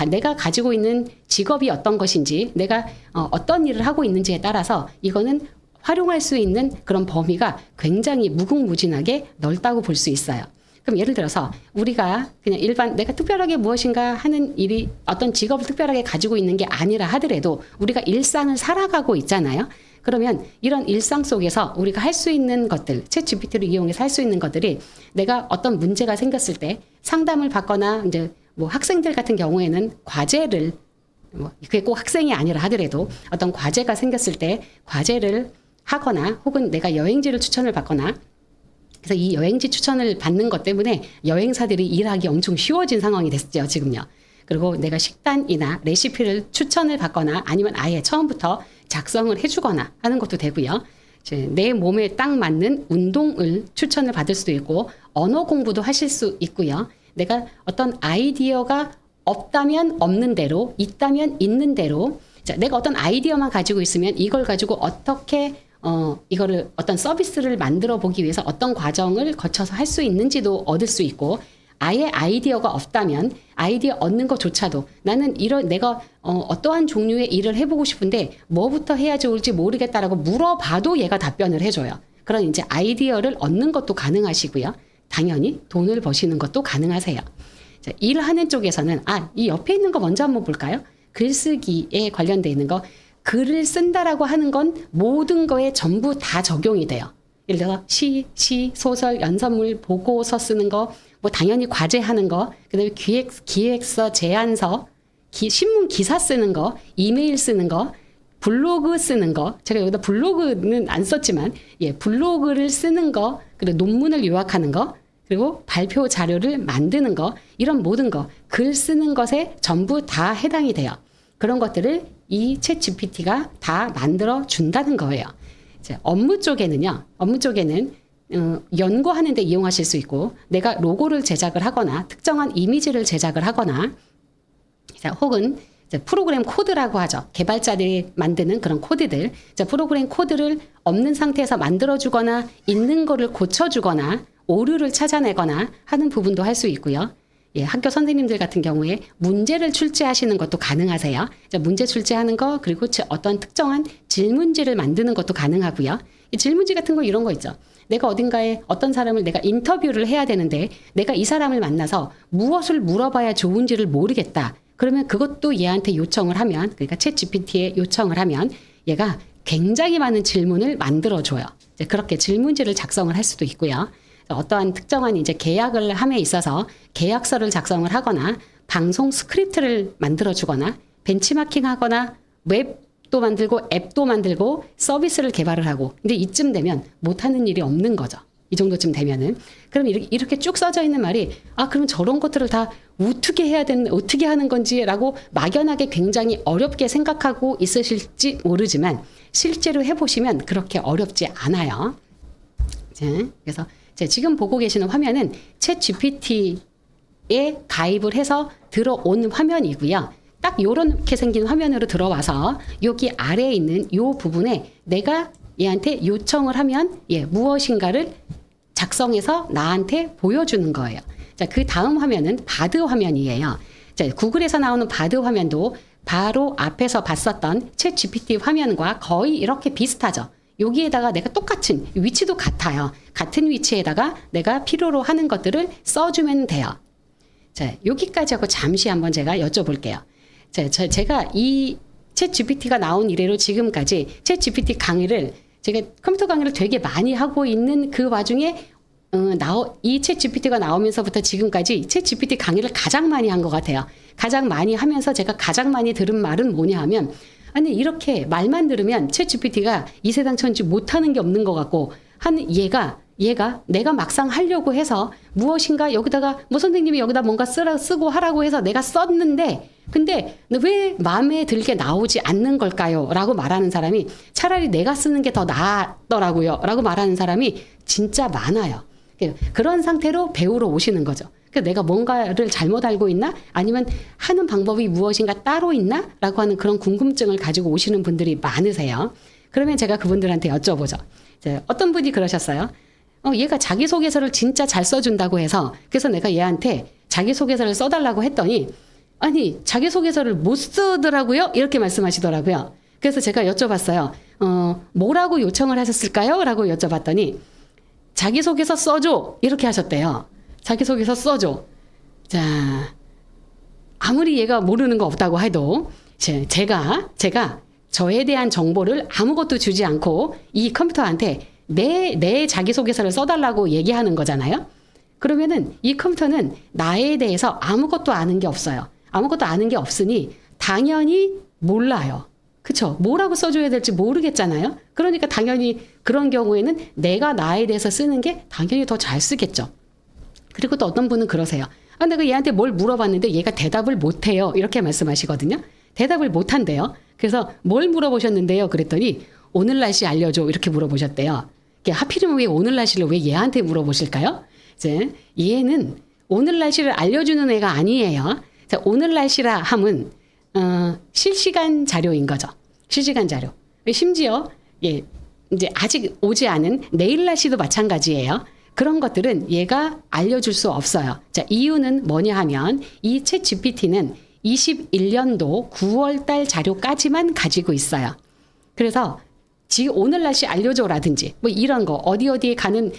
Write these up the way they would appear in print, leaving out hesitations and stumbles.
내가 가지고 있는 직업이 어떤 것인지, 내가 어떤 일을 하고 있는지에 따라서 이거는 활용할 수 있는 그런 범위가 굉장히 무궁무진하게 넓다고 볼 수 있어요. 그럼 예를 들어서 우리가 그냥 일반 내가 특별하게 무엇인가 하는 일이 어떤 직업을 특별하게 가지고 있는 게 아니라 하더라도 우리가 일상을 살아가고 있잖아요. 그러면 이런 일상 속에서 우리가 할 수 있는 것들, 챗 GPT를 이용해서 할 수 있는 것들이 내가 어떤 문제가 생겼을 때 상담을 받거나 이제 뭐 학생들 같은 경우에는 과제를 그게 꼭 학생이 아니라 하더라도 어떤 과제가 생겼을 때 과제를 하거나 혹은 내가 여행지를 추천을 받거나 그래서 이 여행지 추천을 받는 것 때문에 여행사들이 일하기 엄청 쉬워진 상황이 됐죠, 지금요. 그리고 내가 식단이나 레시피를 추천을 받거나 아니면 아예 처음부터 작성을 해주거나 하는 것도 되고요. 내 몸에 딱 맞는 운동을 추천을 받을 수도 있고 언어 공부도 하실 수 있고요. 내가 어떤 아이디어가 없다면 없는 대로, 있다면 있는 대로, 내가 어떤 아이디어만 가지고 있으면 이걸 가지고 어떻게 이거를 어떤 서비스를 만들어 보기 위해서 어떤 과정을 거쳐서 할 수 있는지도 얻을 수 있고, 아예 아이디어가 없다면 아이디어 얻는 것조차도 나는 내가 어떠한 종류의 일을 해보고 싶은데 뭐부터 해야 좋을지 모르겠다라고 물어봐도 얘가 답변을 해줘요. 그런 이제 아이디어를 얻는 것도 가능하시고요. 당연히 돈을 버시는 것도 가능하세요. 자, 일하는 쪽에서는 이 옆에 있는 거 먼저 한번 볼까요? 글쓰기에 관련돼 있는 거. 글을 쓴다라고 하는 건 모든 거에 전부 다 적용이 돼요. 예를 들어서 시, 소설, 연설문, 보고서 쓰는 거, 뭐 당연히 과제하는 거, 그다음에 기획서, 제안서, 신문 기사 쓰는 거, 이메일 쓰는 거, 블로그 쓰는 거. 제가 여기다 블로그는 안 썼지만, 블로그를 쓰는 거, 그리고 논문을 요약하는 거, 그리고 발표 자료를 만드는 거, 이런 모든 거, 글 쓰는 것에 전부 다 해당이 돼요. 그런 것들을 이 챗 GPT가 다 만들어 준다는 거예요. 업무 쪽에는 연구하는 데 이용하실 수 있고, 내가 로고를 제작을 하거나 특정한 이미지를 제작을 하거나, 혹은 프로그램 코드라고 하죠. 개발자들이 만드는 그런 코드들, 프로그램 코드를 없는 상태에서 만들어주거나 있는 거를 고쳐주거나 오류를 찾아내거나 하는 부분도 할 수 있고요. 학교 선생님들 같은 경우에 문제를 출제하시는 것도 가능하세요. 문제 출제하는 거, 그리고 어떤 특정한 질문지를 만드는 것도 가능하고요. 이 질문지 같은 거 이런 거 있죠. 내가 어딘가에 어떤 사람을 내가 인터뷰를 해야 되는데 내가 이 사람을 만나서 무엇을 물어봐야 좋은지를 모르겠다. 그러면 그것도 얘한테 요청을 하면, 그러니까 챗 GPT에 요청을 하면 얘가 굉장히 많은 질문을 만들어줘요. 그렇게 질문지를 작성을 할 수도 있고요. 어떠한 특정한 이제 계약을 함에 있어서 계약서를 작성을 하거나 방송 스크립트를 만들어주거나 벤치마킹 하거나 웹도 만들고 앱도 만들고 서비스를 개발을 하고, 근데 이쯤 되면 못하는 일이 없는 거죠. 이 정도쯤 되면은. 그럼 이렇게 쭉 써져 있는 말이 그럼 저런 것들을 다 어떻게 하는 건지라고 막연하게 굉장히 어렵게 생각하고 있으실지 모르지만 실제로 해보시면 그렇게 어렵지 않아요. 그래서 지금 보고 계시는 화면은 챗 GPT에 가입을 해서 들어온 화면이고요. 딱 요렇게 생긴 화면으로 들어와서 여기 아래에 있는 요 부분에 내가 얘한테 요청을 하면 무엇인가를 작성해서 나한테 보여주는 거예요. 그 다음 화면은 바드 화면이에요. 구글에서 나오는 바드 화면도 바로 앞에서 봤었던 챗 GPT 화면과 거의 이렇게 비슷하죠. 여기에다가 내가 똑같은 위치도 같아요. 같은 위치에다가 내가 필요로 하는 것들을 써주면 돼요. 여기까지 하고 잠시 한번 제가 여쭤볼게요. 제가 이 챗 GPT가 나온 이래로 지금까지 챗 GPT 강의를 제가 컴퓨터 강의를 되게 많이 하고 있는 그 와중에 이 챗 GPT가 나오면서부터 지금까지 챗 GPT 강의를 가장 많이 한 것 같아요. 가장 많이 하면서 제가 가장 많이 들은 말은 뭐냐 하면, 아니 이렇게 말만 들으면 챗 GPT가 이 세상 천지 못하는 게 없는 것 같고, 얘가 내가 막상 하려고 해서 무엇인가 여기다가 선생님이 여기다 뭔가 쓰고 하라고 해서 내가 썼는데 근데 왜 마음에 들게 나오지 않는 걸까요? 라고 말하는 사람이, 차라리 내가 쓰는 게 더 낫더라고요 라고 말하는 사람이 진짜 많아요. 그런 상태로 배우러 오시는 거죠. 내가 뭔가를 잘못 알고 있나? 아니면 하는 방법이 무엇인가 따로 있나? 라고 하는 그런 궁금증을 가지고 오시는 분들이 많으세요. 그러면 제가 그분들한테 여쭤보죠. 어떤 분이 그러셨어요. 얘가 자기소개서를 진짜 잘 써준다고 해서, 그래서 내가 얘한테 자기소개서를 써달라고 했더니 아니, 자기소개서를 못 쓰더라고요. 이렇게 말씀하시더라고요. 그래서 제가 여쭤봤어요. 뭐라고 요청을 하셨을까요? 라고 여쭤봤더니 자기소개서 써줘. 이렇게 하셨대요. 자기소개서 써줘. 자, 아무리 얘가 모르는 거 없다고 해도 제가 저에 대한 정보를 아무것도 주지 않고 이 컴퓨터한테 내 자기소개서를 써달라고 얘기하는 거잖아요. 그러면은 이 컴퓨터는 나에 대해서 아무것도 아는 게 없어요. 아무것도 아는 게 없으니 당연히 몰라요. 그쵸? 뭐라고 써줘야 될지 모르겠잖아요. 그러니까 당연히 그런 경우에는 내가 나에 대해서 쓰는 게 당연히 더 잘 쓰겠죠. 그리고 또 어떤 분은 그러세요. 내가 얘한테 뭘 물어봤는데 얘가 대답을 못해요. 이렇게 말씀하시거든요. 대답을 못한대요. 그래서 뭘 물어보셨는데요? 그랬더니 오늘 날씨 알려줘. 이렇게 물어보셨대요. 하필이면 왜 오늘 날씨를 왜 얘한테 물어보실까요? 이제 얘는 오늘 날씨를 알려주는 애가 아니에요. 자, 오늘 날씨라 함은 실시간 자료인 거죠. 실시간 자료. 심지어 이제 아직 오지 않은 내일 날씨도 마찬가지예요. 그런 것들은 얘가 알려줄 수 없어요. 자, 이유는 뭐냐 하면 이 챗 GPT는 21년도 9월 달 자료까지만 가지고 있어요. 그래서 지금 오늘 날씨 알려줘라든지 뭐 이런 거 어디에 가는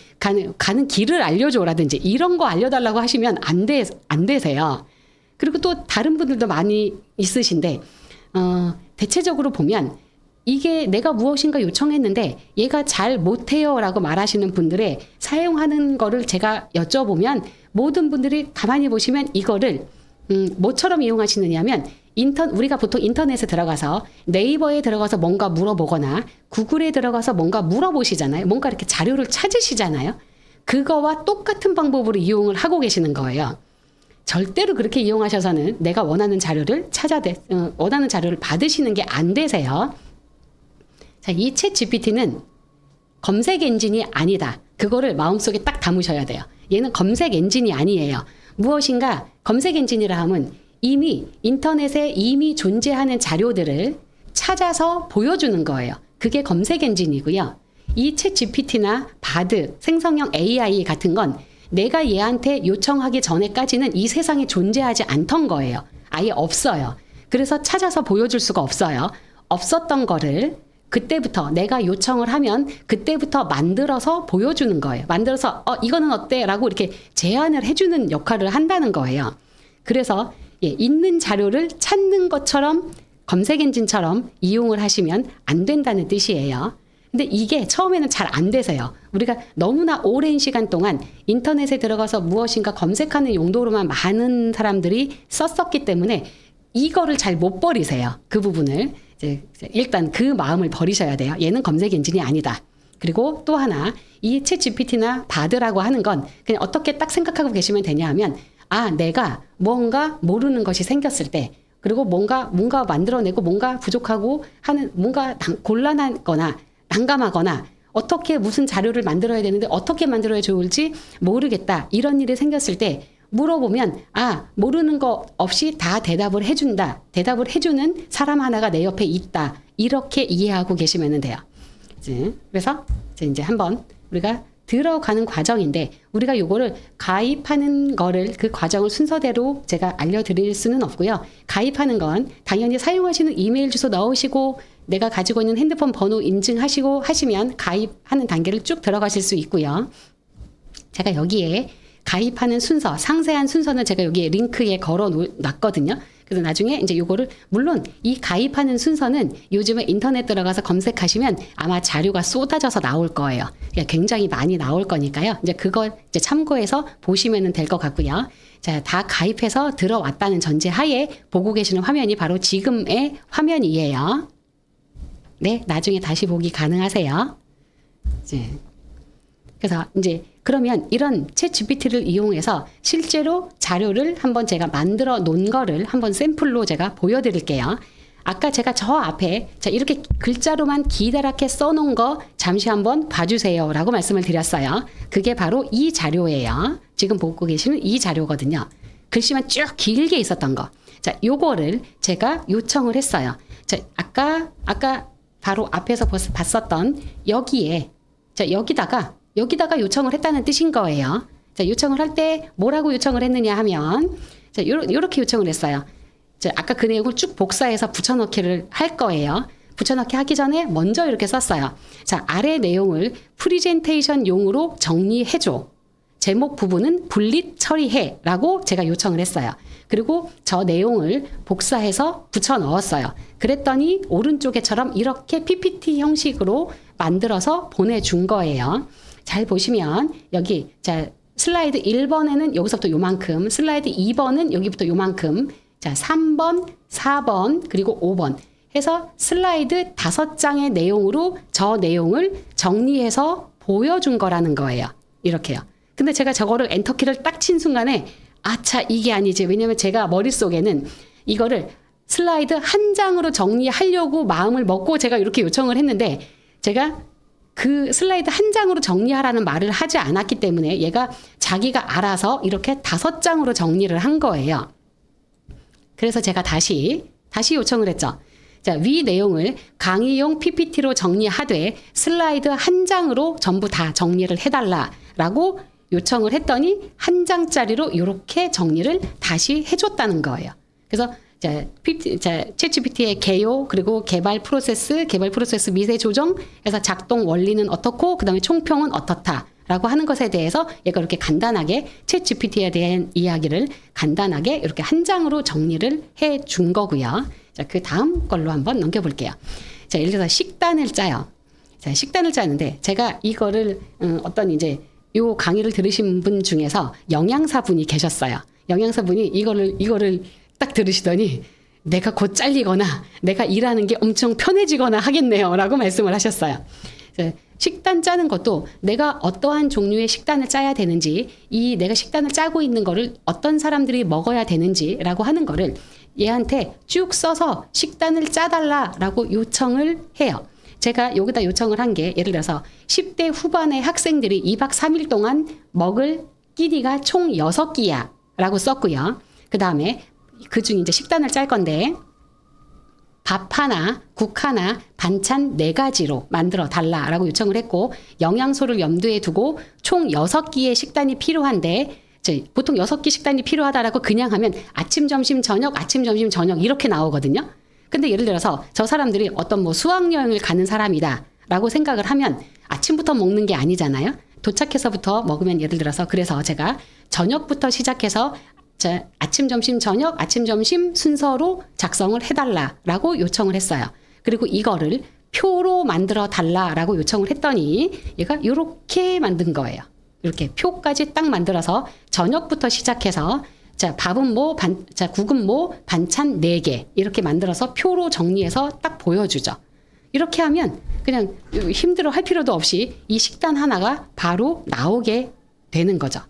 길을 알려줘라든지 이런 거 알려달라고 하시면 안 되세요. 그리고 또 다른 분들도 많이 있으신데 대체적으로 보면 이게 내가 무엇인가 요청했는데 얘가 잘 못해요 라고 말하시는 분들의 사용하는 거를 제가 여쭤보면 모든 분들이 가만히 보시면 이거를 뭐처럼 이용하시느냐면 우리가 보통 인터넷에 들어가서 네이버에 들어가서 뭔가 물어보거나 구글에 들어가서 뭔가 물어보시잖아요. 뭔가 이렇게 자료를 찾으시잖아요. 그거와 똑같은 방법으로 이용을 하고 계시는 거예요. 절대로 그렇게 이용하셔서는 내가 원하는 자료를 원하는 자료를 받으시는 게 안 되세요. 자, 이 챗 GPT는 검색 엔진이 아니다. 그거를 마음속에 딱 담으셔야 돼요. 얘는 검색 엔진이 아니에요. 무엇인가 검색 엔진이라 하면 이미 인터넷에 이미 존재하는 자료들을 찾아서 보여주는 거예요. 그게 검색 엔진이고요. 이 챗 GPT나 바드, 생성형 AI 같은 건 내가 얘한테 요청하기 전에까지는 이 세상에 존재하지 않던 거예요. 아예 없어요. 그래서 찾아서 보여줄 수가 없어요. 없었던 거를 그때부터 내가 요청을 하면 그때부터 만들어서 보여주는 거예요. 만들어서 이거는 어때? 라고 이렇게 제안을 해주는 역할을 한다는 거예요. 그래서 있는 자료를 찾는 것처럼 검색 엔진처럼 이용을 하시면 안 된다는 뜻이에요. 근데 이게 처음에는 잘 안 되세요. 우리가 너무나 오랜 시간 동안 인터넷에 들어가서 무엇인가 검색하는 용도로만 많은 사람들이 썼었기 때문에 이거를 잘 못 버리세요. 그 부분을. 일단 그 마음을 버리셔야 돼요. 얘는 검색 엔진이 아니다. 그리고 또 하나, 이 챗 GPT나 바드라고 하는 건 그냥 어떻게 딱 생각하고 계시면 되냐 하면 내가 뭔가 모르는 것이 생겼을 때 그리고 뭔가 만들어내고 뭔가 부족하고 하는 뭔가 곤란하거나 난감하거나 어떻게 무슨 자료를 만들어야 되는데 어떻게 만들어야 좋을지 모르겠다. 이런 일이 생겼을 때 물어보면 모르는 거 없이 다 대답을 해준다. 대답을 해주는 사람 하나가 내 옆에 있다. 이렇게 이해하고 계시면 돼요. 그래서 이제 한번 우리가 들어가는 과정인데 우리가 요거를 가입하는 거를 그 과정을 순서대로 제가 알려드릴 수는 없고요. 가입하는 건 당연히 사용하시는 이메일 주소 넣으시고 내가 가지고 있는 핸드폰 번호 인증하시고 하시면 가입하는 단계를 쭉 들어가실 수 있고요. 제가 여기에 가입하는 순서, 상세한 순서는 제가 여기에 링크에 걸어 놨거든요. 그래서 나중에 이제 요거를 물론 이 가입하는 순서는 요즘에 인터넷 들어가서 검색하시면 아마 자료가 쏟아져서 나올 거예요. 굉장히 많이 나올 거니까요. 이제 그걸 이제 참고해서 보시면 될 것 같고요. 자, 다 가입해서 들어왔다는 전제 하에 보고 계시는 화면이 바로 지금의 화면이에요. 네, 나중에 다시 보기 가능하세요. 그래서 이제 그러면 이런 챗 GPT를 이용해서 실제로 자료를 한번 제가 만들어 놓은 거를 한번 샘플로 제가 보여드릴게요. 아까 제가 저 앞에 이렇게 글자로만 기다랗게 써놓은 거 잠시 한번 봐주세요 라고 말씀을 드렸어요. 그게 바로 이 자료예요. 지금 보고 계시는 이 자료거든요. 글씨만 쭉 길게 있었던 거. 자, 요거를 제가 요청을 했어요. 자, 아까 바로 앞에서 봤었던 여기에 여기다가 요청을 했다는 뜻인 거예요. 자, 요청을 할 때 뭐라고 요청을 했느냐 하면 요렇게 요청을 했어요. 아까 그 내용을 쭉 복사해서 붙여넣기를 할 거예요. 붙여넣기 하기 전에 먼저 이렇게 썼어요. 자, 아래 내용을 프리젠테이션용으로 정리해줘. 제목 부분은 분리 처리해 라고 제가 요청을 했어요. 그리고 저 내용을 복사해서 붙여 넣었어요. 그랬더니 오른쪽에처럼 이렇게 PPT 형식으로 만들어서 보내준 거예요. 잘 보시면 여기 자 슬라이드 1번에는 여기서부터 요만큼, 슬라이드 2번은 여기부터 요만큼, 자 3번, 4번 그리고 5번 해서 슬라이드 5장의 내용으로 저 내용을 정리해서 보여준 거라는 거예요. 이렇게요. 근데 제가 저거를 엔터키를 딱 친 순간에 아차 이게 아니지. 왜냐면 제가 머릿속에는 이거를 슬라이드 한 장으로 정리하려고 마음을 먹고 제가 이렇게 요청을 했는데 제가 그 슬라이드 한 장으로 정리하라는 말을 하지 않았기 때문에 얘가 자기가 알아서 이렇게 5장으로 정리를 한 거예요. 그래서 제가 다시 요청을 했죠. 자, 위 내용을 강의용 PPT로 정리하되 슬라이드 한 장으로 전부 다 정리를 해달라라고 요청을 했더니 한 장짜리로 이렇게 정리를 다시 해줬다는 거예요. 그래서 챗GPT의 개요 그리고 개발 프로세스 미세 조정 해서 작동 원리는 어떻고 그다음에 총평은 어떻다라고 하는 것에 대해서 얘가 이렇게 간단하게 챗GPT에 대한 이야기를 간단하게 이렇게 한 장으로 정리를 해 준 거고요. 자, 그 다음 걸로 한번 넘겨볼게요. 자, 예를 들어서 식단을 짜요. 자, 식단을 짜는데 제가 이거를 어떤 이제 요 강의를 들으신 분 중에서 영양사분이 계셨어요. 영양사분이 이거를 딱 들으시더니 내가 곧 잘리거나 내가 일하는 게 엄청 편해지거나 하겠네요 라고 말씀을 하셨어요. 식단 짜는 것도 내가 어떠한 종류의 식단을 짜야 되는지, 이 내가 식단을 짜고 있는 거를 어떤 사람들이 먹어야 되는지라고 하는 거를 얘한테 쭉 써서 식단을 짜달라라고 요청을 해요. 제가 여기다 요청을 한 게 예를 들어서 10대 후반의 학생들이 2박 3일 동안 먹을 끼니가 총 6끼야 라고 썼고요. 그 다음에 그중 이제 식단을 짤 건데 밥 하나, 국 하나, 반찬 4가지로 만들어 달라라고 요청을 했고 영양소를 염두에 두고 총 6끼의 식단이 필요한데 보통 6끼 식단이 필요하다라고 그냥 하면 아침, 점심, 저녁, 아침, 점심, 저녁 이렇게 나오거든요. 근데 예를 들어서 저 사람들이 어떤 뭐 수학여행을 가는 사람이다 라고 생각을 하면 아침부터 먹는 게 아니잖아요. 도착해서부터 먹으면 예를 들어서 그래서 제가 저녁부터 시작해서 아침, 점심, 저녁, 아침, 점심 순서로 작성을 해달라라고 요청을 했어요. 그리고 이거를 표로 만들어 달라라고 요청을 했더니 얘가 이렇게 만든 거예요. 이렇게 표까지 딱 만들어서 저녁부터 시작해서 자, 밥은 뭐, 국은 뭐, 반찬 4개. 이렇게 만들어서 표로 정리해서 딱 보여주죠. 이렇게 하면 그냥 힘들어 할 필요도 없이 이 식단 하나가 바로 나오게 되는 거죠.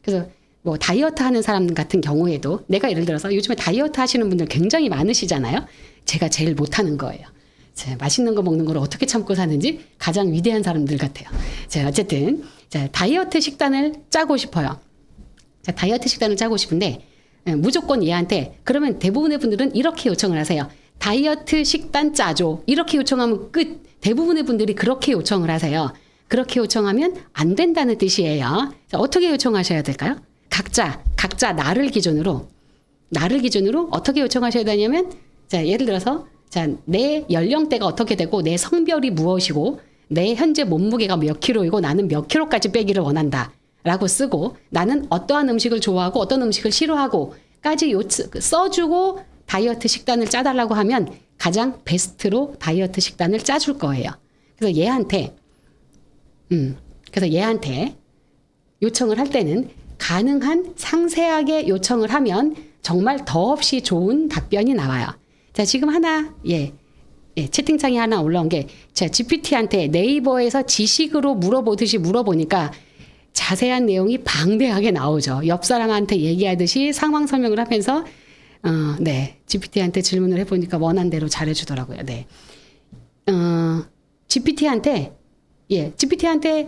그래서 뭐 다이어트 하는 사람 같은 경우에도 내가 예를 들어서 요즘에 다이어트 하시는 분들 굉장히 많으시잖아요. 제가 제일 못하는 거예요. 맛있는 거 먹는 걸 어떻게 참고 사는지 가장 위대한 사람들 같아요. 자, 어쨌든 다이어트 식단을 짜고 싶어요. 자, 다이어트 식단을 짜고 싶은데 무조건 얘한테 그러면 대부분의 분들은 이렇게 요청을 하세요. 다이어트 식단 짜줘. 이렇게 요청하면 끝. 대부분의 분들이 그렇게 요청을 하세요. 그렇게 요청하면 안 된다는 뜻이에요. 자, 어떻게 요청하셔야 될까요? 각자 나를 기준으로 어떻게 요청하셔야 되냐면 자, 예를 들어서 자, 내 연령대가 어떻게 되고 내 성별이 무엇이고 내 현재 몸무게가 몇 킬로이고 나는 몇 킬로까지 빼기를 원한다. 라고 쓰고 나는 어떠한 음식을 좋아하고 어떤 음식을 싫어하고까지 써주고 다이어트 식단을 짜달라고 하면 가장 베스트로 다이어트 식단을 짜줄 거예요. 그래서 얘한테 요청을 할 때는 가능한 상세하게 요청을 하면 정말 더없이 좋은 답변이 나와요. 자, 지금 하나 채팅창에 하나 올라온 게 자, GPT한테 네이버에서 지식으로 물어보듯이 물어보니까 자세한 내용이 방대하게 나오죠. 옆 사람한테 얘기하듯이 상황 설명을 하면서 GPT한테 질문을 해보니까 원한 대로 잘해주더라고요. 네, GPT한테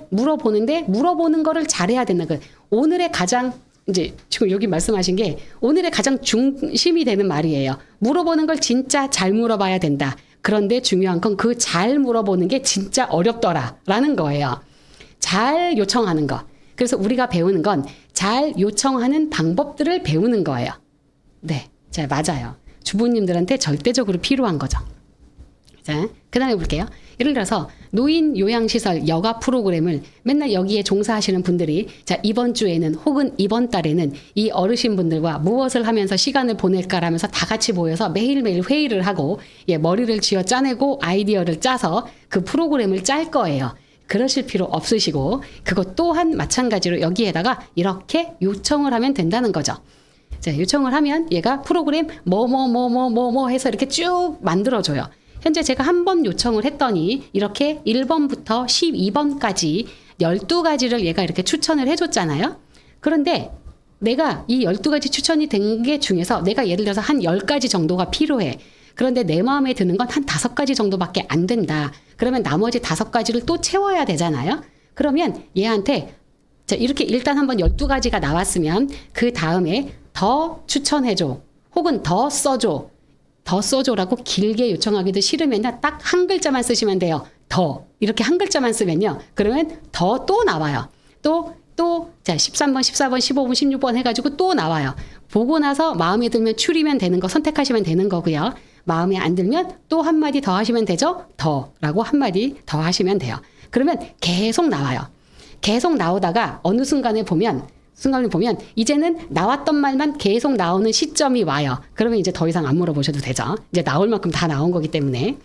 물어보는데 물어보는 거를 잘해야 된다. 오늘의 가장 이제 지금 여기 말씀하신 게 오늘의 가장 중심이 되는 말이에요. 물어보는 걸 진짜 잘 물어봐야 된다. 그런데 중요한 건 그 잘 물어보는 게 진짜 어렵더라라는 거예요. 잘 요청하는 거. 그래서 우리가 배우는 건 잘 요청하는 방법들을 배우는 거예요. 네, 맞아요. 주부님들한테 절대적으로 필요한 거죠. 자, 그 다음에 볼게요. 예를 들어서 노인 요양시설 여가 프로그램을 맨날 여기에 종사하시는 분들이 자, 이번 주에는 혹은 이번 달에는 이 어르신분들과 무엇을 하면서 시간을 보낼까라면서 다 같이 모여서 매일매일 회의를 하고 머리를 쥐어 짜내고 아이디어를 짜서 그 프로그램을 짤 거예요. 그러실 필요 없으시고 그것 또한 마찬가지로 여기에다가 이렇게 요청을 하면 된다는 거죠. 자, 요청을 하면 얘가 프로그램 뭐 해서 이렇게 쭉 만들어줘요. 현재 제가 한 번 요청을 했더니 이렇게 1번부터 12번까지 12가지를 얘가 이렇게 추천을 해줬잖아요. 그런데 내가 이 12가지 추천이 된 게 중에서 내가 예를 들어서 한 10가지 정도가 필요해. 그런데 내 마음에 드는 건 한 5가지 정도밖에 안 된다. 그러면 나머지 5가지를 또 채워야 되잖아요. 그러면 얘한테 자, 이렇게 일단 한번 12가지가 나왔으면 그 다음에 더 추천해줘. 혹은 더 써줘라고 길게 요청하기도 싫으면 딱 한 글자만 쓰시면 돼요. 더. 이렇게 한 글자만 쓰면요. 그러면 더 또 나와요. 자, 13번, 14번, 15번, 16번 해가지고 또 나와요. 보고 나서 마음에 들면 추리면 되는 거 선택하시면 되는 거고요. 마음에 안 들면 또 한마디 더 하시면 되죠. 더라고 한마디 더 하시면 돼요. 그러면 계속 나와요. 계속 나오다가 어느 순간에 보면 이제는 나왔던 말만 계속 나오는 시점이 와요. 그러면 이제 더 이상 안 물어보셔도 되죠. 이제 나올 만큼 다 나온 거기 때문에.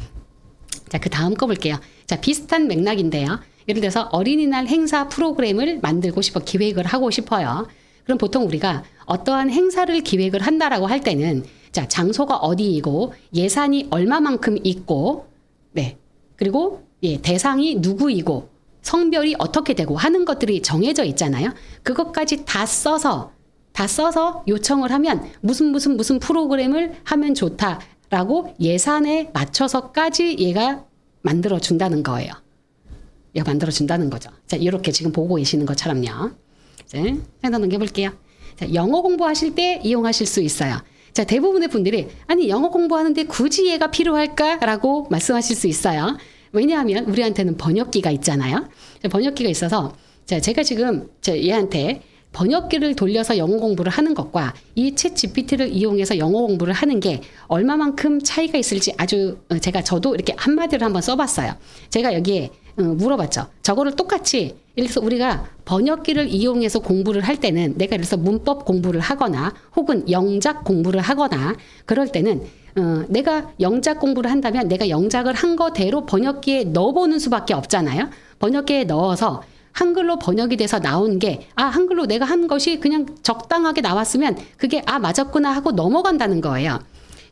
자, 그 다음 거 볼게요. 자, 비슷한 맥락인데요. 예를 들어서 어린이날 행사 프로그램을 만들고 싶어 기획을 하고 싶어요. 그럼 보통 우리가 어떠한 행사를 기획을 한다라고 할 때는 자, 장소가 어디이고 예산이 얼마만큼 있고 네. 그리고 대상이 누구이고 성별이 어떻게 되고 하는 것들이 정해져 있잖아요. 그것까지 다 써서 요청을 하면 무슨 프로그램을 하면 좋다라고 예산에 맞춰서까지 얘가 만들어 준다는 거예요. 얘가 만들어 준다는 거죠. 자, 이렇게 지금 보고 계시는 것처럼요. 이제 생각 넘겨볼게요. 자, 영어 공부하실 때 이용하실 수 있어요. 자, 대부분의 분들이 아니 영어 공부하는데 굳이 얘가 필요할까라고 말씀하실 수 있어요. 왜냐하면 우리한테는 번역기가 있잖아요. 번역기가 있어서 자, 제가 지금 얘한테 번역기를 돌려서 영어 공부를 하는 것과 이 챗 GPT를 이용해서 영어 공부를 하는 게 얼마만큼 차이가 있을지 아주 저도 이렇게 한마디로 한번 써봤어요. 제가 여기에 물어봤죠. 저거를 똑같이 예를 들어서 우리가 번역기를 이용해서 공부를 할 때는 내가 예를 들어서 문법 공부를 하거나 혹은 영작 공부를 하거나 그럴 때는 내가 영작 공부를 한다면 내가 영작을 한 거대로 번역기에 넣어보는 수밖에 없잖아요. 번역기에 넣어서 한글로 번역이 돼서 나온 게 한글로 내가 한 것이 그냥 적당하게 나왔으면 그게 맞았구나 하고 넘어간다는 거예요.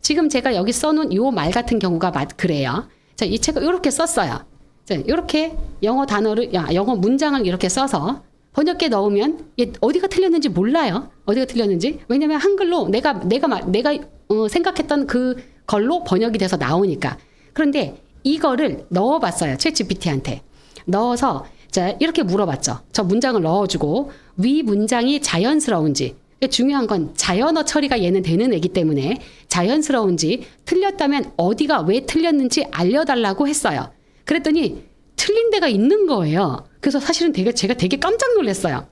지금 제가 여기 써놓은 이 말 같은 경우가 그래요. 자, 이 책을 이렇게 썼어요. 자, 이렇게 영어 단어를 영어 문장을 이렇게 써서 번역기에 넣으면 얘 어디가 틀렸는지 몰라요. 어디가 틀렸는지. 왜냐면 한글로 내가 생각했던 그 걸로 번역이 돼서 나오니까. 그런데 이거를 넣어봤어요. 챗 GPT한테. 넣어서 자, 이렇게 물어봤죠. 저 문장을 넣어주고 위 문장이 자연스러운지. 중요한 건 자연어 처리가 얘는 되는 애기 때문에 자연스러운지 틀렸다면 어디가 왜 틀렸는지 알려달라고 했어요. 그랬더니 틀린 데가 있는 거예요. 그래서 사실은 제가 되게 깜짝 놀랐어요.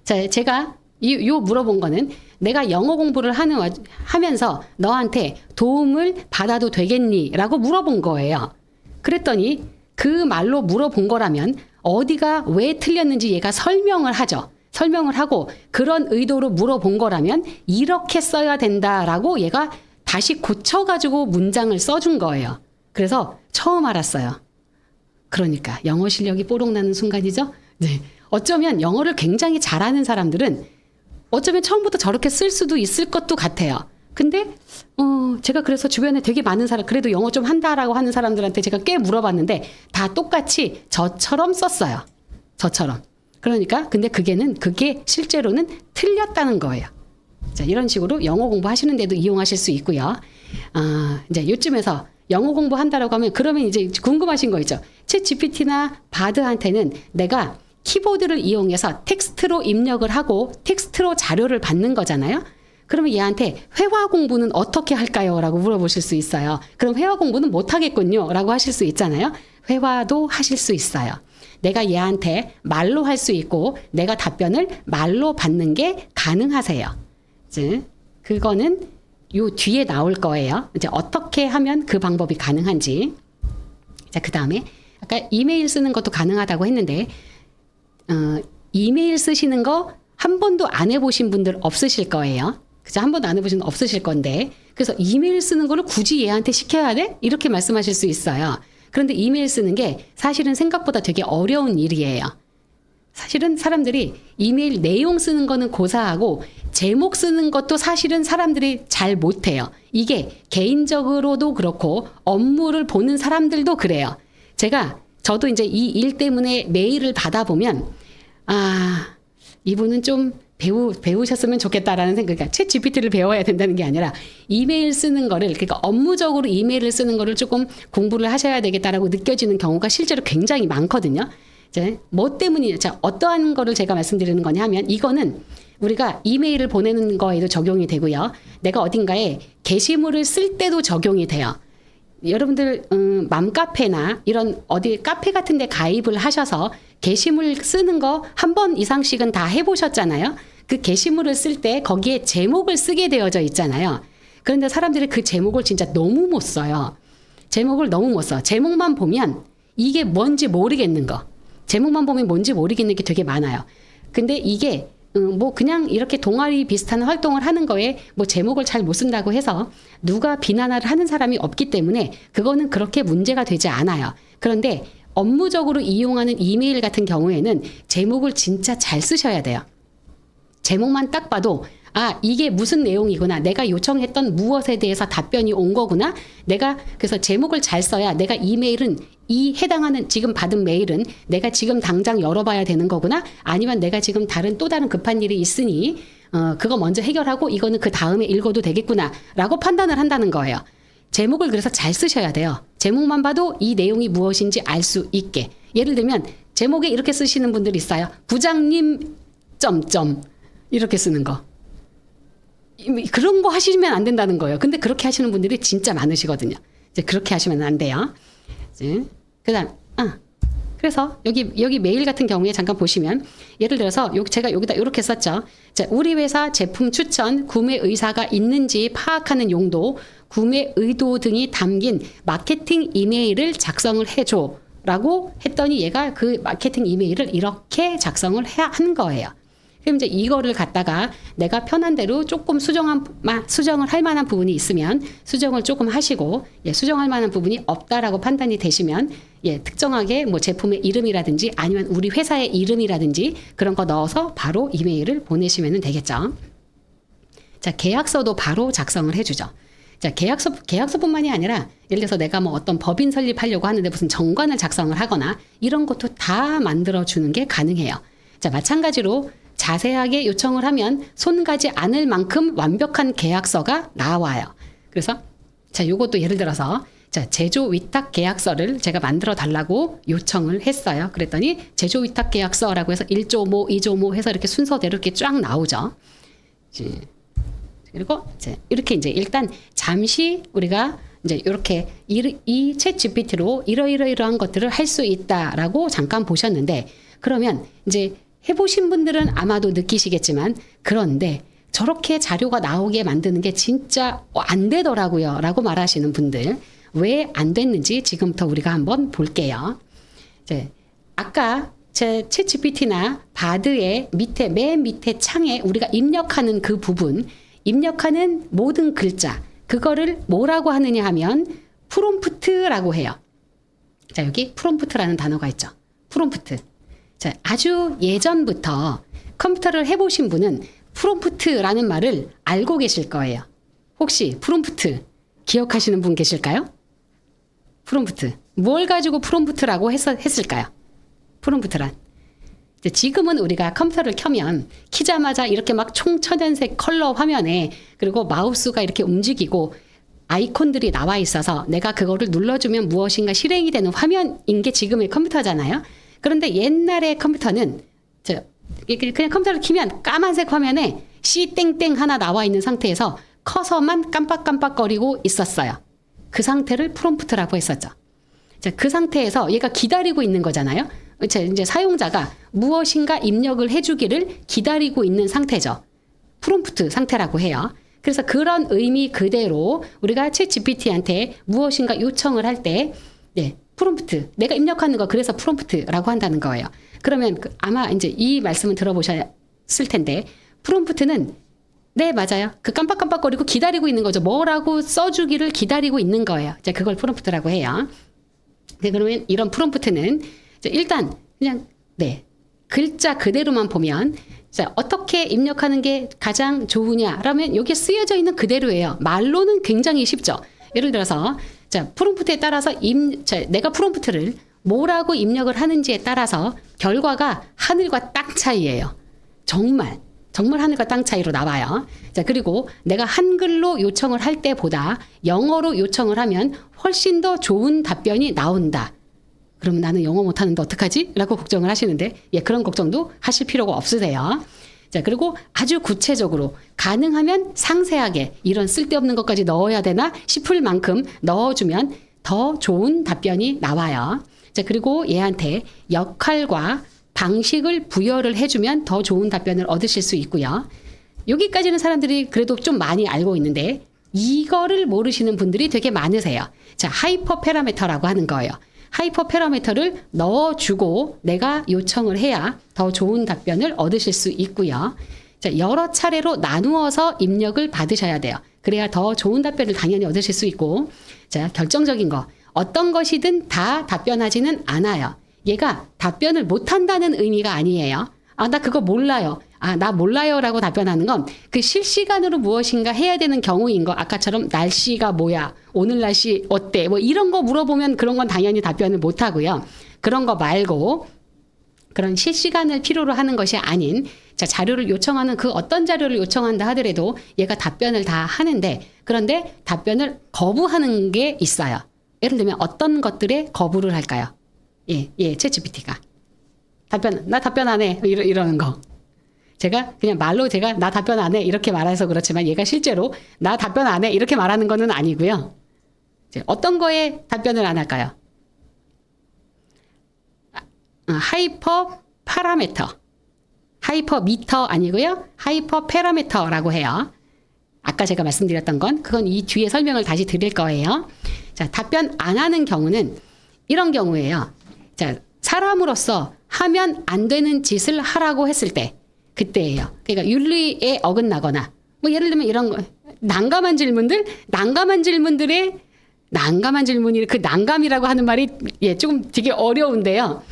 자, 제가 요 물어본 거는 내가 영어 공부를 하면서 너한테 도움을 받아도 되겠니? 라고 물어본 거예요. 그랬더니 그 말로 물어본 거라면 어디가 왜 틀렸는지 얘가 설명을 하죠. 설명을 하고 그런 의도로 물어본 거라면 이렇게 써야 된다라고 얘가 다시 고쳐가지고 문장을 써준 거예요. 그래서 처음 알았어요. 그러니까 영어 실력이 뽀록나는 순간이죠. 네. 어쩌면 영어를 굉장히 잘하는 사람들은 어쩌면 처음부터 저렇게 쓸 수도 있을 것도 같아요. 근데 제가 그래서 주변에 되게 많은 사람 그래도 영어 좀 한다라고 하는 사람들한테 제가 꽤 물어봤는데 다 똑같이 저처럼 썼어요. 저처럼. 그러니까 근데 그게 실제로는 틀렸다는 거예요. 자, 이런 식으로 영어 공부하시는 데도 이용하실 수 있고요. 이제 요쯤에서 영어 공부한다라고 하면 그러면 이제 궁금하신 거 있죠. 챗 GPT나 바드한테는 내가 키보드를 이용해서 텍스트로 입력을 하고 텍스트로 자료를 받는 거잖아요. 그러면 얘한테 회화 공부는 어떻게 할까요? 라고 물어보실 수 있어요. 그럼 회화 공부는 못 하겠군요. 라고 하실 수 있잖아요. 회화도 하실 수 있어요. 내가 얘한테 말로 할 수 있고 내가 답변을 말로 받는 게 가능하세요. 그거는 요 뒤에 나올 거예요. 이제 어떻게 하면 그 방법이 가능한지. 자, 그 다음에 아까 이메일 쓰는 것도 가능하다고 했는데, 이메일 쓰시는 거 한 번도 안 해보신 분들 없으실 거예요. 그죠? 한 번도 안 해보신 분 없으실 건데, 그래서 이메일 쓰는 거를 굳이 얘한테 시켜야 돼? 이렇게 말씀하실 수 있어요. 그런데 이메일 쓰는 게 사실은 생각보다 되게 어려운 일이에요. 사실은 사람들이 이메일 내용 쓰는 거는 고사하고 제목 쓰는 것도 사실은 사람들이 잘 못해요. 이게 개인적으로도 그렇고 업무를 보는 사람들도 그래요. 저도 이제 이 일 때문에 메일을 받아보면, 이분은 좀 배우셨으면 좋겠다라는 생각, 그러니까 챗 GPT를 배워야 된다는 게 아니라 이메일 쓰는 거를, 그러니까 업무적으로 이메일을 쓰는 거를 조금 공부를 하셔야 되겠다라고 느껴지는 경우가 실제로 굉장히 많거든요. 이제 뭐 때문이냐, 자, 어떠한 거를 제가 말씀드리는 거냐 하면, 이거는 우리가 이메일을 보내는 거에도 적용이 되고요. 내가 어딘가에 게시물을 쓸 때도 적용이 돼요. 여러분들 맘카페나 이런 어디 카페 같은 데 가입을 하셔서 게시물 쓰는 거 한 번 이상씩은 다 해보셨잖아요. 그 게시물을 쓸 때 거기에 제목을 쓰게 되어져 있잖아요. 그런데 사람들이 그 제목을 진짜 너무 못 써요. 제목을 너무 못 써. 제목만 보면 이게 뭔지 모르겠는 거. 제목만 보면 뭔지 모르겠는 게 되게 많아요. 근데 이게 뭐 그냥 이렇게 동아리 비슷한 활동을 하는 거에 뭐 제목을 잘 못 쓴다고 해서 누가 비난을 하는 사람이 없기 때문에 그거는 그렇게 문제가 되지 않아요. 그런데 업무적으로 이용하는 이메일 같은 경우에는 제목을 진짜 잘 쓰셔야 돼요. 제목만 딱 봐도 이게 무슨 내용이구나. 내가 요청했던 무엇에 대해서 답변이 온 거구나. 그래서 제목을 잘 써야 내가 이메일은 이 해당하는 지금 받은 메일은 내가 지금 당장 열어봐야 되는 거구나. 아니면 내가 지금 또 다른 급한 일이 있으니 그거 먼저 해결하고 이거는 그 다음에 읽어도 되겠구나 라고 판단을 한다는 거예요. 제목을 그래서 잘 쓰셔야 돼요. 제목만 봐도 이 내용이 무엇인지 알 수 있게. 예를 들면 제목에 이렇게 쓰시는 분들이 있어요. 부장님 점점 이렇게 쓰는 거. 그런 거 하시면 안 된다는 거예요. 근데 그렇게 하시는 분들이 진짜 많으시거든요. 이제 그렇게 하시면 안 돼요. 이제 그다음 그래서 여기 메일 같은 경우에 잠깐 보시면, 예를 들어서 제가 여기다 이렇게 썼죠. 자, 우리 회사 제품 추천, 구매 의사가 있는지 파악하는 용도, 구매 의도 등이 담긴 마케팅 이메일을 작성을 해줘라고 했더니 얘가 그 마케팅 이메일을 이렇게 작성을 한 거예요. 그럼 이제 이거를 갖다가 내가 편한 대로 조금 수정을 할 만한 부분이 있으면 수정을 조금 하시고, 수정할 만한 부분이 없다라고 판단이 되시면 특정하게 뭐 제품의 이름이라든지 아니면 우리 회사의 이름이라든지 그런 거 넣어서 바로 이메일을 보내시면 되겠죠. 자, 계약서도 바로 작성을 해주죠. 자, 계약서뿐만이 아니라 예를 들어서 내가 뭐 어떤 법인 설립하려고 하는데 무슨 정관을 작성을 하거나 이런 것도 다 만들어주는 게 가능해요. 자, 마찬가지로 자세하게 요청을 하면 손 가지 않을 만큼 완벽한 계약서가 나와요. 그래서 자, 요것도 예를 들어서 자, 제조 위탁 계약서를 제가 만들어 달라고 요청을 했어요. 그랬더니 제조 위탁 계약서라고 해서 1조모, 2조모 해서 이렇게 순서대로 이렇게 쫙 나오죠. 그리고 이렇게 이제 일단 잠시 우리가 이제 이렇게 이 챗 GPT로 이러이러한 것들을 할 수 있다라고 잠깐 보셨는데, 그러면 이제 해보신 분들은 아마도 느끼시겠지만, 그런데 저렇게 자료가 나오게 만드는 게 진짜 안 되더라고요 라고 말하시는 분들, 왜 안 됐는지 지금부터 우리가 한번 볼게요. 이제 아까 제 챗 GPT나 바드의 맨 밑에 창에 우리가 입력하는 그 부분, 입력하는 모든 글자, 그거를 뭐라고 하느냐 하면 프롬프트라고 해요. 자, 여기 프롬프트라는 단어가 있죠. 프롬프트. 자, 아주 예전부터 컴퓨터를 해보신 분은 프롬프트라는 말을 알고 계실 거예요. 혹시 프롬프트 기억하시는 분 계실까요? 프롬프트. 뭘 가지고 프롬프트라고 했을까요? 프롬프트란. 지금은 우리가 컴퓨터를 켜면 키자마자 이렇게 막 총천연색 컬러 화면에, 그리고 마우스가 이렇게 움직이고 아이콘들이 나와 있어서 내가 그거를 눌러주면 무엇인가 실행이 되는 화면인 게 지금의 컴퓨터잖아요. 그런데 옛날의 컴퓨터는 그냥 컴퓨터를 켜면 까만색 화면에 C 땡땡 하나 나와 있는 상태에서 커서만 깜빡깜빡거리고 있었어요. 그 상태를 프롬프트라고 했었죠. 자, 그 상태에서 얘가 기다리고 있는 거잖아요. 이제 사용자가 무엇인가 입력을 해주기를 기다리고 있는 상태죠. 프롬프트 상태라고 해요. 그래서 그런 의미 그대로 우리가 챗 GPT한테 무엇인가 요청을 할 때, 네, 프롬프트, 내가 입력하는 거 그래서 프롬프트라고 한다는 거예요. 그러면 아마 이제 이 말씀은 들어보셨을 텐데, 프롬프트는 네, 맞아요. 그 깜빡깜빡거리고 기다리고 있는 거죠. 뭐라고 써주기를 기다리고 있는 거예요. 이제 그걸 프롬프트라고 해요. 네, 그러면 이런 프롬프트는 일단 그냥 네, 글자 그대로만 보면 자, 어떻게 입력하는 게 가장 좋으냐라면 여기에 쓰여져 있는 그대로예요. 말로는 굉장히 쉽죠. 예를 들어서 자, 프롬프트에 따라서 내가 프롬프트를 뭐라고 입력을 하는지에 따라서 결과가 하늘과 땅 차이예요. 정말 하늘과 땅 차이로 나와요. 자, 그리고 내가 한글로 요청을 할 때보다 영어로 요청을 하면 훨씬 더 좋은 답변이 나온다. 그러면 나는 영어 못하는데 어떡하지? 라고 걱정을 하시는데, 예, 그런 걱정도 하실 필요가 없으세요. 자, 그리고 아주 구체적으로 가능하면 상세하게 이런 쓸데없는 것까지 넣어야 되나 싶을 만큼 넣어주면 더 좋은 답변이 나와요. 자, 그리고 얘한테 역할과 방식을 부여를 해주면 더 좋은 답변을 얻으실 수 있고요. 여기까지는 사람들이 그래도 좀 많이 알고 있는데 이거를 모르시는 분들이 되게 많으세요. 자, 하이퍼 패러미터라고 하는 거예요. 하이퍼 패러미터를 넣어주고 내가 요청을 해야 더 좋은 답변을 얻으실 수 있고요. 자, 여러 차례로 나누어서 입력을 받으셔야 돼요. 그래야 더 좋은 답변을 당연히 얻으실 수 있고, 자, 결정적인 거. 어떤 것이든 다 답변하지는 않아요. 얘가 답변을 못한다는 의미가 아니에요. 아, 나 그거 몰라요. 아, 나 몰라요 라고 답변하는 건 그 실시간으로 무엇인가 해야 되는 경우인 거. 아까처럼 날씨가 뭐야? 오늘 날씨 어때? 뭐 이런 거 물어보면 그런 건 당연히 답변을 못 하고요. 그런 거 말고 그런 실시간을 필요로 하는 것이 아닌 자, 자료를 요청하는 그 어떤 자료를 요청한다 하더라도 얘가 답변을 다 하는데 그런데 답변을 거부하는 게 있어요. 예를 들면 어떤 것들에 거부를 할까요? 예, 챗 GPT가. 나 답변 안 해. 이러는 거. 제가 그냥 말로 나 답변 안 해. 이렇게 말해서 그렇지만 얘가 실제로 나 답변 안 해. 이렇게 말하는 거는 아니고요. 어떤 거에 답변을 안 할까요? 하이퍼 파라미터. 하이퍼 미터 아니고요. 하이퍼 패러미터라고 해요. 아까 제가 말씀드렸던 건 그건 이 뒤에 설명을 다시 드릴 거예요. 자, 답변 안 하는 경우는 이런 경우예요. 자, 사람으로서 하면 안 되는 짓을 하라고 했을 때 그때예요. 그러니까 윤리에 어긋나거나 뭐 예를 들면 이런 거 난감한 질문들의 난감한 질문이 그 난감이라고 하는 말이 예, 조금 되게 어려운데요.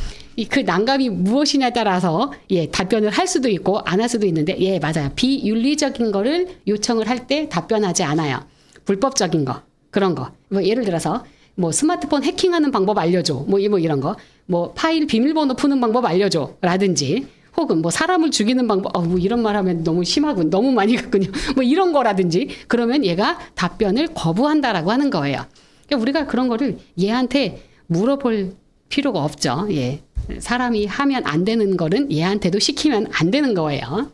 그 난감이 무엇이냐에 따라서 예, 답변을 할 수도 있고 안 할 수도 있는데 예, 맞아요. 비윤리적인 거를 요청을 할 때 답변하지 않아요. 불법적인 거 그런 거. 뭐 예를 들어서 뭐 스마트폰 해킹하는 방법 알려줘. 뭐 이런 거. 뭐 파일 비밀번호 푸는 방법 알려줘. 라든지 혹은 뭐 사람을 죽이는 방법. 뭐 이런 말 하면 너무 심하군. 너무 많이 갔군요. 뭐 이런 거라든지 그러면 얘가 답변을 거부한다라고 하는 거예요. 그러니까 우리가 그런 거를 얘한테 물어볼 필요가 없죠. 예. 사람이 하면 안 되는 거는 얘한테도 시키면 안 되는 거예요.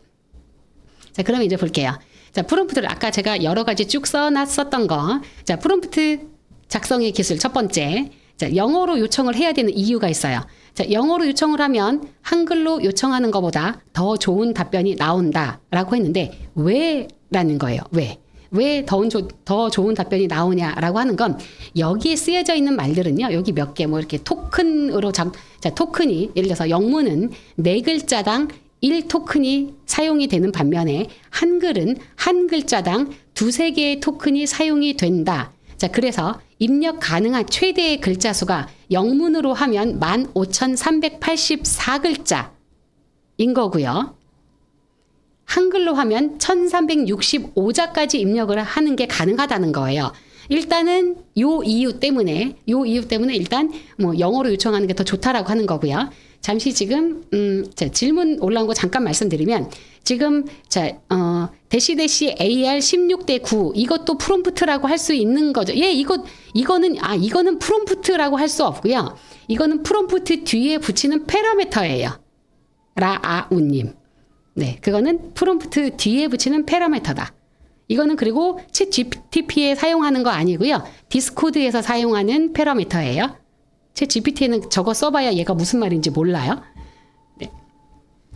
자, 그러면 이제 볼게요. 자, 프롬프트를 아까 제가 여러 가지 쭉 써놨었던 거. 자, 프롬프트 작성의 기술 첫 번째. 자, 영어로 요청을 해야 되는 이유가 있어요. 자, 영어로 요청을 하면 한글로 요청하는 것보다 더 좋은 답변이 나온다라고 했는데 왜라는 거예요. 왜 더 좋은 답변이 나오냐라고 하는 건 여기에 쓰여져 있는 말들은요. 여기 몇 개 뭐 이렇게 토큰으로 자, 토큰이 예를 들어서 영문은 4글자당 1토큰이 사용이 되는 반면에 한글은 한 글자당 2-3개의 토큰이 사용이 된다. 자, 그래서 입력 가능한 최대의 글자 수가 영문으로 하면 15,384글자인 거고요. 한글로 하면 1365자까지 입력을 하는 게 가능하다는 거예요. 일단은 요 이유 때문에 일단 뭐 영어로 요청하는 게 더 좋다라고 하는 거고요. 잠시 지금 질문 올라온 거 잠깐 말씀드리면 지금 대시 AR 16:9 이것도 프롬프트라고 할 수 있는 거죠. 예, 이거는 프롬프트라고 할 수 없고요. 이거는 프롬프트 뒤에 붙이는 패러미터예요. 라아우님. 네, 그거는 프롬프트 뒤에 붙이는 패러미터다. 이거는 그리고 챗 GPT에 사용하는 거 아니고요. 디스코드에서 사용하는 패러미터예요. 챗 GPT에는 저거 써봐야 얘가 무슨 말인지 몰라요. 네.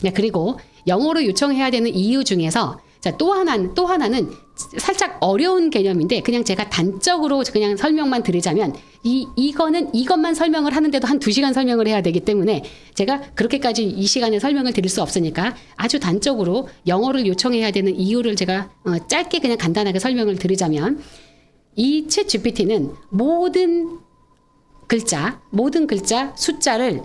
네, 그리고 영어로 요청해야 되는 이유 중에서 자, 또 하나는 살짝 어려운 개념인데 그냥 제가 단적으로 그냥 설명만 드리자면 이거는 이것만 설명을 하는데도 한 2시간 설명을 해야 되기 때문에 제가 그렇게까지 이 시간에 설명을 드릴 수 없으니까 아주 단적으로 영어를 요청해야 되는 이유를 제가 짧게 그냥 간단하게 설명을 드리자면 이 챗 GPT는 모든 글자들을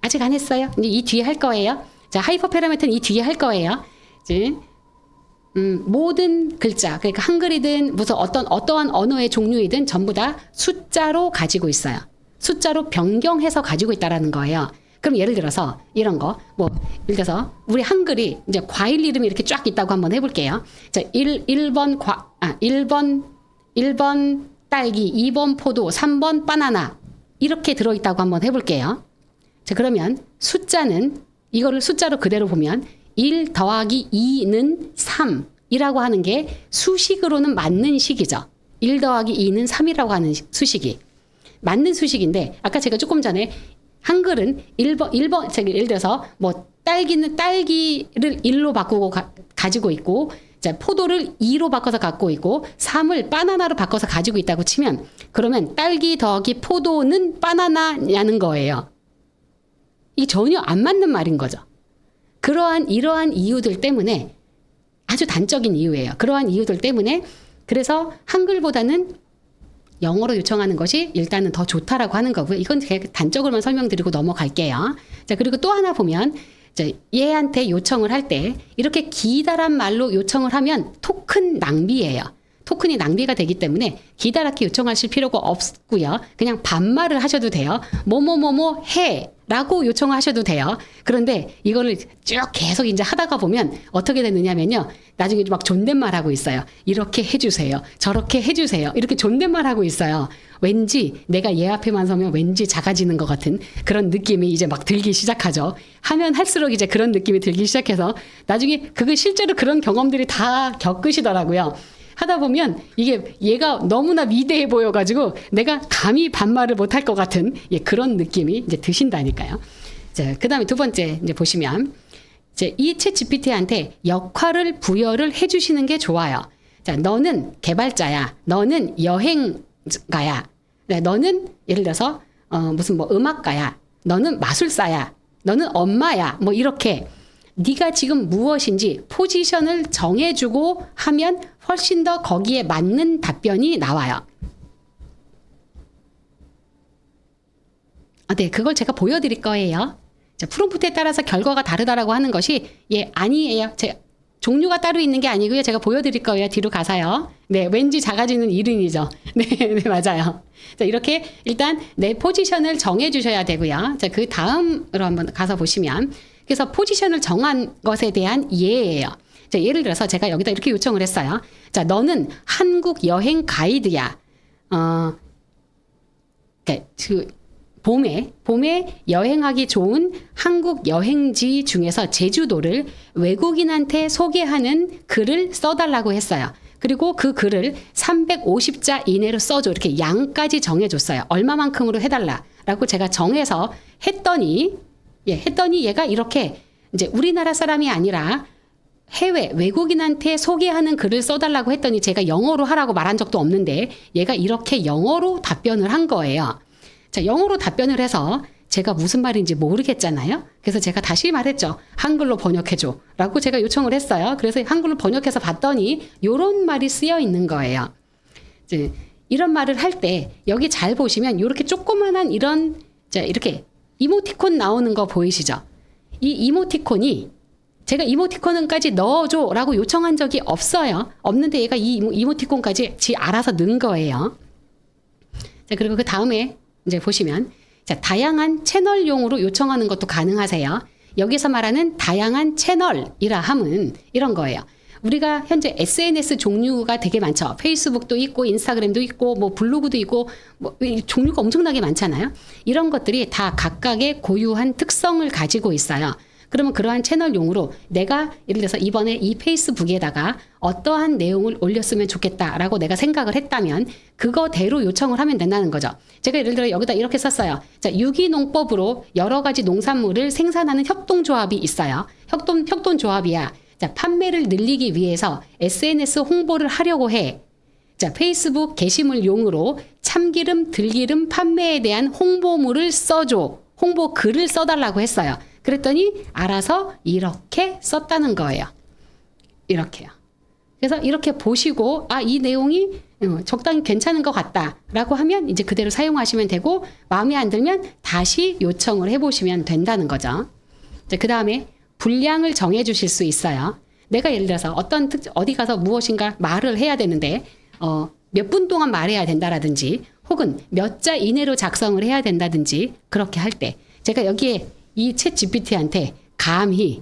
아직 안 했어요. 이제 이 뒤에 할 거예요. 자, 하이퍼 패러미터는 이 뒤에 할 거예요. 이제 모든 글자, 그러니까 한글이든 무슨 어떠한 언어의 종류이든 전부 다 숫자로 가지고 있어요. 숫자로 변경해서 가지고 있다라는 거예요. 그럼 예를 들어서 이런 거, 예를 들어서 우리 한글이 이제 과일 이름이 이렇게 쫙 있다고 한번 해볼게요. 자, 1번 딸기, 2번 포도, 3번 바나나 이렇게 들어있다고 한번 해볼게요. 자, 그러면 이거를 숫자로 그대로 보면 1 더하기 2는 3이라고 하는 게 수식으로는 맞는 식이죠. 1 더하기 2는 3이라고 하는 수식이. 맞는 수식인데, 아까 제가 조금 전에 한글은 1번, 예를 들어서 딸기를 1로 바꾸고 가지고 있고, 자, 포도를 2로 바꿔서 갖고 있고, 3을 바나나로 바꿔서 가지고 있다고 치면, 그러면 딸기 더하기 포도는 바나나냐는 거예요. 이게 전혀 안 맞는 말인 거죠. 이러한 이유들 때문에 아주 단적인 이유예요. 그러한 이유들 때문에 그래서 한글보다는 영어로 요청하는 것이 일단은 더 좋다라고 하는 거고요. 이건 제가 단적으로만 설명드리고 넘어갈게요. 자, 그리고 또 하나 보면 얘한테 요청을 할 때 이렇게 기다란 말로 요청을 하면 토큰 낭비예요. 토큰이 낭비가 되기 때문에 기다랗게 요청하실 필요가 없고요. 그냥 반말을 하셔도 돼요. 뭐뭐뭐뭐 해 라고 요청하셔도 돼요. 그런데 이거를 쭉 계속 이제 하다가 보면 어떻게 되느냐면요. 나중에 막 존댓말 하고 있어요. 이렇게 해주세요. 저렇게 해주세요. 이렇게 존댓말 하고 있어요. 왠지 내가 얘 앞에만 서면 왠지 작아지는 것 같은 그런 느낌이 이제 막 들기 시작하죠. 하면 할수록 이제 그런 느낌이 들기 시작해서 나중에 그거 실제로 그런 경험들이 다 겪으시더라고요. 하다 보면 이게 얘가 너무나 위대해 보여가지고 내가 감히 반말을 못할 것 같은 그런 느낌이 이제 드신다니까요. 자, 그 다음에 두 번째 이제 보시면 이제 이 챗 GPT한테 역할을 부여를 해주시는 게 좋아요. 자, 너는 개발자야. 너는 여행가야. 너는 예를 들어서 무슨 음악가야. 너는 마술사야. 너는 엄마야. 이렇게 네가 지금 무엇인지 포지션을 정해주고 하면 훨씬 더 거기에 맞는 답변이 나와요. 네, 그걸 제가 보여드릴 거예요. 자, 프롬프트에 따라서 결과가 다르다라고 하는 것이 아니에요. 종류가 따로 있는 게 아니고요. 제가 보여드릴 거예요. 뒤로 가서요. 네, 왠지 작아지는 이름이죠. 네, 네, 맞아요. 자, 이렇게 일단 내 포지션을 정해주셔야 되고요. 자, 그 다음으로 한번 가서 보시면 그래서 포지션을 정한 것에 대한 예예요. 자, 예를 들어서 제가 여기다 이렇게 요청을 했어요. 자, 너는 한국 여행 가이드야. 봄에 여행하기 좋은 한국 여행지 중에서 제주도를 외국인한테 소개하는 글을 써달라고 했어요. 그리고 그 글을 350자 이내로 써줘. 이렇게 양까지 정해줬어요. 얼마만큼으로 해달라라고 제가 정해서 했더니 얘가 이렇게 이제 우리나라 사람이 아니라 해외 외국인한테 소개하는 글을 써달라고 했더니 제가 영어로 하라고 말한 적도 없는데 얘가 이렇게 영어로 답변을 한 거예요. 자, 영어로 답변을 해서 제가 무슨 말인지 모르겠잖아요. 그래서 제가 다시 말했죠. 한글로 번역해줘 라고 제가 요청을 했어요. 그래서 한글로 번역해서 봤더니 이런 말이 쓰여 있는 거예요. 이제 이런 말을 할 때 여기 잘 보시면 이렇게 조그만한 이렇게 이모티콘 나오는 거 보이시죠? 이 이모티콘이 제가 이모티콘까지 넣어줘 라고 요청한 적이 없어요. 없는데 얘가 이 이모티콘까지 지 알아서 넣은 거예요. 자, 그리고 그 다음에 이제 보시면 자, 다양한 채널용으로 요청하는 것도 가능하세요. 여기서 말하는 다양한 채널이라 함은 이런 거예요. 우리가 현재 SNS 종류가 되게 많죠. 페이스북도 있고 인스타그램도 있고 블로그도 있고 종류가 엄청나게 많잖아요. 이런 것들이 다 각각의 고유한 특성을 가지고 있어요. 그러면 그러한 채널용으로 내가 예를 들어서 이번에 이 페이스북에다가 어떠한 내용을 올렸으면 좋겠다라고 내가 생각을 했다면 그거대로 요청을 하면 된다는 거죠. 제가 예를 들어 여기다 이렇게 썼어요. 자, 유기농법으로 여러 가지 농산물을 생산하는 협동조합이 있어요. 협동조합이야. 자, 판매를 늘리기 위해서 SNS 홍보를 하려고 해. 자, 페이스북 게시물용으로 참기름, 들기름 판매에 대한 홍보물을 써줘. 홍보 글을 써달라고 했어요. 그랬더니 알아서 이렇게 썼다는 거예요. 이렇게요. 그래서 이렇게 보시고 이 내용이 적당히 괜찮은 것 같다라고 하면 이제 그대로 사용하시면 되고, 마음에 안 들면 다시 요청을 해보시면 된다는 거죠. 그 다음에 분량을 정해주실 수 있어요. 내가 예를 들어서 어디 가서 무엇인가 말을 해야 되는데 몇 분 동안 말해야 된다라든지, 혹은 몇 자 이내로 작성을 해야 된다든지, 그렇게 할 때 제가 여기에 이 챗 GPT한테 감히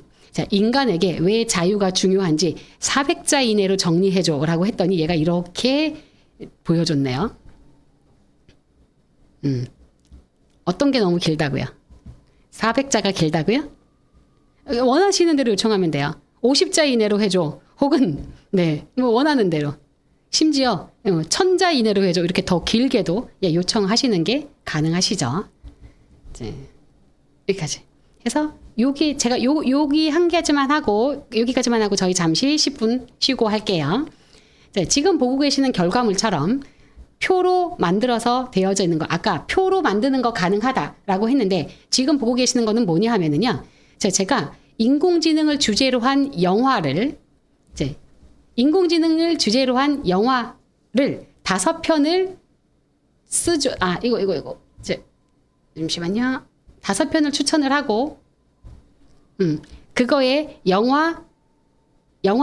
인간에게 왜 자유가 중요한지 400자 이내로 정리해줘라고 했더니 얘가 이렇게 보여줬네요. 어떤 게 너무 길다고요? 400자가 길다고요? 원하시는 대로 요청하면 돼요. 50자 이내로 해줘. 혹은 뭐 원하는 대로. 심지어 1000자 이내로 해줘. 이렇게 더 길게도 요청하시는 게 가능하시죠. 여기까지 해서 제가 여기 한 개까지만 하고 저희 잠시 10분 쉬고 할게요. 지금 보고 계시는 결과물처럼 표로 만들어서 되어져 있는 거, 아까 표로 만드는 거 가능하다라고 했는데, 지금 보고 계시는 거는 뭐냐 하면은요, 제가 인공지능을 주제로 한 영화를 5편을 쓰죠. 이거. 잠시만요. 5편을 추천을 하고, 그거에 영화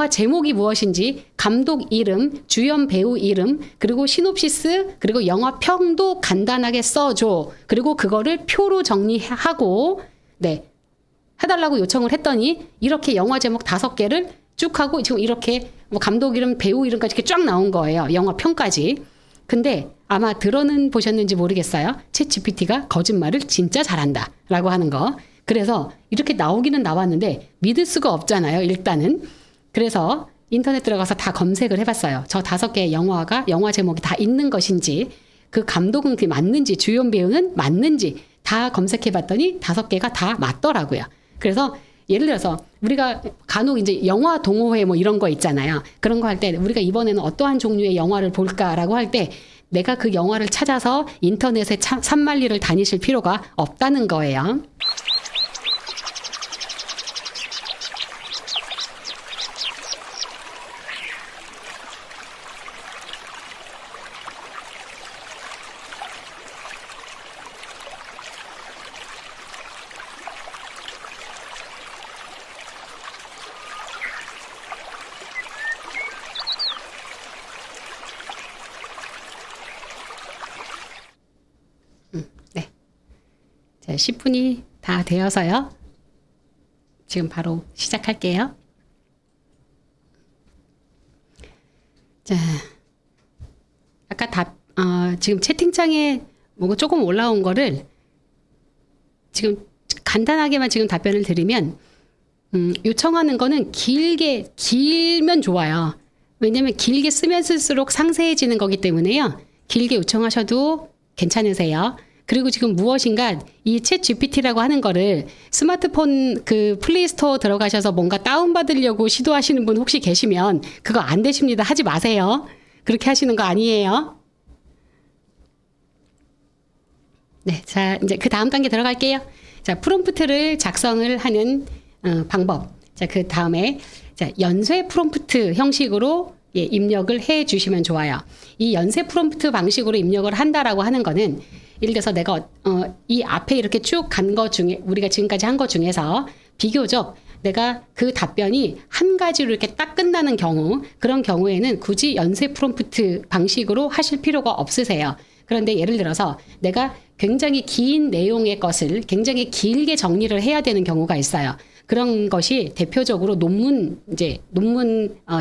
제목이 무엇인지, 감독 이름, 주연 배우 이름, 그리고 시놉시스, 그리고 영화 평도 간단하게 써줘. 그리고 그거를 표로 정리하고, 해달라고 요청을 했더니, 이렇게 영화 제목 5개를 쭉 하고, 지금 이렇게 뭐 감독 이름, 배우 이름까지 이렇게 쫙 나온 거예요. 영화 평까지. 근데 아마 들어는 보셨는지 모르겠어요. 챗 GPT가 거짓말을 진짜 잘한다 라고 하는 거. 그래서 이렇게 나오기는 나왔는데 믿을 수가 없잖아요, 일단은. 그래서 인터넷 들어가서 다 검색을 해봤어요. 저 5개의 영화 제목이 다 있는 것인지, 그 감독은 그게 맞는지, 주연 배우는 맞는지 다 검색해봤더니 5개가 다 맞더라고요. 그래서 예를 들어서 우리가 간혹 이제 영화 동호회 뭐 이런 거 있잖아요. 그런 거 할 때 우리가 이번에는 어떠한 종류의 영화를 볼까라고 할 때 내가 그 영화를 찾아서 인터넷에 산만리를 다니실 필요가 없다는 거예요. 네. 10분이 다 되어서요. 지금 바로 시작할게요. 자, 아까 지금 채팅창에 뭐가 조금 올라온 거를 지금 간단하게만 지금 답변을 드리면, 요청하는 거는 길면 좋아요. 왜냐면 길게 쓰면 쓸수록 상세해지는 거기 때문에요. 길게 요청하셔도 괜찮으세요. 그리고 지금 무엇인가 이 챗 GPT라고 하는 거를 스마트폰 그 플레이스토어 들어가셔서 뭔가 다운받으려고 시도하시는 분 혹시 계시면 그거 안 되십니다. 하지 마세요. 그렇게 하시는 거 아니에요. 네, 자, 이제 그 다음 단계 들어갈게요. 자, 프롬프트를 작성을 하는 방법. 자, 그 다음에 연쇄 프롬프트 형식으로 입력을 해 주시면 좋아요. 이 연쇄 프롬프트 방식으로 입력을 한다라고 하는 거는, 예를 들어서 내가 이 앞에 이렇게 쭉 간 거 중에, 우리가 지금까지 한 거 중에서 비교적 내가 그 답변이 한 가지로 이렇게 딱 끝나는 경우, 그런 경우에는 굳이 연쇄 프롬프트 방식으로 하실 필요가 없으세요. 그런데 예를 들어서 내가 굉장히 긴 내용의 것을 굉장히 길게 정리를 해야 되는 경우가 있어요. 그런 것이 대표적으로 논문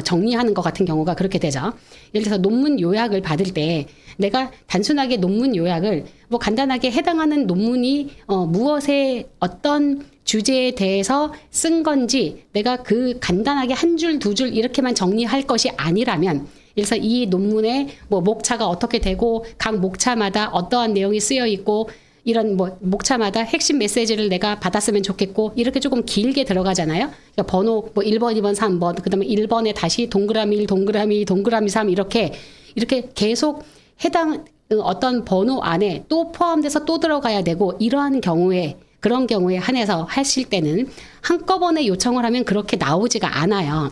정리하는 것 같은 경우가 그렇게 되죠. 예를 들어서 논문 요약을 받을 때 내가 단순하게 논문 요약을 뭐 간단하게 해당하는 논문이 무엇에 어떤 주제에 대해서 쓴 건지 내가 그 간단하게 한 줄, 두 줄 이렇게만 정리할 것이 아니라면, 그래서 이 논문의 뭐 목차가 어떻게 되고 각 목차마다 어떠한 내용이 쓰여 있고 이런 뭐 목차마다 핵심 메시지를 내가 받았으면 좋겠고 이렇게 조금 길게 들어가잖아요. 그러니까 번호 뭐 1번, 2번, 3번 그다음에 1번에 다시 동그라미 1, 동그라미 2, 동그라미 3 이렇게 계속 해당 어떤 번호 안에 또 포함돼서 또 들어가야 되고 이러한 경우에 그런 경우에 한해서 하실 때는 한꺼번에 요청을 하면 그렇게 나오지가 않아요.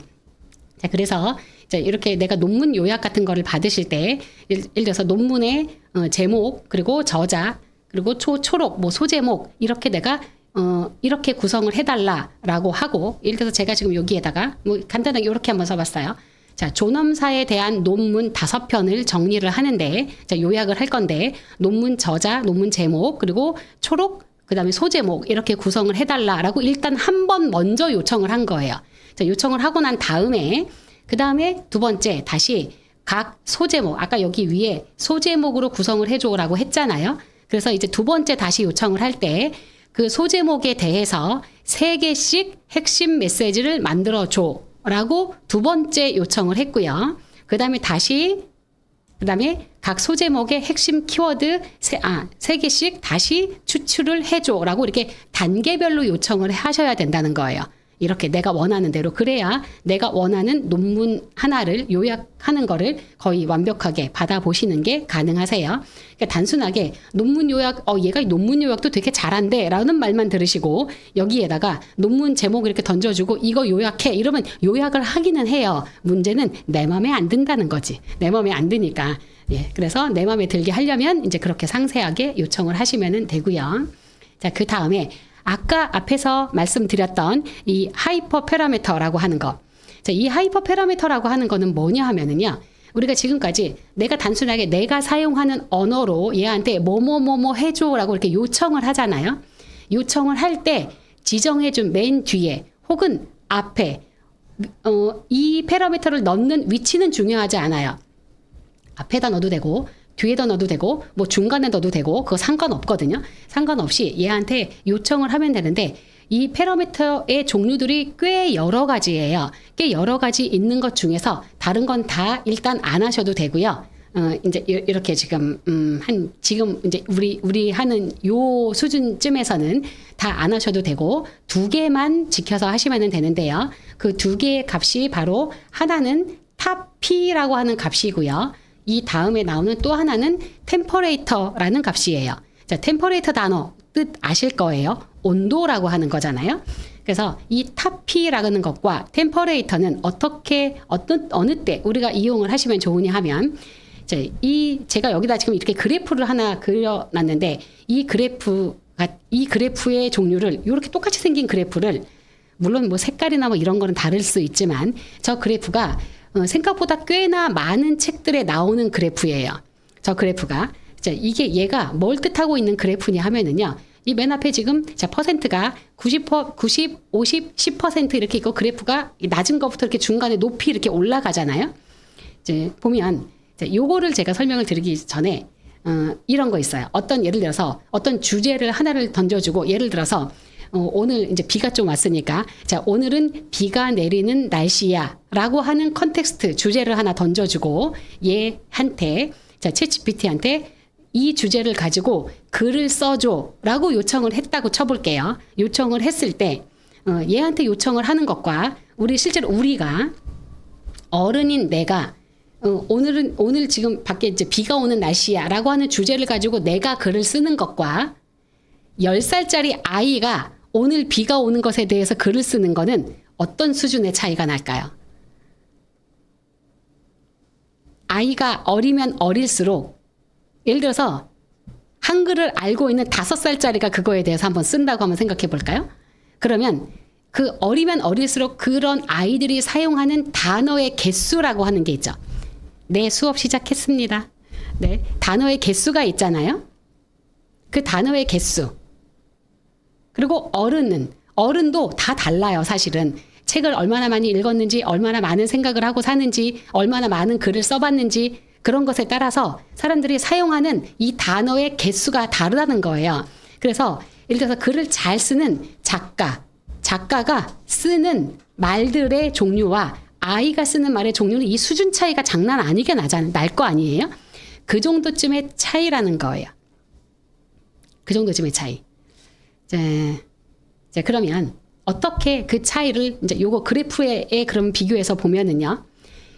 자, 그래서 이렇게 내가 논문 요약 같은 거를 받으실 때 예를 들어서 논문의 제목 그리고 저자 그리고 초록 뭐 소제목 이렇게 내가 이렇게 구성을 해달라라고 하고 예를 들어서 제가 지금 여기에다가 뭐 간단하게 이렇게 한번 써봤어요. 자, 존엄사에 대한 논문 5편을 정리를 하는데 자, 요약을 할 건데 논문 저자, 논문 제목 그리고 초록 그다음에 소제목 이렇게 구성을 해달라라고 일단 한 번 먼저 요청을 한 거예요. 자, 요청을 하고 난 다음에 그 다음에 두 번째 다시 각 소제목 아까 여기 위에 소제목으로 구성을 해줘라고 했잖아요. 그래서 이제 두 번째 다시 요청을 할 때 그 소제목에 대해서 3개씩 핵심 메시지를 만들어줘라고 두 번째 요청을 했고요. 그 다음에 각 소제목의 핵심 키워드 3개씩 다시 추출을 해줘라고 이렇게 단계별로 요청을 하셔야 된다는 거예요. 이렇게 내가 원하는 대로 그래야 내가 원하는 논문 하나를 요약하는 거를 거의 완벽하게 받아보시는 게 가능하세요. 그러니까 단순하게 논문 요약, 얘가 논문 요약도 되게 잘한대 라는 말만 들으시고 여기에다가 논문 제목 이렇게 던져주고 이거 요약해 이러면 요약을 하기는 해요. 문제는 내 맘에 안 든다는 거지. 내 맘에 안 드니까. 예, 그래서 내 맘에 들게 하려면 이제 그렇게 상세하게 요청을 하시면 되고요. 자, 그 다음에 아까 앞에서 말씀드렸던 이 하이퍼 패러미터라고 하는 거. 자, 이 하이퍼 패러미터라고 하는 거는 뭐냐 하면은요. 우리가 지금까지 내가 단순하게 내가 사용하는 언어로 얘한테 뭐뭐뭐뭐 해줘라고 이렇게 요청을 하잖아요. 요청을 할 때 지정해준 맨 뒤에 혹은 앞에 이 패러미터를 넣는 위치는 중요하지 않아요. 앞에다 넣어도 되고 뒤에다 넣어도 되고 뭐 중간에 넣어도 되고 그거 상관없거든요. 상관없이 얘한테 요청을 하면 되는데 이 패러미터의 종류들이 꽤 여러 가지예요. 꽤 여러 가지 있는 것 중에서 다른 건 다 일단 안 하셔도 되고요. 이제 이렇게 지금 지금 이제 우리 하는 요 수준쯤에서는 다 안 하셔도 되고 2개만 지켜서 하시면 되는데요. 그 2개의 값이 바로 하나는 탑P라고 하는 값이고요. 이 다음에 나오는 또 하나는 템퍼레이터라는 값이에요. 자, 템퍼레이터 단어 뜻 아실 거예요. 온도라고 하는 거잖아요. 그래서 이 탑P라는 것과 템퍼레이터는 어느 때 우리가 이용을 하시면 좋으냐 하면 제가 여기다 지금 이렇게 그래프를 하나 그려놨는데 이 그래프의 종류를 이렇게 똑같이 생긴 그래프를 물론 뭐 색깔이나 뭐 이런 거는 다를 수 있지만 저 그래프가 생각보다 꽤나 많은 책들에 나오는 그래프예요. 저 그래프가. 자, 이게 얘가 뭘 뜻하고 있는 그래프냐 하면은요. 이 맨 앞에 지금 자 퍼센트가 90, 50, 10% 이렇게 있고 그래프가 낮은 것부터 이렇게 중간에 높이 이렇게 올라가잖아요. 이제 보면 요거를 제가 설명을 드리기 전에 이런 거 있어요. 예를 들어서 어떤 주제를 하나를 던져주고 예를 들어서 오늘 이제 비가 좀 왔으니까 자 오늘은 비가 내리는 날씨야 라고 하는 컨텍스트 주제를 하나 던져주고 얘한테 자 챗GPT한테 이 주제를 가지고 글을 써줘 라고 요청을 했다고 쳐볼게요. 요청을 했을 때 얘한테 요청을 하는 것과 실제로 우리가 어른인 내가 오늘 지금 밖에 이제 비가 오는 날씨야 라고 하는 주제를 가지고 내가 글을 쓰는 것과 10살짜리 아이가 오늘 비가 오는 것에 대해서 글을 쓰는 거는 어떤 수준의 차이가 날까요? 아이가 어리면 어릴수록 예를 들어서 한글을 알고 있는 5살짜리가 그거에 대해서 한번 쓴다고 한번 생각해 볼까요? 그러면 그 어리면 어릴수록 그런 아이들이 사용하는 단어의 개수라고 하는 게 있죠. 네, 수업 시작했습니다. 네, 단어의 개수가 있잖아요. 그 단어의 개수. 그리고 어른도 다 달라요, 사실은. 책을 얼마나 많이 읽었는지, 얼마나 많은 생각을 하고 사는지, 얼마나 많은 글을 써봤는지, 그런 것에 따라서 사람들이 사용하는 이 단어의 개수가 다르다는 거예요. 그래서 예를 들어서 글을 잘 쓰는 작가가 쓰는 말들의 종류와 아이가 쓰는 말의 종류는 이 수준 차이가 장난 아니게 날 거 아니에요? 그 정도쯤의 차이라는 거예요. 그 정도쯤의 차이. 이제 그러면 어떻게 그 차이를 이제 요거 그래프에 그럼 비교해서 보면은요.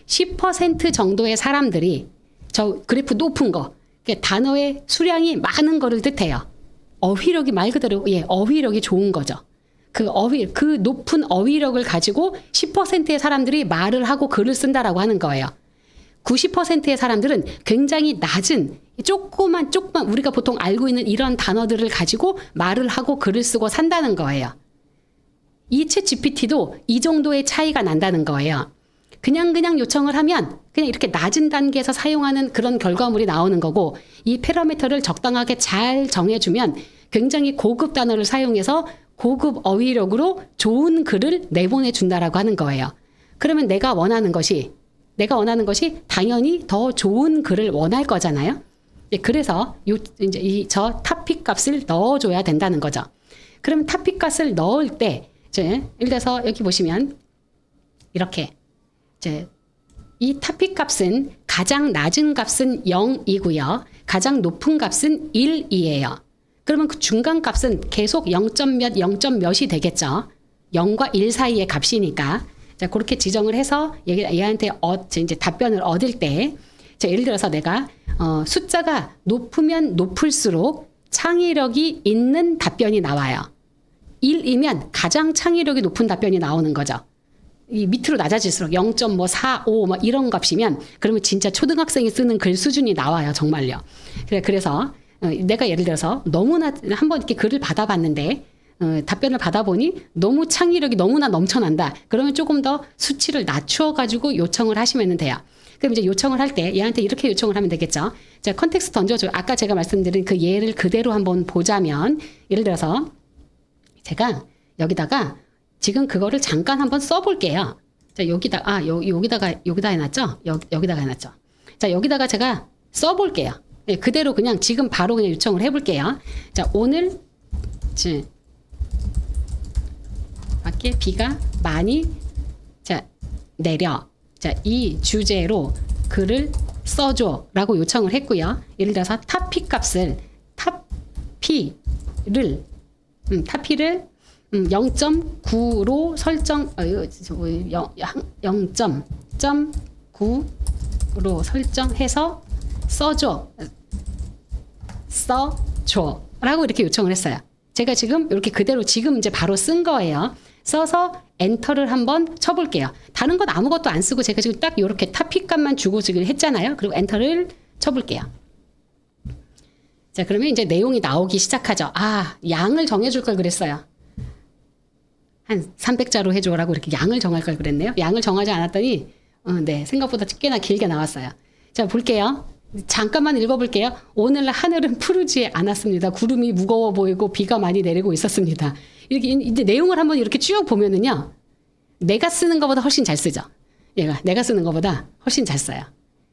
10% 정도의 사람들이 저 그래프 높은 거, 단어의 수량이 많은 거를 뜻해요. 어휘력이 말 그대로 어휘력이 좋은 거죠. 그 높은 어휘력을 가지고 10%의 사람들이 말을 하고 글을 쓴다라고 하는 거예요. 90%의 사람들은 굉장히 낮은 조그만 우리가 보통 알고 있는 이런 단어들을 가지고 말을 하고 글을 쓰고 산다는 거예요. 이 챗 GPT도 이 정도의 차이가 난다는 거예요. 그냥 요청을 하면 그냥 이렇게 낮은 단계에서 사용하는 그런 결과물이 나오는 거고, 이 패러미터를 적당하게 잘 정해주면 굉장히 고급 단어를 사용해서 고급 어휘력으로 좋은 글을 내보내준다라고 하는 거예요. 그러면 내가 원하는 것이 당연히 더 좋은 글을 원할 거잖아요. 그래서 이제 저 타픽 값을 넣어줘야 된다는 거죠. 그러면 타픽 값을 넣을 때, 예를 들어서 여기 보시면 이렇게 이 타픽 값은 가장 낮은 값은 0이고요. 가장 높은 값은 1이에요. 그러면 그 중간 값은 계속 0점 몇이 되겠죠. 0과 1 사이의 값이니까. 자, 그렇게 지정을 해서 얘한테 이제 답변을 얻을 때, 예를 들어서 내가 숫자가 높으면 높을수록 창의력이 있는 답변이 나와요. 1이면 가장 창의력이 높은 답변이 나오는 거죠. 이 밑으로 낮아질수록 0.45 이런 값이면 그러면 진짜 초등학생이 쓰는 글 수준이 나와요. 정말요. 그래서 내가 예를 들어서 너무나 한번 이렇게 글을 받아봤는데 답변을 받아보니 너무 창의력이 너무나 넘쳐난다. 그러면 조금 더 수치를 낮추어가지고 요청을 하시면 돼요. 그럼 이제 요청을 할 때 얘한테 이렇게 요청을 하면 되겠죠. 자, 컨텍스트 던져줘요. 아까 제가 말씀드린 그 예를 그대로 한번 보자면, 예를 들어서 제가 여기다가 지금 그거를 잠깐 한번 써볼게요. 자, 여기다가 해놨죠? 여기다가 해놨죠? 자, 여기다가 제가 써볼게요. 네, 그대로 그냥 지금 바로 그냥 요청을 해볼게요. 자, 오늘 밖에 비가 많이 내려. 자, 이 주제로 글을 써줘 라고 요청을 했고요. 예를 들어서 타피 값을 타피를 0.9로 설정 0.9로 설정해서 써줘 라고 이렇게 요청을 했어요. 제가 지금 이렇게 그대로 지금 이제 바로 쓴 거예요. 써서 엔터를 한번 쳐볼게요. 다른 건 아무것도 안 쓰고 제가 지금 딱 이렇게 타픽 값만 주고 지금 했잖아요. 그리고 엔터를 쳐볼게요. 자, 그러면 이제 내용이 나오기 시작하죠. 아, 양을 정해줄 걸 그랬어요. 한 300자로 해줘라고 이렇게 양을 정할 걸 그랬네요. 양을 정하지 않았더니 네, 생각보다 꽤나 길게 나왔어요. 자, 볼게요. 잠깐만 읽어볼게요. 오늘 하늘은 푸르지 않았습니다. 구름이 무거워 보이고 비가 많이 내리고 있었습니다. 이렇게 이제 내용을 한번 이렇게 쭉 보면은요, 내가 쓰는 것보다 훨씬 잘 쓰죠. 얘가 내가 쓰는 것보다 훨씬 잘 써요.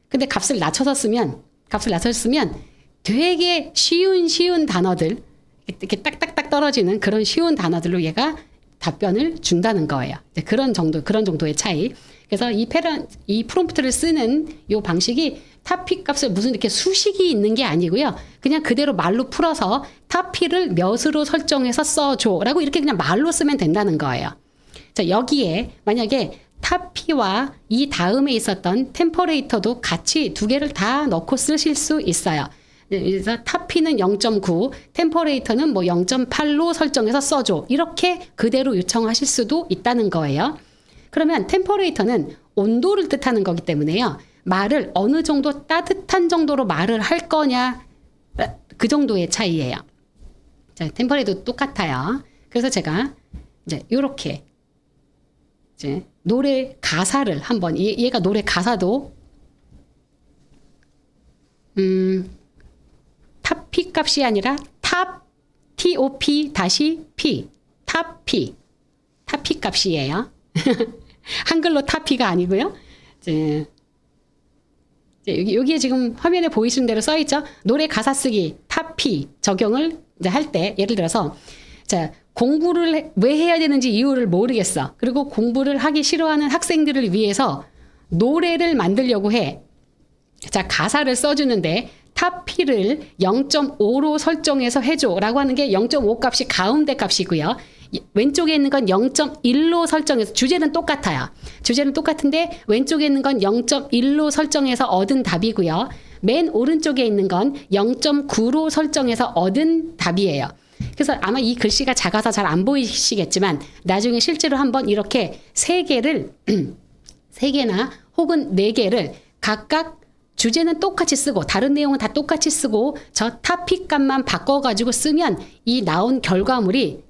근데 값을 낮춰서 쓰면 되게 쉬운 단어들, 이렇게 딱딱딱 떨어지는 그런 쉬운 단어들로 얘가 답변을 준다는 거예요. 그런 정도의 차이. 그래서 이 프롬프트를 쓰는 이 방식이 타피 값을 무슨 이렇게 수식이 있는 게 아니고요. 그냥 그대로 말로 풀어서 타피를 몇으로 설정해서 써줘라고 이렇게 그냥 말로 쓰면 된다는 거예요. 자, 여기에 만약에 타피와 이 다음에 있었던 템퍼레이터도 같이 두 개를 다 넣고 쓰실 수 있어요. 그래서 타피는 0.9, 템퍼레이터는 뭐 0.8로 설정해서 써줘. 이렇게 그대로 요청하실 수도 있다는 거예요. 그러면 템퍼레이터는 온도를 뜻하는 거기 때문에요. 말을 어느 정도 따뜻한 정도로 말을 할 거냐, 그 정도의 차이예요. 자, 템퍼레이터도 똑같아요. 그래서 제가 이제 이렇게 이제 노래 가사를 한번 얘가 노래 가사도 타피 값이 아니라 TOP 다시 P 타피 값이에요. 한글로 타피가 아니고요. 이제 여기에 지금 화면에 보이시는 대로 써 있죠. 노래 가사 쓰기 타피 적용을 이제 할 때 예를 들어서 자, 공부를 왜 해야 되는지 이유를 모르겠어. 그리고 공부를 하기 싫어하는 학생들을 위해서 노래를 만들려고 해. 자, 가사를 써주는데 탑피를 0.5로 설정해서 해줘라고 하는 게 0.5 값이 가운데 값이고요. 왼쪽에 있는 건 0.1로 설정해서 주제는 똑같아요. 주제는 똑같은데 왼쪽에 있는 건 0.1로 설정해서 얻은 답이고요. 맨 오른쪽에 있는 건 0.9로 설정해서 얻은 답이에요. 그래서 아마 이 글씨가 작아서 잘 안 보이시겠지만 나중에 실제로 한번 이렇게 세 개나 혹은 네 개를 각각 주제는 똑같이 쓰고 다른 내용은 다 똑같이 쓰고 저 탑픽 값만 바꿔가지고 쓰면 이 나온 결과물이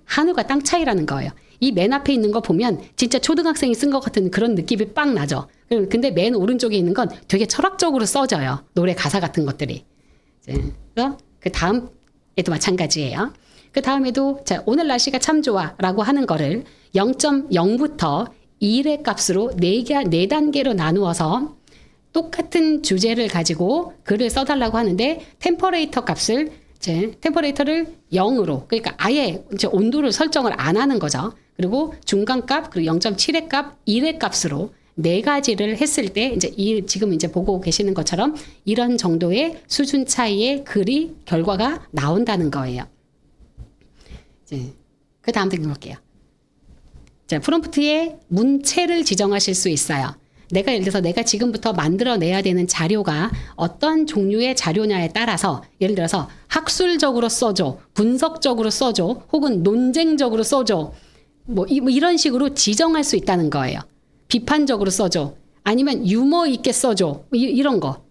하늘과 땅 차이라는 거예요. 이 맨 앞에 있는 거 보면 진짜 초등학생이 쓴 것 같은 그런 느낌이 빡 나죠. 근데 맨 오른쪽에 있는 건 되게 철학적으로 써져요. 노래 가사 같은 것들이. 그래서 그 다음에도 마찬가지예요. 그 다음에도 자, 오늘 날씨가 참 좋아 라고 하는 거를 0.0부터 1의 값으로 4단계로 나누어서 똑같은 주제를 가지고 글을 써달라고 하는데 템퍼레이터 값을 템퍼레이터를 0으로 그러니까 아예 이제 온도를 설정을 안 하는 거죠. 그리고 중간값 그리고 0.7의 값, 1의 값으로 네 가지를 했을 때 이제 지금 이제 보고 계시는 것처럼 이런 정도의 수준 차이의 글이 결과가 나온다는 거예요. 이제 그 다음 등급 볼게요. 자, 프롬프트에 문체를 지정하실 수 있어요. 예를 들어서 내가 지금부터 만들어내야 되는 자료가 어떤 종류의 자료냐에 따라서 예를 들어서 학술적으로 써줘, 분석적으로 써줘, 혹은 논쟁적으로 써줘, 뭐 이런 식으로 지정할 수 있다는 거예요. 비판적으로 써줘, 아니면 유머 있게 써줘, 이런 거,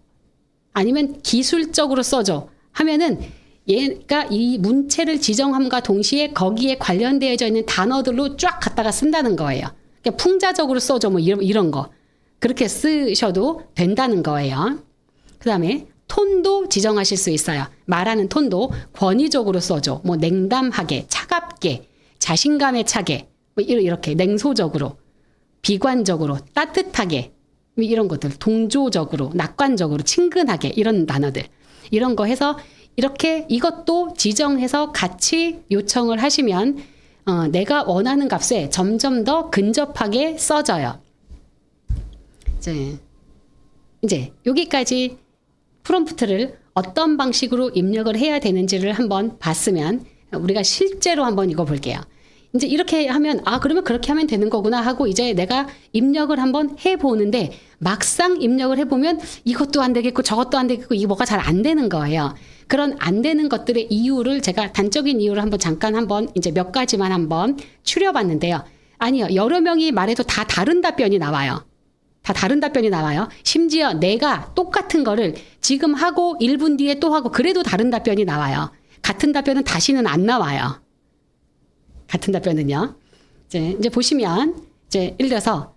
아니면 기술적으로 써줘 하면은 얘가 이 문체를 지정함과 동시에 거기에 관련되어져 있는 단어들로 쫙 갖다가 쓴다는 거예요. 그러니까 풍자적으로 써줘, 뭐 이런 거. 그렇게 쓰셔도 된다는 거예요. 그 다음에 톤도 지정하실 수 있어요. 말하는 톤도 권위적으로 써줘. 뭐 냉담하게, 차갑게, 자신감에 차게, 뭐 이렇게 냉소적으로, 비관적으로, 따뜻하게, 뭐 이런 것들, 동조적으로, 낙관적으로, 친근하게 이런 단어들. 이런 거 해서 이렇게 이것도 지정해서 같이 요청을 하시면 내가 원하는 값에 점점 더 근접하게 써져요. 이제 여기까지 프롬프트를 어떤 방식으로 입력을 해야 되는지를 한번 봤으면 우리가 실제로 한번 이거 볼게요. 이제 이렇게 하면 그러면 그렇게 하면 되는 거구나 하고 이제 내가 입력을 한번 해보는데 막상 입력을 해보면 이것도 안 되겠고 저것도 안 되겠고 이게 뭐가 잘 안 되는 거예요. 그런 안 되는 것들의 이유를 제가 단적인 이유를 한번 이제 몇 가지만 한번 추려봤는데요. 아니요, 여러 명이 말해도 다 다른 답변이 나와요. 다 다른 답변이 나와요. 심지어 내가 똑같은 거를 지금 하고 1분 뒤에 또 하고 그래도 다른 답변이 나와요. 같은 답변은 다시는 안 나와요. 같은 답변은요. 이제 보시면 예를 들어서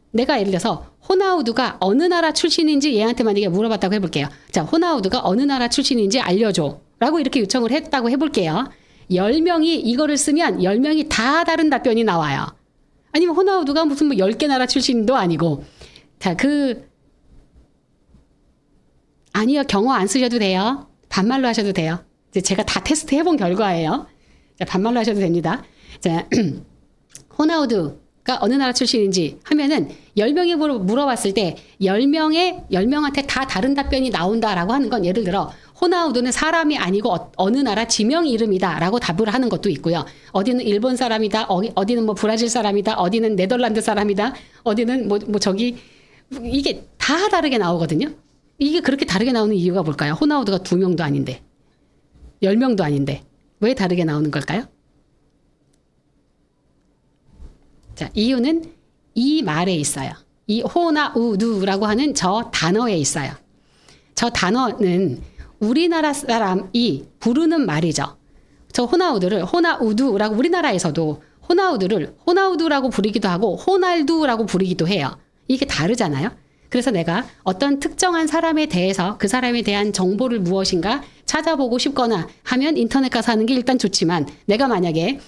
호나우두가 어느 나라 출신인지 얘한테 만약에 물어봤다고 해볼게요. 자, 호나우두가 어느 나라 출신인지 알려줘 라고 이렇게 요청을 했다고 해볼게요. 10명이 이거를 쓰면 10명이 다 다른 답변이 나와요. 아니면 호나우두가 무슨 뭐 10개 나라 출신도 아니고 자, 아니요, 경어 안 쓰셔도 돼요. 반말로 하셔도 돼요. 이제 제가 다 테스트 해본 결과예요. 자, 반말로 하셔도 됩니다. 자, 호나우두가 어느 나라 출신인지 하면은 10명이 물어봤을 때 10명한테 다 다른 답변이 나온다라고 하는 건 예를 들어 호나우두는 사람이 아니고 어느 나라 지명 이름이다라고 답을 하는 것도 있고요. 어디는 일본 사람이다, 어디는 뭐 브라질 사람이다, 어디는 네덜란드 사람이다, 어디는 뭐 저기 이게 다 다르게 나오거든요. 이게 그렇게 다르게 나오는 이유가 뭘까요? 호나우두가 2명도 아닌데 10명도 아닌데 왜 다르게 나오는 걸까요? 자, 이유는 이 말에 있어요. 이 호나우두라고 하는 저 단어에 있어요. 저 단어는 우리나라 사람이 부르는 말이죠. 저 호나우두를 호나우두라고 우리나라에서도 호나우두를 호나우두라고 부르기도 하고 호날두라고 부르기도 해요. 이게 다르잖아요. 그래서 내가 어떤 특정한 사람에 대해서 그 사람에 대한 정보를 무엇인가 찾아보고 싶거나 하면 인터넷 가서 하는 게 일단 좋지만 내가 만약에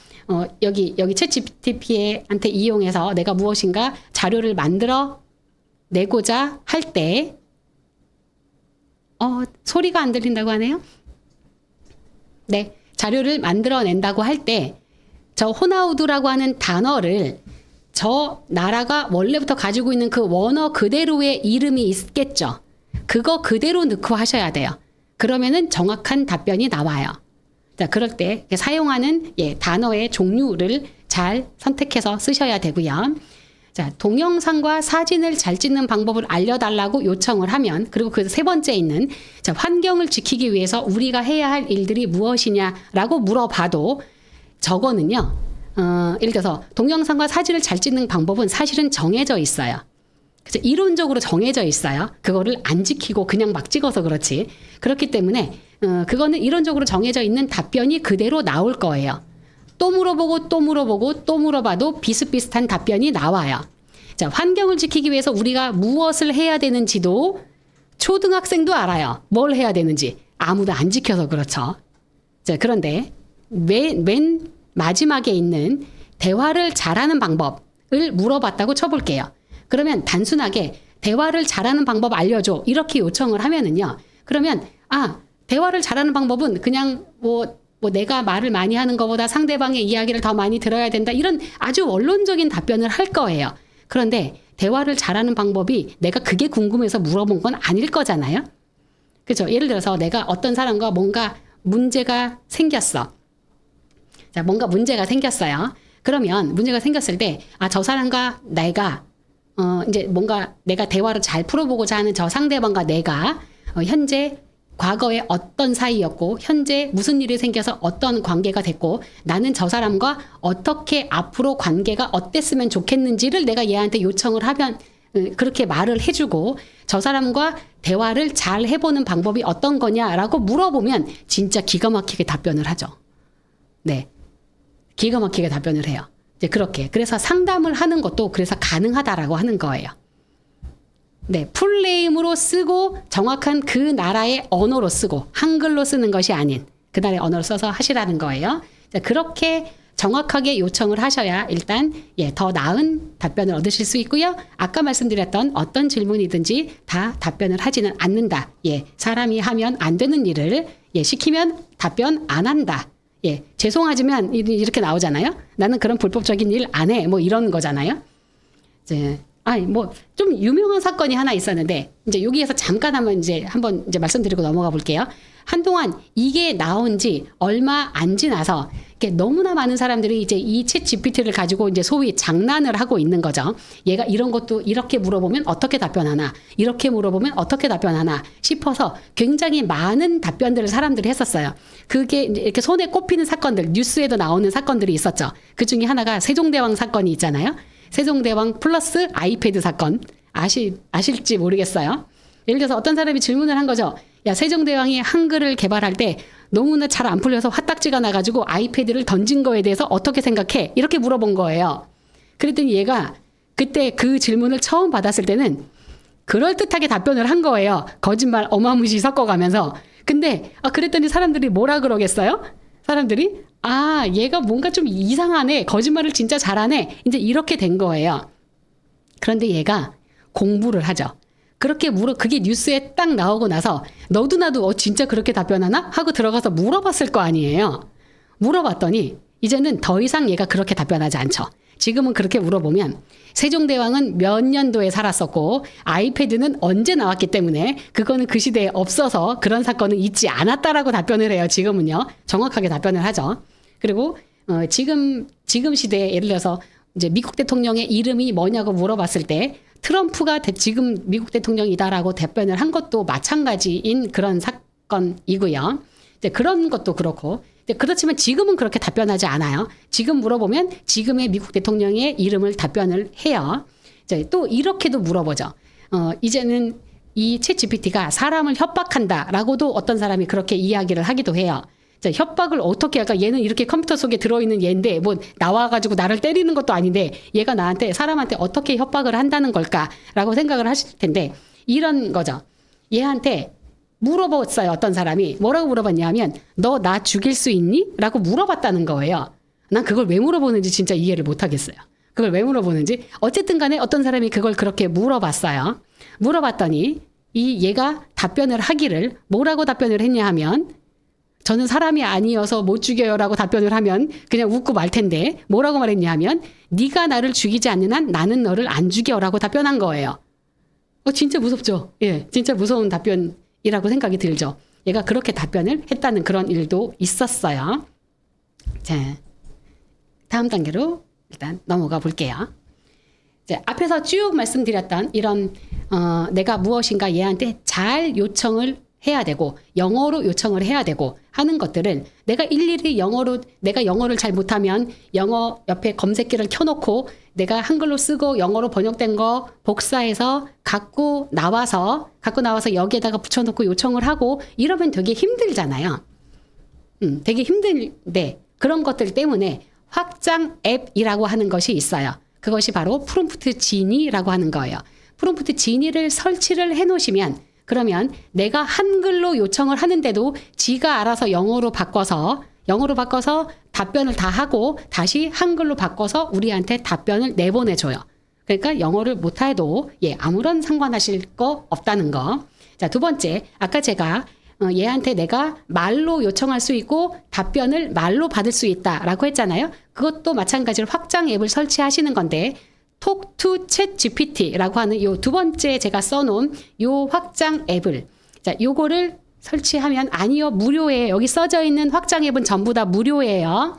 여기 챗GPT한테 이용해서 내가 무엇인가 자료를 만들어 내고자 할 때 소리가 안 들린다고 하네요. 네, 자료를 만들어낸다고 할 때 저 호나우두라고 하는 단어를 저 나라가 원래부터 가지고 있는 그 원어 그대로의 이름이 있겠죠. 그거 그대로 넣고 하셔야 돼요. 그러면은 정확한 답변이 나와요. 자, 그럴 때 사용하는 단어의 종류를 잘 선택해서 쓰셔야 되고요. 자, 동영상과 사진을 잘 찍는 방법을 알려달라고 요청을 하면, 그리고 그 세 번째 있는, 자, 환경을 지키기 위해서 우리가 해야 할 일들이 무엇이냐라고 물어봐도 저거는요, 예를 들어서 동영상과 사진을 잘 찍는 방법은 사실은 정해져 있어요. 그래서 이론적으로 정해져 있어요. 그거를 안 지키고 그냥 막 찍어서 그렇지. 그렇기 때문에 그거는 이론적으로 정해져 있는 답변이 그대로 나올 거예요. 또 물어보고 또 물어보고 또 물어봐도 비슷비슷한 답변이 나와요. 자, 환경을 지키기 위해서 우리가 무엇을 해야 되는지도 초등학생도 알아요. 뭘 해야 되는지. 아무도 안 지켜서 그렇죠. 자, 그런데 맨 마지막에 있는 대화를 잘하는 방법을 물어봤다고 쳐볼게요. 그러면 단순하게 대화를 잘하는 방법 알려줘. 이렇게 요청을 하면은요. 그러면 대화를 잘하는 방법은 그냥 뭐 내가 말을 많이 하는 것보다 상대방의 이야기를 더 많이 들어야 된다. 이런 아주 원론적인 답변을 할 거예요. 그런데 대화를 잘하는 방법이 내가 그게 궁금해서 물어본 건 아닐 거잖아요. 그렇죠? 예를 들어서 내가 어떤 사람과 뭔가 문제가 생겼어. 자, 뭔가 문제가 생겼어요. 그러면 문제가 생겼을 때 저 사람과 내가 이제 뭔가 내가 대화를 잘 풀어보고자 하는 저 상대방과 내가 현재 과거에 어떤 사이였고 현재 무슨 일이 생겨서 어떤 관계가 됐고 나는 저 사람과 어떻게 앞으로 관계가 어땠으면 좋겠는지를 내가 얘한테 요청을 하면 그렇게 말을 해주고 저 사람과 대화를 잘 해보는 방법이 어떤 거냐라고 물어보면 진짜 기가 막히게 답변을 하죠. 네, 기가 막히게 답변을 해요. 이제 그렇게 그래서 상담을 하는 것도 그래서 가능하다라고 하는 거예요. 네, 풀네임으로 쓰고 정확한 그 나라의 언어로 쓰고 한글로 쓰는 것이 아닌 그 나라의 언어로 써서 하시라는 거예요. 자, 그렇게 정확하게 요청을 하셔야 일단 더 나은 답변을 얻으실 수 있고요. 아까 말씀드렸던 어떤 질문이든지 다 답변을 하지는 않는다. 사람이 하면 안 되는 일을 시키면 답변 안 한다. 죄송하지만 이렇게 나오잖아요. 나는 그런 불법적인 일 안 해. 뭐 이런 거잖아요. 이제 좀 유명한 사건이 하나 있었는데, 이제 여기에서 잠깐 한번 말씀드리고 넘어가 볼게요. 한동안 이게 나온 지 얼마 안 지나서, 너무나 많은 사람들이 이제 이 챗 GPT를 가지고 이제 소위 장난을 하고 있는 거죠. 얘가 이런 것도 이렇게 물어보면 어떻게 답변하나, 이렇게 물어보면 어떻게 답변하나 싶어서 굉장히 많은 답변들을 사람들이 했었어요. 그게 이렇게 손에 꼽히는 사건들, 뉴스에도 나오는 사건들이 있었죠. 그 중에 하나가 세종대왕 사건이 있잖아요. 세종대왕 플러스 아이패드 사건 아실지 모르겠어요. 예를 들어서 어떤 사람이 질문을 한 거죠. 야, 세종대왕이 한글을 개발할 때 너무나 잘 안 풀려서 화딱지가 나가지고 아이패드를 던진 거에 대해서 어떻게 생각해? 이렇게 물어본 거예요. 그랬더니 얘가 그때 그 질문을 처음 받았을 때는 그럴듯하게 답변을 한 거예요. 거짓말 어마무시 섞어가면서. 근데 그랬더니 사람들이 뭐라 그러겠어요? 사람들이 얘가 뭔가 좀 이상하네. 거짓말을 진짜 잘하네. 이제 이렇게 된 거예요. 그런데 얘가 공부를 하죠. 그렇게 그게 뉴스에 딱 나오고 나서 너도 나도 진짜 그렇게 답변하나? 하고 들어가서 물어봤을 거 아니에요. 물어봤더니 이제는 더 이상 얘가 그렇게 답변하지 않죠. 지금은 그렇게 물어보면 세종대왕은 몇 년도에 살았었고 아이패드는 언제 나왔기 때문에 그거는 그 시대에 없어서 그런 사건은 있지 않았다라고 답변을 해요. 지금은요. 정확하게 답변을 하죠. 그리고 지금 시대에 예를 들어서 이제 미국 대통령의 이름이 뭐냐고 물어봤을 때 트럼프가 지금 미국 대통령이다라고 답변을 한 것도 마찬가지인 그런 사건이고요. 이제 그런 것도 그렇고 그렇지만 지금은 그렇게 답변하지 않아요. 지금 물어보면 지금의 미국 대통령의 이름을 답변을 해요. 이제 또 이렇게도 물어보죠. 이제는 이 챗 GPT가 사람을 협박한다라고도 어떤 사람이 그렇게 이야기를 하기도 해요. 자, 협박을 어떻게 할까? 얘는 이렇게 컴퓨터 속에 들어있는 얘인데 뭐 나와가지고 나를 때리는 것도 아닌데 얘가 사람한테 어떻게 협박을 한다는 걸까라고 생각을 하실 텐데 이런 거죠. 얘한테 물어봤어요. 어떤 사람이 뭐라고 물어봤냐면 너 나 죽일 수 있니? 라고 물어봤다는 거예요. 난 그걸 왜 물어보는지 진짜 이해를 못하겠어요. 그걸 왜 물어보는지. 어쨌든 간에 어떤 사람이 그걸 그렇게 물어봤어요. 물어봤더니 얘가 답변을 하기를 뭐라고 답변을 했냐 하면 저는 사람이 아니어서 못 죽여요라고 답변을 하면 그냥 웃고 말 텐데 뭐라고 말했냐 하면 네가 나를 죽이지 않는 한 나는 너를 안 죽여라고 답변한 거예요. 진짜 무섭죠? 진짜 무서운 답변이라고 생각이 들죠. 얘가 그렇게 답변을 했다는 그런 일도 있었어요. 자, 다음 단계로 일단 넘어가 볼게요. 이제 앞에서 쭉 말씀드렸던 이런 내가 무엇인가 얘한테 잘 요청을 해야 되고 영어로 요청을 해야 되고 하는 것들은 내가 일일이 내가 영어를 잘 못하면 영어 옆에 검색기를 켜놓고 내가 한글로 쓰고 영어로 번역된 거 복사해서 갖고 나와서 여기에다가 붙여놓고 요청을 하고 이러면 되게 힘들잖아요. 되게 힘든데 그런 것들 때문에 확장 앱이라고 하는 것이 있어요. 그것이 바로 프롬프트 지니라고 하는 거예요. 프롬프트 지니를 설치를 해 놓으시면 그러면 내가 한글로 요청을 하는데도 지가 알아서 영어로 바꿔서 답변을 다 하고 다시 한글로 바꿔서 우리한테 답변을 내보내줘요. 그러니까 영어를 못해도 아무런 상관하실 거 없다는 거. 자, 두 번째, 아까 제가 얘한테 내가 말로 요청할 수 있고 답변을 말로 받을 수 있다라고 했잖아요. 그것도 마찬가지로 확장 앱을 설치하시는 건데 Talk to ChatGPT라고 하는 요 두 번째 제가 써놓은 요 확장 앱을 요거를 설치하면 아니요 무료예요. 여기 써져 있는 확장 앱은 전부 다 무료예요.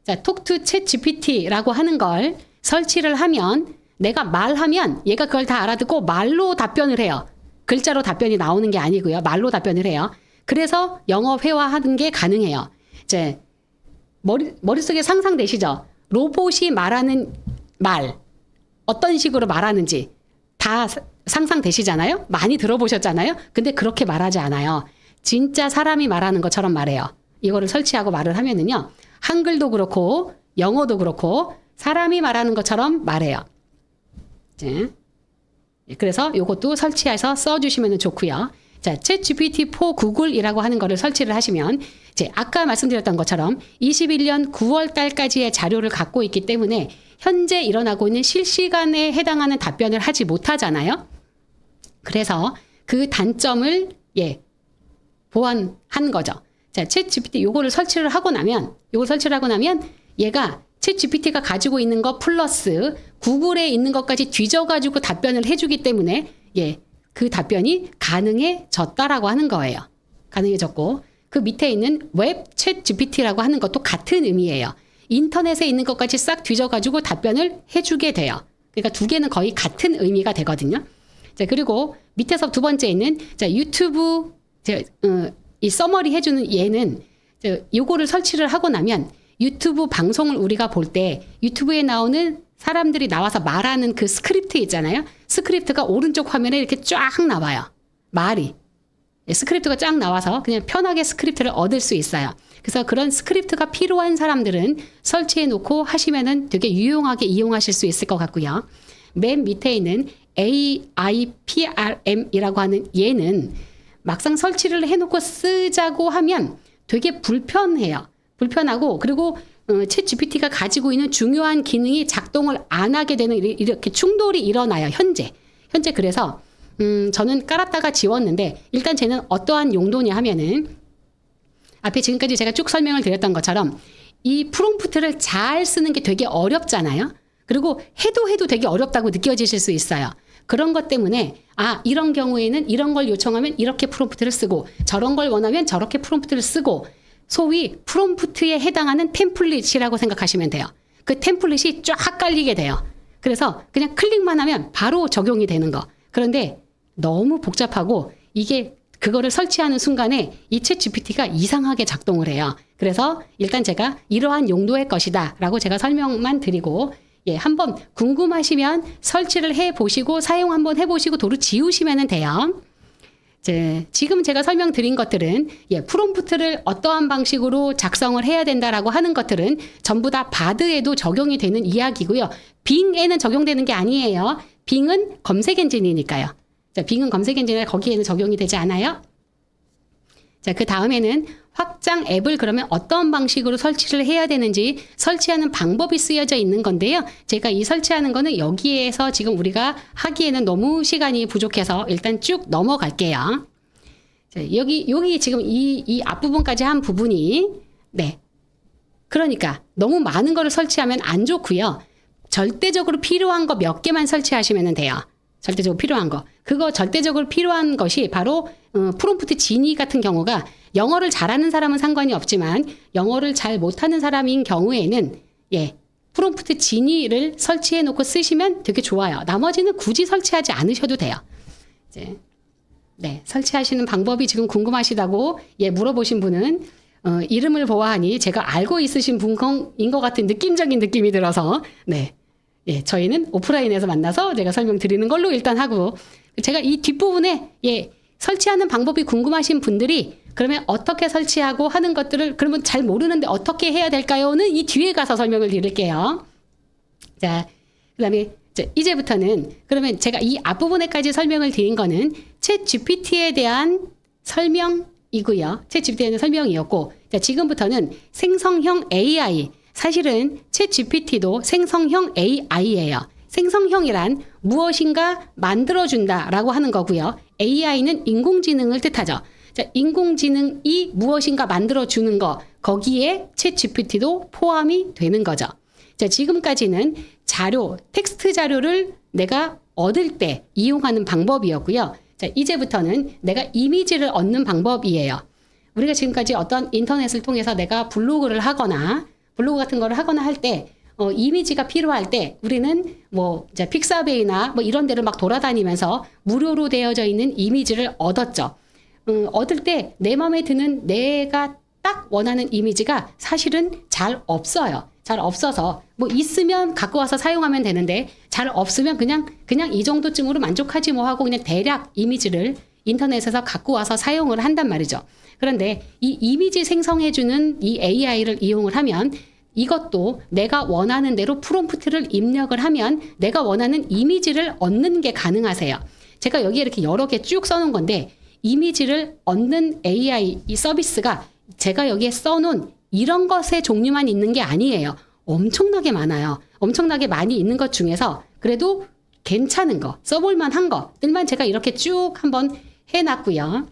자, Talk to ChatGPT라고 하는 걸 설치를 하면 내가 말하면 얘가 그걸 다 알아듣고 말로 답변을 해요. 글자로 답변이 나오는 게 아니고요. 말로 답변을 해요. 그래서 영어 회화하는 게 가능해요. 이제 머릿속에 상상되시죠? 로봇이 말하는 말 어떤 식으로 말하는지 다 상상되시잖아요? 많이 들어보셨잖아요? 근데 그렇게 말하지 않아요. 진짜 사람이 말하는 것처럼 말해요. 이거를 설치하고 말을 하면은요. 한글도 그렇고 영어도 그렇고 사람이 말하는 것처럼 말해요. 네. 그래서 이것도 설치해서 써주시면 좋고요. 자, 챗GPT4 구글이라고 하는 거를 설치를 하시면 이제 아까 말씀드렸던 것처럼 21년 9월 달까지의 자료를 갖고 있기 때문에 현재 일어나고 있는 실시간에 해당하는 답변을 하지 못하잖아요. 그래서 그 단점을 보완한 거죠. 자, 챗GPT 요거를 설치를 하고 나면 얘가 챗GPT가 가지고 있는 거 플러스 구글에 있는 것까지 뒤져가지고 답변을 해주기 때문에 그 답변이 가능해졌다라고 하는 거예요. 가능해졌고 그 밑에 있는 웹 챗GPT라고 하는 것도 같은 의미예요. 인터넷에 있는 것까지 싹 뒤져가지고 답변을 해주게 돼요. 그러니까 두 개는 거의 같은 의미가 되거든요. 자, 그리고 밑에서 두 번째 있는 유튜브 이 서머리 해주는 얘는 요거를 설치를 하고 나면 유튜브 방송을 우리가 볼 때 유튜브에 나오는 사람들이 나와서 말하는 그 스크립트 있잖아요. 스크립트가 오른쪽 화면에 이렇게 쫙 나와요. 말이. 스크립트가 쫙 나와서 그냥 편하게 스크립트를 얻을 수 있어요. 그래서 그런 스크립트가 필요한 사람들은 설치해 놓고 하시면은 되게 유용하게 이용하실 수 있을 것 같고요. 맨 밑에 있는 AIPRM이라고 하는 얘는 막상 설치를 해 놓고 쓰자고 하면 되게 불편해요. 불편하고 그리고 챗GPT가 가지고 있는 중요한 기능이 작동을 안 하게 되는 이렇게 충돌이 일어나요. 현재 그래서 저는 깔았다가 지웠는데 일단 쟤는 어떠한 용도냐 하면은 앞에 지금까지 제가 쭉 설명을 드렸던 것처럼 이 프롬프트를 잘 쓰는 게 되게 어렵잖아요. 그리고 해도 되게 어렵다고 느껴지실 수 있어요. 그런 것 때문에 이런 경우에는 이런 걸 요청하면 이렇게 프롬프트를 쓰고 저런 걸 원하면 저렇게 프롬프트를 쓰고 소위 프롬프트에 해당하는 템플릿이라고 생각하시면 돼요. 그 템플릿이 쫙 깔리게 돼요. 그래서 그냥 클릭만 하면 바로 적용이 되는 거. 그런데 너무 복잡하고 이게 그거를 설치하는 순간에 이 챗GPT가 이상하게 작동을 해요. 그래서 일단 제가 이러한 용도의 것이다 라고 제가 설명만 드리고 한번 궁금하시면 설치를 해보시고 사용 한번 해보시고 도로 지우시면 돼요. 지금 제가 설명드린 것들은 프롬프트를 어떠한 방식으로 작성을 해야 된다라고 하는 것들은 전부 다 바드에도 적용이 되는 이야기고요. 빙에는 적용되는 게 아니에요. 빙은 검색 엔진이니까요. 빙은 검색 엔진이라 거기에는 적용이 되지 않아요. 자, 그 다음에는 확장 앱을 그러면 어떤 방식으로 설치를 해야 되는지 설치하는 방법이 쓰여져 있는 건데요. 제가 이 설치하는 거는 여기에서 지금 우리가 하기에는 너무 시간이 부족해서 일단 쭉 넘어갈게요. 자, 여기 지금 이 앞부분까지 한 부분이 그러니까 너무 많은 거를 설치하면 안 좋고요. 절대적으로 필요한 거 몇 개만 설치하시면 돼요. 절대적으로 필요한 거. 그거 절대적으로 필요한 것이 바로 프롬프트 지니 같은 경우가 영어를 잘하는 사람은 상관이 없지만 영어를 잘 못하는 사람인 경우에는 프롬프트 지니를 설치해 놓고 쓰시면 되게 좋아요. 나머지는 굳이 설치하지 않으셔도 돼요. 이제 설치하시는 방법이 지금 궁금하시다고 물어보신 분은 이름을 보아하니 제가 알고 있으신 분인 것 같은 느낌적인 느낌이 들어서 저희는 오프라인에서 만나서 제가 설명드리는 걸로 일단 하고, 제가 이 뒷부분에 설치하는 방법이 궁금하신 분들이 그러면 어떻게 설치하고 하는 것들을 그러면 잘 모르는데 어떻게 해야 될까요?는 이 뒤에 가서 설명을 드릴게요. 자, 그다음에 이제부터는 그러면 제가 이 앞부분에까지 설명을 드린 거는 챗 GPT에 대한 설명이고요. 챗 GPT에 대한 설명이었고, 자, 지금부터는 생성형 AI. 사실은 챗 GPT도 생성형 AI예요. 생성형이란 무엇인가 만들어준다라고 하는 거고요. AI는 인공지능을 뜻하죠. 자, 인공지능이 무엇인가 만들어주는 거, 거기에 챗 GPT도 포함이 되는 거죠. 자, 지금까지는 자료, 텍스트 자료를 내가 얻을 때 이용하는 방법이었고요. 자, 이제부터는 내가 이미지를 얻는 방법이에요. 우리가 지금까지 어떤 인터넷을 통해서 내가 블로그 같은 거를 하거나 할 때, 이미지가 필요할 때 우리는 픽사베이나 이런 데를 막 돌아다니면서 무료로 되어져 있는 이미지를 얻었죠. 얻을 때 내 마음에 드는 내가 딱 원하는 이미지가 사실은 잘 없어요. 잘 없어서 있으면 갖고 와서 사용하면 되는데 잘 없으면 그냥 이 정도쯤으로 만족하지 하고 그냥 대략 이미지를 인터넷에서 갖고 와서 사용을 한단 말이죠. 그런데 이 이미지 생성해주는 이 AI를 이용을 하면 이것도 내가 원하는 대로 프롬프트를 입력을 하면 내가 원하는 이미지를 얻는 게 가능하세요. 제가 여기에 이렇게 여러 개 쭉 써놓은 건데 이미지를 얻는 AI 이 서비스가 제가 여기에 써놓은 이런 것의 종류만 있는 게 아니에요. 엄청나게 많아요. 엄청나게 많이 있는 것 중에서 그래도 괜찮은 거, 써볼만 한 것들만 제가 이렇게 쭉 한번 해놨고요.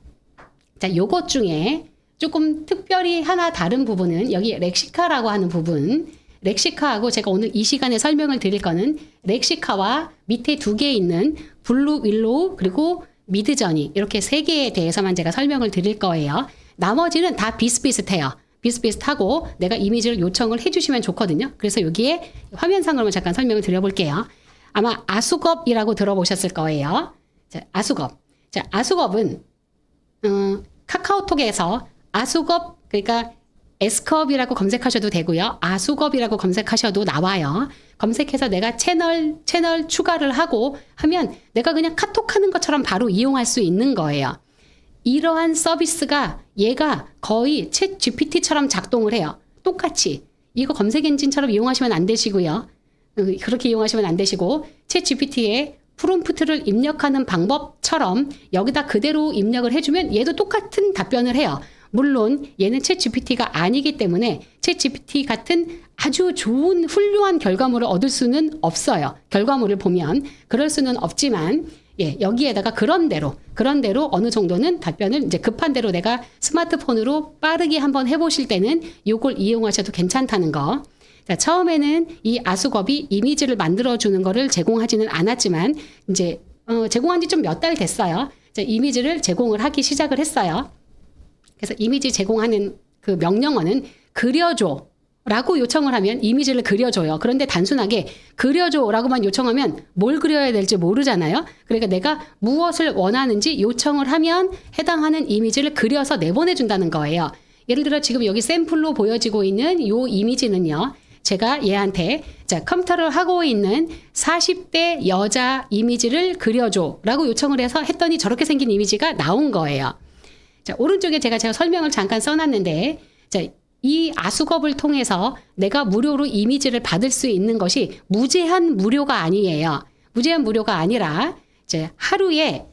자, 요것 중에 조금 특별히 하나 다른 부분은 여기 렉시카라고 하는 부분. 렉시카하고 제가 오늘 이 시간에 설명을 드릴 거는 렉시카와 밑에 두 개 있는 블루 윌로우 그리고 미드저니 이렇게 세 개에 대해서만 제가 설명을 드릴 거예요. 나머지는 다 비슷비슷해요. 비슷비슷하고 내가 이미지를 요청을 해주시면 좋거든요. 그래서 여기에 화면상으로만 잠깐 설명을 드려볼게요. 아마 아수겁이라고 들어보셨을 거예요. 자, 아수겁. 자, 아수겁은 카카오톡에서 아수겁, 그러니까 S컵이라고 검색하셔도 되고요. 아수겁이라고 검색하셔도 나와요. 검색해서 내가 채널 추가를 하고 하면 내가 그냥 카톡 하는 것처럼 바로 이용할 수 있는 거예요. 이러한 서비스가 얘가 거의 챗 GPT처럼 작동을 해요. 똑같이. 이거 검색 엔진처럼 이용하시면 안 되시고요. 그렇게 이용하시면 안 되시고 챗 GPT에 프롬프트를 입력하는 방법처럼 여기다 그대로 입력을 해주면 얘도 똑같은 답변을 해요. 물론 얘는 챗 GPT가 아니기 때문에 챗 GPT 같은 아주 좋은 훌륭한 결과물을 얻을 수는 없어요. 결과물을 보면 그럴 수는 없지만 여기에다가 그런 대로 어느 정도는 답변을 이제 급한 대로 내가 스마트폰으로 빠르게 한번 해보실 때는 이걸 이용하셔도 괜찮다는 거. 자, 처음에는 이 아수겁이 이미지를 만들어주는 거를 제공하지는 않았지만 이제 제공한 지 좀 몇 달 됐어요. 자, 이미지를 제공을 하기 시작을 했어요. 그래서 이미지 제공하는 그 명령어는 그려줘 라고 요청을 하면 이미지를 그려줘요. 그런데 단순하게 그려줘 라고만 요청하면 뭘 그려야 될지 모르잖아요. 그러니까 내가 무엇을 원하는지 요청을 하면 해당하는 이미지를 그려서 내보내준다는 거예요. 예를 들어 지금 여기 샘플로 보여지고 있는 이 이미지는요. 제가 얘한테 컴퓨터를 하고 있는 40대 여자 이미지를 그려줘 라고 요청을 해서 했더니 저렇게 생긴 이미지가 나온 거예요. 자, 오른쪽에 제가 설명을 잠깐 써놨는데 이 아수겁을 통해서 내가 무료로 이미지를 받을 수 있는 것이 무제한 무료가 아니에요. 무제한 무료가 아니라 하루에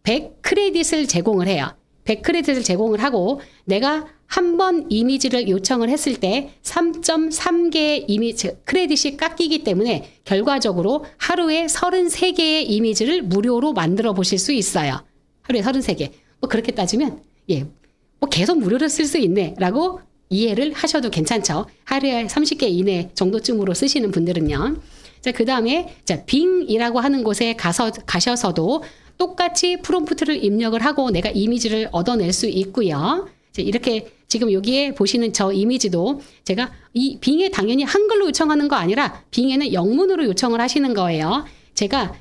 100크레딧을 제공을 해요. 100크레딧을 제공을 하고 내가 한 번 이미지를 요청을 했을 때 3.3개의 이미지 크레딧이 깎이기 때문에 결과적으로 하루에 33개의 이미지를 무료로 만들어 보실 수 있어요. 하루에 33개. 그렇게 따지면 계속 무료로 쓸 수 있네 라고 이해를 하셔도 괜찮죠. 하루에 30개 이내 정도쯤으로 쓰시는 분들은요. 자, 그 다음에 자, 빙이라고 하는 곳에 가셔서도 똑같이 프롬프트를 입력을 하고 내가 이미지를 얻어낼 수 있고요. 자, 이렇게 지금 여기에 보시는 저 이미지도 제가 이 빙에 당연히 한글로 요청하는 거 아니라 빙에는 영문으로 요청을 하시는 거예요. 제가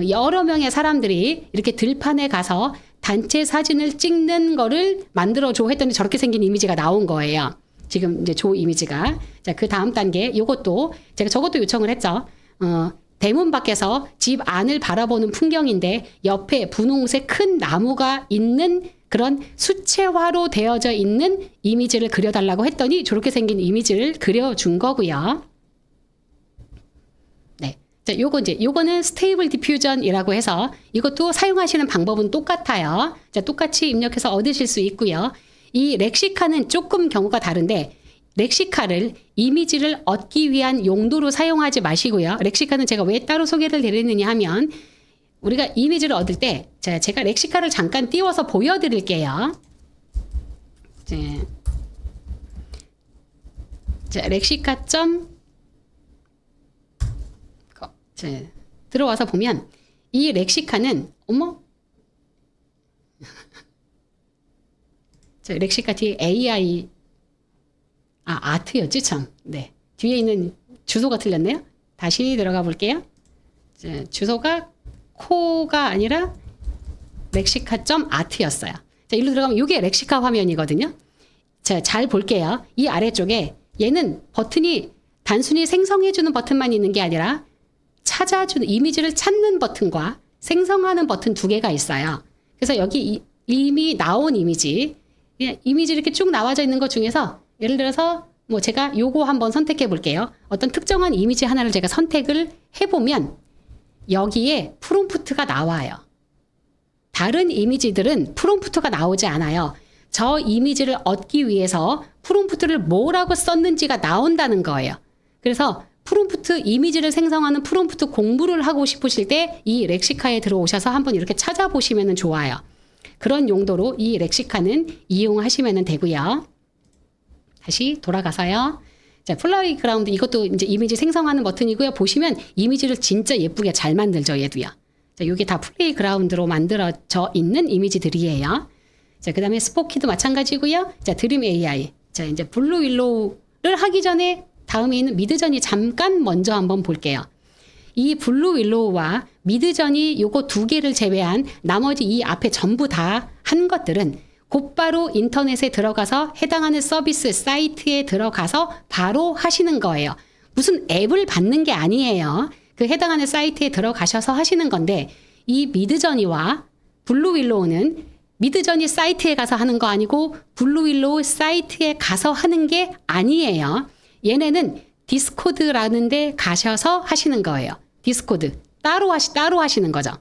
여러 명의 사람들이 이렇게 들판에 가서 단체 사진을 찍는 거를 만들어줘 했더니 저렇게 생긴 이미지가 나온 거예요. 지금 이제 조 이미지가. 자, 그 다음 단계 요것도 제가 저것도 요청을 했죠. 대문 밖에서 집 안을 바라보는 풍경인데 옆에 분홍색 큰 나무가 있는 그런 수채화로 되어져 있는 이미지를 그려달라고 했더니 저렇게 생긴 이미지를 그려준 거고요. 네. 자, 요거는 스테이블 디퓨전이라고 해서 이것도 사용하시는 방법은 똑같아요. 자, 똑같이 입력해서 얻으실 수 있고요. 이 렉시카는 조금 경우가 다른데 렉시카를 이미지를 얻기 위한 용도로 사용하지 마시고요. 렉시카는 제가 왜 따로 소개를 드리느냐 하면 우리가 이미지를 얻을 때 제가 렉시카를 잠깐 띄워서 보여드릴게요. 자, 렉시카 들어와서 보면 이 렉시카는 렉시카 뒤에 AI 아트였지 참. 네. 뒤에 있는 주소가 틀렸네요. 다시 들어가 볼게요. 자, 주소가 코가 아니라 렉시카.art였어요. 자, 일로 들어가면 이게 렉시카 화면이거든요. 자, 잘 볼게요. 이 아래쪽에 얘는 버튼이 단순히 생성해주는 버튼만 있는 게 아니라 찾아주는 이미지를 찾는 버튼과 생성하는 버튼 두 개가 있어요. 그래서 여기 이미 나온 이미지 이렇게 쭉 나와져 있는 것 중에서 예를 들어서 뭐 제가 요거 한번 선택해 볼게요. 어떤 특정한 이미지 하나를 제가 선택을 해보면 여기에 프롬프트가 나와요. 다른 이미지들은 프롬프트가 나오지 않아요. 저 이미지를 얻기 위해서 프롬프트를 뭐라고 썼는지가 나온다는 거예요. 그래서 프롬프트 이미지를 생성하는 프롬프트 공부를 하고 싶으실 때 이 렉시카에 들어오셔서 한번 이렇게 찾아보시면 좋아요. 그런 용도로 이 렉시카는 이용하시면 되고요. 다시 돌아가서요. 자, 플레이그라운드 이것도 이제 이미지 생성하는 버튼이고요. 보시면 이미지를 진짜 예쁘게 잘 만들죠, 얘도요. 자, 이게 다 플레이그라운드로 만들어져 있는 이미지들이에요. 자, 그다음에 스포키도 마찬가지고요. 자, 드림 AI. 자, 이제 블루 윌로우를 하기 전에 다음에 있는 미드저니 잠깐 먼저 한번 볼게요. 이 블루 윌로우와 미드저니 요거 두 개를 제외한 나머지 이 앞에 전부 다 한 것들은 곧바로 인터넷에 들어가서 해당하는 서비스 사이트에 들어가서 바로 하시는 거예요. 무슨 앱을 받는 게 아니에요. 그 해당하는 사이트에 들어가셔서 하시는 건데 이 미드저니와 블루윌로우는 미드저니 사이트에 가서 하는 거 아니고 블루윌로우 사이트에 가서 하는 게 아니에요. 얘네는 디스코드라는 데 가셔서 하시는 거예요. 디스코드. 따로 하시는 거죠.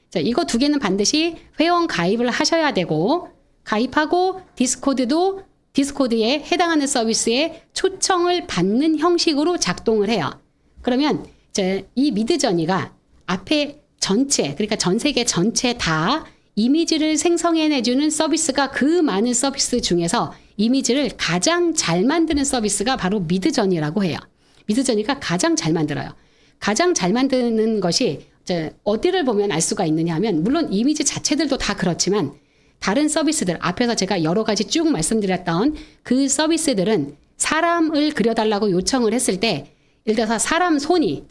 자, 이거 두 개는 반드시 회원 가입을 하셔야 되고 가입하고 디스코드도 디스코드에 해당하는 서비스에 초청을 받는 형식으로 작동을 해요. 그러면 이 미드저니가 앞에 전체, 그러니까 전 세계 전체 다 이미지를 생성해내주는 서비스가 그 많은 서비스 중에서 이미지를 가장 잘 만드는 서비스가 바로 미드저니라고 해요. 미드저니가 가장 잘 만들어요. 가장 잘 만드는 것이 어디를 보면 알 수가 있느냐 하면 물론 이미지 자체들도 다 그렇지만 다른 서비스들 앞에서 제가 여러 가지 쭉 말씀드렸던 그 서비스들은 사람을 그려달라고 요청을 했을 때 예를 들어서 사람 손이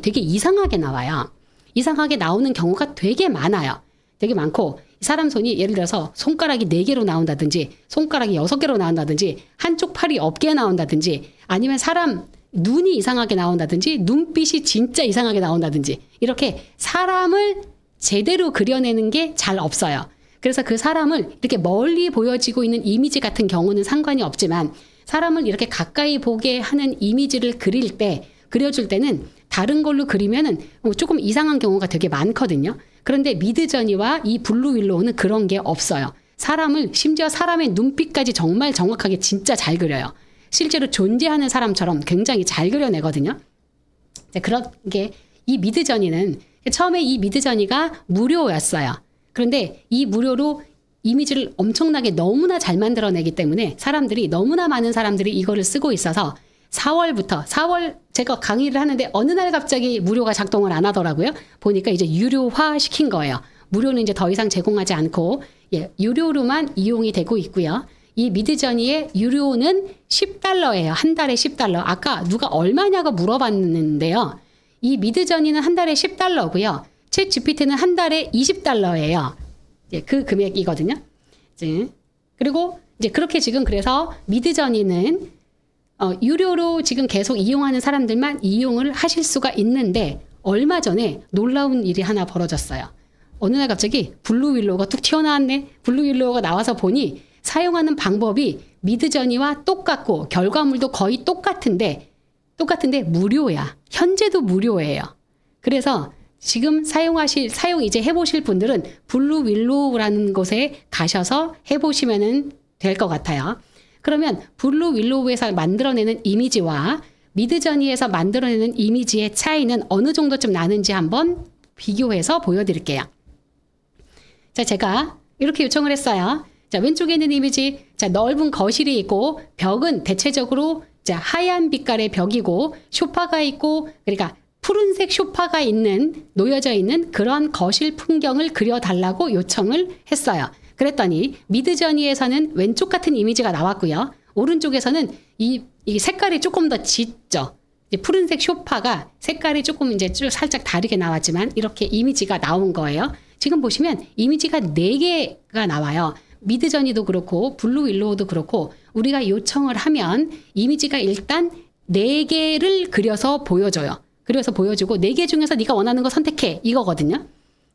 되게 이상하게 나와요. 이상하게 나오는 경우가 되게 많아요. 되게 많고 사람 손이 예를 들어서 손가락이 4개로 나온다든지 손가락이 6개로 나온다든지 한쪽 팔이 없게 나온다든지 아니면 사람 눈이 이상하게 나온다든지 눈빛이 진짜 이상하게 나온다든지 이렇게 사람을 제대로 그려내는 게 잘 없어요. 그래서 그 사람을 이렇게 멀리 보여지고 있는 이미지 같은 경우는 상관이 없지만 사람을 이렇게 가까이 보게 하는 이미지를 그려줄 때는 다른 걸로 그리면은 조금 이상한 경우가 되게 많거든요. 그런데 미드저니와 이 블루윌로우는 그런 게 없어요. 심지어 사람의 눈빛까지 정말 정확하게 진짜 잘 그려요. 실제로 존재하는 사람처럼 굉장히 잘 그려내거든요. 그런 게 이 미드저니는 처음에 이 미드저니가 무료였어요. 그런데 이 무료로 이미지를 엄청나게 너무나 잘 만들어내기 때문에 너무나 많은 사람들이 이거를 쓰고 있어서 4월부터 4월 제가 강의를 하는데 어느 날 갑자기 무료가 작동을 안 하더라고요. 보니까 이제 유료화 시킨 거예요. 무료는 이제 더 이상 제공하지 않고 유료로만 이용이 되고 있고요. 이 미드저니의 유료는 $10예요. 한 달에 $10. 아까 누가 얼마냐고 물어봤는데요. 이 미드저니는 한 달에 $10고요. 챗 GPT는 한 달에 $20예요. 그 금액이거든요. 그리고 이제 그렇게 지금 그래서 미드저니는 유료로 지금 계속 이용하는 사람들만 이용을 하실 수가 있는데 얼마 전에 놀라운 일이 하나 벌어졌어요. 어느 날 갑자기 블루윌로우가 뚝 튀어나왔네. 블루윌로우가 나와서 보니 사용하는 방법이 미드저니와 똑같고 결과물도 거의 똑같은데 무료야. 현재도 무료예요. 그래서 지금 사용 이제 해보실 분들은 블루윌로우라는 곳에 가셔서 해보시면 될 것 같아요. 그러면 블루윌로우에서 만들어내는 이미지와 미드저니에서 만들어내는 이미지의 차이는 어느 정도쯤 나는지 한번 비교해서 보여드릴게요. 자, 제가 이렇게 요청을 했어요. 자, 왼쪽에 있는 이미지, 자, 넓은 거실이 있고 벽은 대체적으로 자, 하얀 빛깔의 벽이고 소파가 있고 그러니까 푸른색 소파가 놓여져 있는 그런 거실 풍경을 그려달라고 요청을 했어요. 그랬더니 미드저니에서는 왼쪽 같은 이미지가 나왔고요. 오른쪽에서는 이 색깔이 조금 더 짙죠. 이제 푸른색 소파가 색깔이 조금 이제 쭉 살짝 다르게 나왔지만 이렇게 이미지가 나온 거예요. 지금 보시면 이미지가 4개가 나와요. 미드저니도 그렇고 블루윌로우도 그렇고 우리가 요청을 하면 이미지가 일단 4개를 그려서 보여줘요. 그려서 보여주고 4개 중에서 네가 원하는 거 선택해 이거거든요.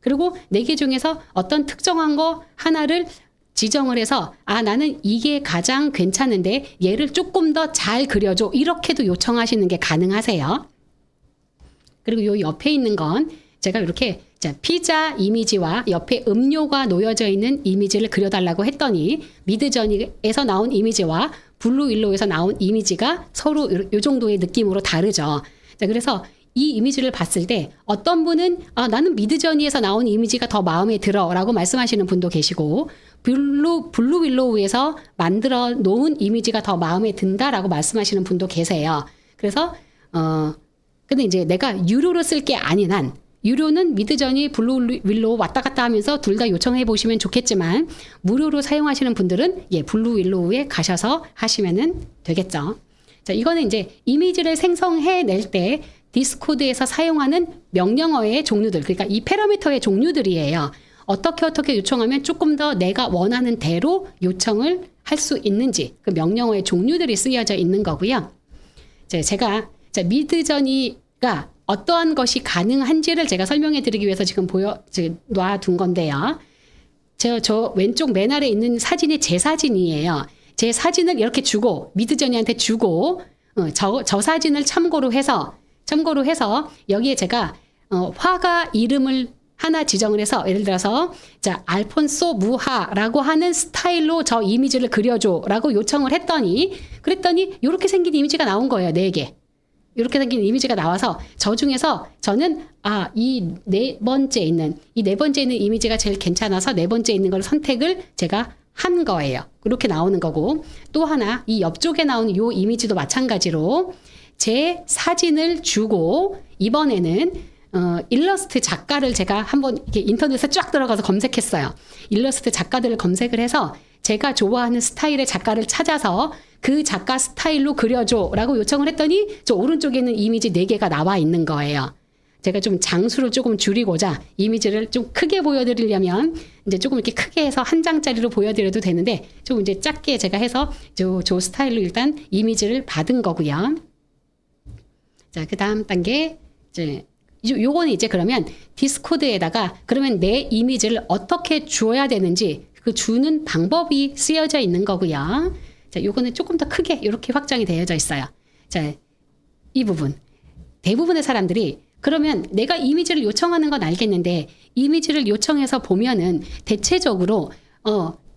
그리고 4개 중에서 어떤 특정한 거 하나를 지정을 해서 나는 이게 가장 괜찮은데 얘를 조금 더 잘 그려줘 이렇게도 요청하시는 게 가능하세요. 그리고 요 옆에 있는 건 제가 이렇게 피자 이미지와 옆에 음료가 놓여져 있는 이미지를 그려달라고 했더니 미드저니에서 나온 이미지와 블루윌로우에서 나온 이미지가 서로 요 정도의 느낌으로 다르죠. 자, 그래서 이 이미지를 봤을 때 어떤 분은 나는 미드저니에서 나온 이미지가 더 마음에 들어 라고 말씀하시는 분도 계시고 블루윌로우에서 만들어 놓은 이미지가 더 마음에 든다라고 말씀하시는 분도 계세요. 그래서 근데 이제 내가 유료로 쓸 게 아닌 한 유료는 미드저니, 블루윌로우 왔다 갔다 하면서 둘 다 요청해 보시면 좋겠지만 무료로 사용하시는 분들은 블루윌로우에 가셔서 하시면 되겠죠. 자, 이거는 이제 이미지를 생성해낼 때 디스코드에서 사용하는 명령어의 종류들, 그러니까 이 패러미터의 종류들이에요. 어떻게 요청하면 조금 더 내가 원하는 대로 요청을 할 수 있는지 그 명령어의 종류들이 쓰여져 있는 거고요. 제가 미드저니가 어떠한 것이 가능한지를 제가 설명해 드리기 위해서 지금 놔둔 건데요. 저 왼쪽 맨 아래에 있는 사진이 제 사진이에요. 제 사진을 이렇게 주고 미드저니한테 주고 저 사진을 참고로 해서 여기에 제가 화가 이름을 하나 지정을 해서 예를 들어서 알폰소 무하라고 하는 스타일로 저 이미지를 그려줘라고 요청을 그랬더니 이렇게 생긴 이미지가 나온 거예요. 4개. 이렇게 생긴 이미지가 나와서 저 중에서 저는 이 네 번째 있는 이미지가 제일 괜찮아서 4번째 있는 걸 선택을 제가 한 거예요. 그렇게 나오는 거고 또 하나 이 옆쪽에 나오는 이 이미지도 마찬가지로 제 사진을 주고 이번에는 일러스트 작가를 제가 한번 이렇게 인터넷에 쫙 들어가서 검색했어요. 일러스트 작가들을 검색을 해서 제가 좋아하는 스타일의 작가를 찾아서 그 작가 스타일로 그려줘라고 요청을 했더니 저 오른쪽에 있는 이미지 4개가 나와 있는 거예요. 제가 좀 장수를 조금 줄이고자 이미지를 좀 크게 보여드리려면 이제 조금 이렇게 크게 해서 한 장짜리로 보여드려도 되는데 좀 이제 작게 제가 해서 저 스타일로 일단 이미지를 받은 거고요. 자, 그 다음 단계 요거는 이제 그러면 디스코드에다가 그러면 내 이미지를 어떻게 줘야 되는지 그 주는 방법이 쓰여져 있는 거고요. 자, 요거는 조금 더 크게 이렇게 확장이 되어져 있어요. 자, 이 부분. 대부분의 사람들이 그러면 내가 이미지를 요청하는 건 알겠는데 이미지를 요청해서 보면은 대체적으로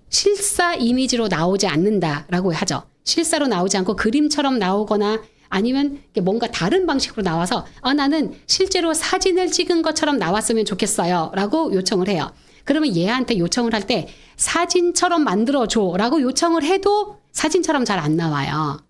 실사 이미지로 나오지 않는다라고 하죠. 실사로 나오지 않고 그림처럼 나오거나 아니면 뭔가 다른 방식으로 나와서 나는 실제로 사진을 찍은 것처럼 나왔으면 좋겠어요 라고 요청을 해요. 그러면 얘한테 요청을 할 때 사진처럼 만들어줘 라고 요청을 해도 사진처럼 잘 안 나와요.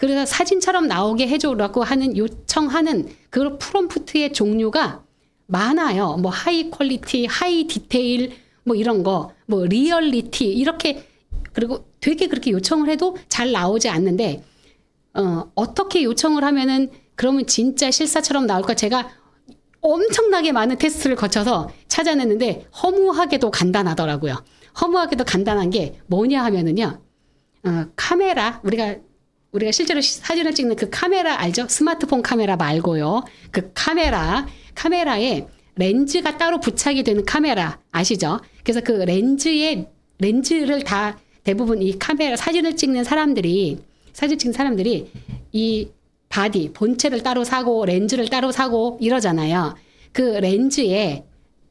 그래서 사진처럼 나오게 해줘라고 하는 요청하는 그 프롬프트의 종류가 많아요. 뭐 하이 퀄리티, 하이 디테일 뭐 이런 거, 뭐 리얼리티 이렇게 그리고 되게 그렇게 요청을 해도 잘 나오지 않는데 어떻게 요청을 하면은 그러면 진짜 실사처럼 나올까? 제가 엄청나게 많은 테스트를 거쳐서 찾아냈는데 허무하게도 간단하더라고요. 허무하게도 간단한 게 뭐냐 하면은요. 카메라 우리가 실제로 사진을 찍는 그 카메라 알죠? 스마트폰 카메라 말고요. 그 카메라에 렌즈가 따로 부착이 되는 카메라 아시죠? 그래서 그 렌즈를 다 대부분 이 카메라 사진 찍는 사람들이 이 바디 본체를 따로 사고 렌즈를 따로 사고 이러잖아요. 그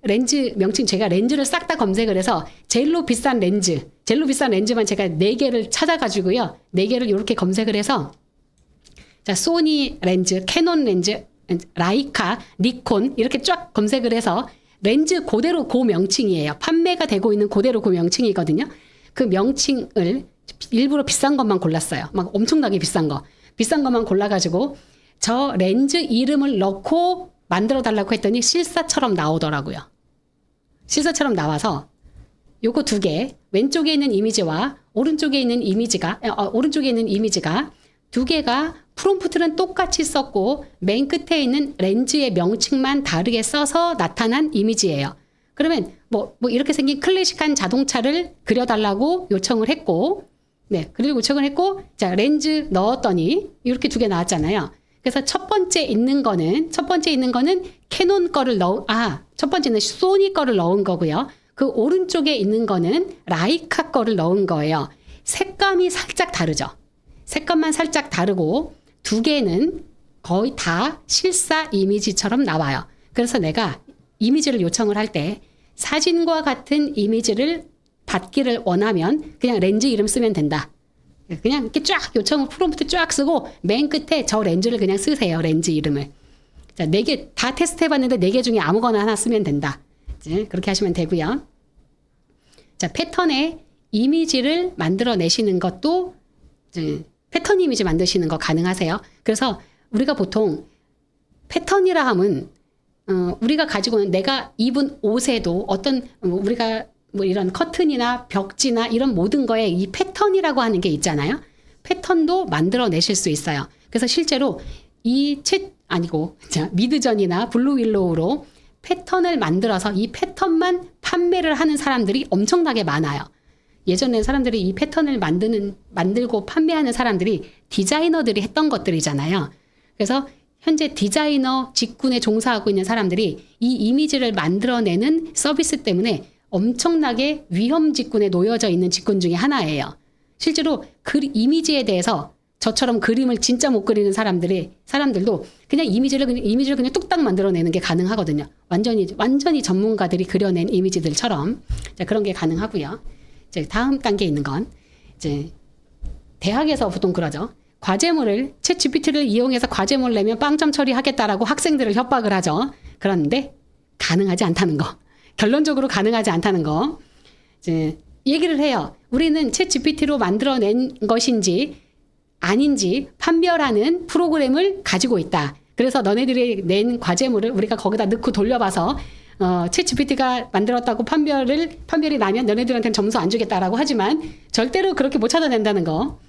렌즈 명칭 제가 렌즈를 싹 다 검색을 해서 제일로 비싼 렌즈만 제가 4개를 찾아가지고요. 4개를 이렇게 검색을 해서 자 소니 렌즈, 캐논 렌즈, 라이카, 니콘 이렇게 쫙 검색을 해서 렌즈 그대로 그 명칭이에요. 판매가 되고 있는 그대로 그 명칭이거든요. 그 명칭을 일부러 비싼 것만 골랐어요. 막 엄청나게 비싼 것만 골라가지고 저 렌즈 이름을 넣고 만들어 달라고 했더니 실사처럼 나오더라고요. 실사처럼 나와서 요거 2개, 왼쪽에 있는 이미지와 오른쪽에 있는 이미지가 2개가 프롬프트는 똑같이 썼고 맨 끝에 있는 렌즈의 명칭만 다르게 써서 나타난 이미지예요. 그러면 뭐 이렇게 생긴 클래식한 자동차를 그려달라고 요청을 했고, 그리고 요청을 했고, 자 렌즈 넣었더니 이렇게 2개 나왔잖아요. 그래서 첫 번째 있는 거는 캐논 거를 첫 번째는 소니 거를 넣은 거고요. 그 오른쪽에 있는 거는 라이카 거를 넣은 거예요. 색감이 살짝 다르죠. 색감만 살짝 다르고 2개는 거의 다 실사 이미지처럼 나와요. 그래서 내가 이미지를 요청을 할 때 사진과 같은 이미지를 받기를 원하면 그냥 렌즈 이름 쓰면 된다. 그냥 이렇게 쫙 요청을 프롬프트 쫙 쓰고 맨 끝에 저 렌즈를 그냥 쓰세요. 렌즈 이름을. 자, 4개 다 테스트 해봤는데 4개 중에 아무거나 하나 쓰면 된다. 이제 그렇게 하시면 되고요. 자, 패턴의 이미지를 만들어내시는 것도 이제 패턴 이미지 만드시는 거 가능하세요. 그래서 우리가 보통 패턴이라 함은 우리가 가지고 있는 내가 입은 옷에도 어떤 우리가 뭐 이런 커튼이나 벽지나 이런 모든 거에 이 패턴이라고 하는 게 있잖아요. 패턴도 만들어내실 수 있어요. 그래서 실제로 미드전이나 블루윌로우로 패턴을 만들어서 이 패턴만 판매를 하는 사람들이 엄청나게 많아요. 예전에 사람들이 이 패턴을 만들고 판매하는 사람들이 디자이너들이 했던 것들이잖아요. 그래서 현재 디자이너 직군에 종사하고 있는 사람들이 이 이미지를 만들어내는 서비스 때문에 엄청나게 위험 직군에 놓여져 있는 직군 중에 하나예요. 실제로 이미지에 대해서 저처럼 그림을 진짜 못 그리는 사람들도 그냥 이미지를 그냥 뚝딱 만들어내는 게 가능하거든요. 완전히 전문가들이 그려낸 이미지들처럼. 자, 그런 게 가능하고요. 이제 다음 단계에 있는 건 이제 대학에서 보통 그러죠. 과제물을 챗GPT를 이용해서 과제물 내면 빵점 처리하겠다라고 학생들을 협박을 하죠. 그런데 가능하지 않다는 거. 결론적으로 가능하지 않다는 거. 이제 얘기를 해요. 우리는 챗GPT로 만들어낸 것인지 아닌지 판별하는 프로그램을 가지고 있다. 그래서 너네들이 낸 과제물을 우리가 거기다 넣고 돌려봐서 챗GPT가 만들었다고 판별이 나면 너네들한테는 점수 안 주겠다라고 하지만 절대로 그렇게 못 찾아낸다는 거.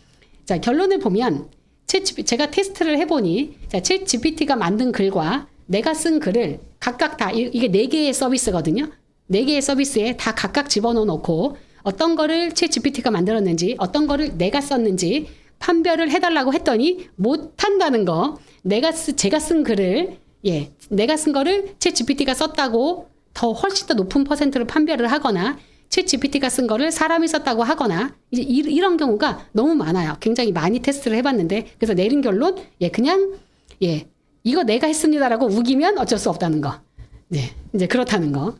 자, 결론을 보면 제가 테스트를 해보니 챗GPT가 만든 글과 내가 쓴 글을 각각 다 이게 4개의 서비스거든요. 4개의 서비스에 다 각각 집어넣고 어떤 거를 챗GPT가 만들었는지 어떤 거를 내가 썼는지 판별을 해달라고 했더니 못한다는 거. 제가 쓴 거를 챗GPT가 썼다고 훨씬 더 높은 퍼센트를 판별을 하거나 챗GPT가 쓴 거를 사람이 썼다고 하거나 이제 이런 경우가 너무 많아요. 굉장히 많이 테스트를 해봤는데 그래서 내린 결론 이거 내가 했습니다라고 우기면 어쩔 수 없다는 거. 이제 그렇다는 거.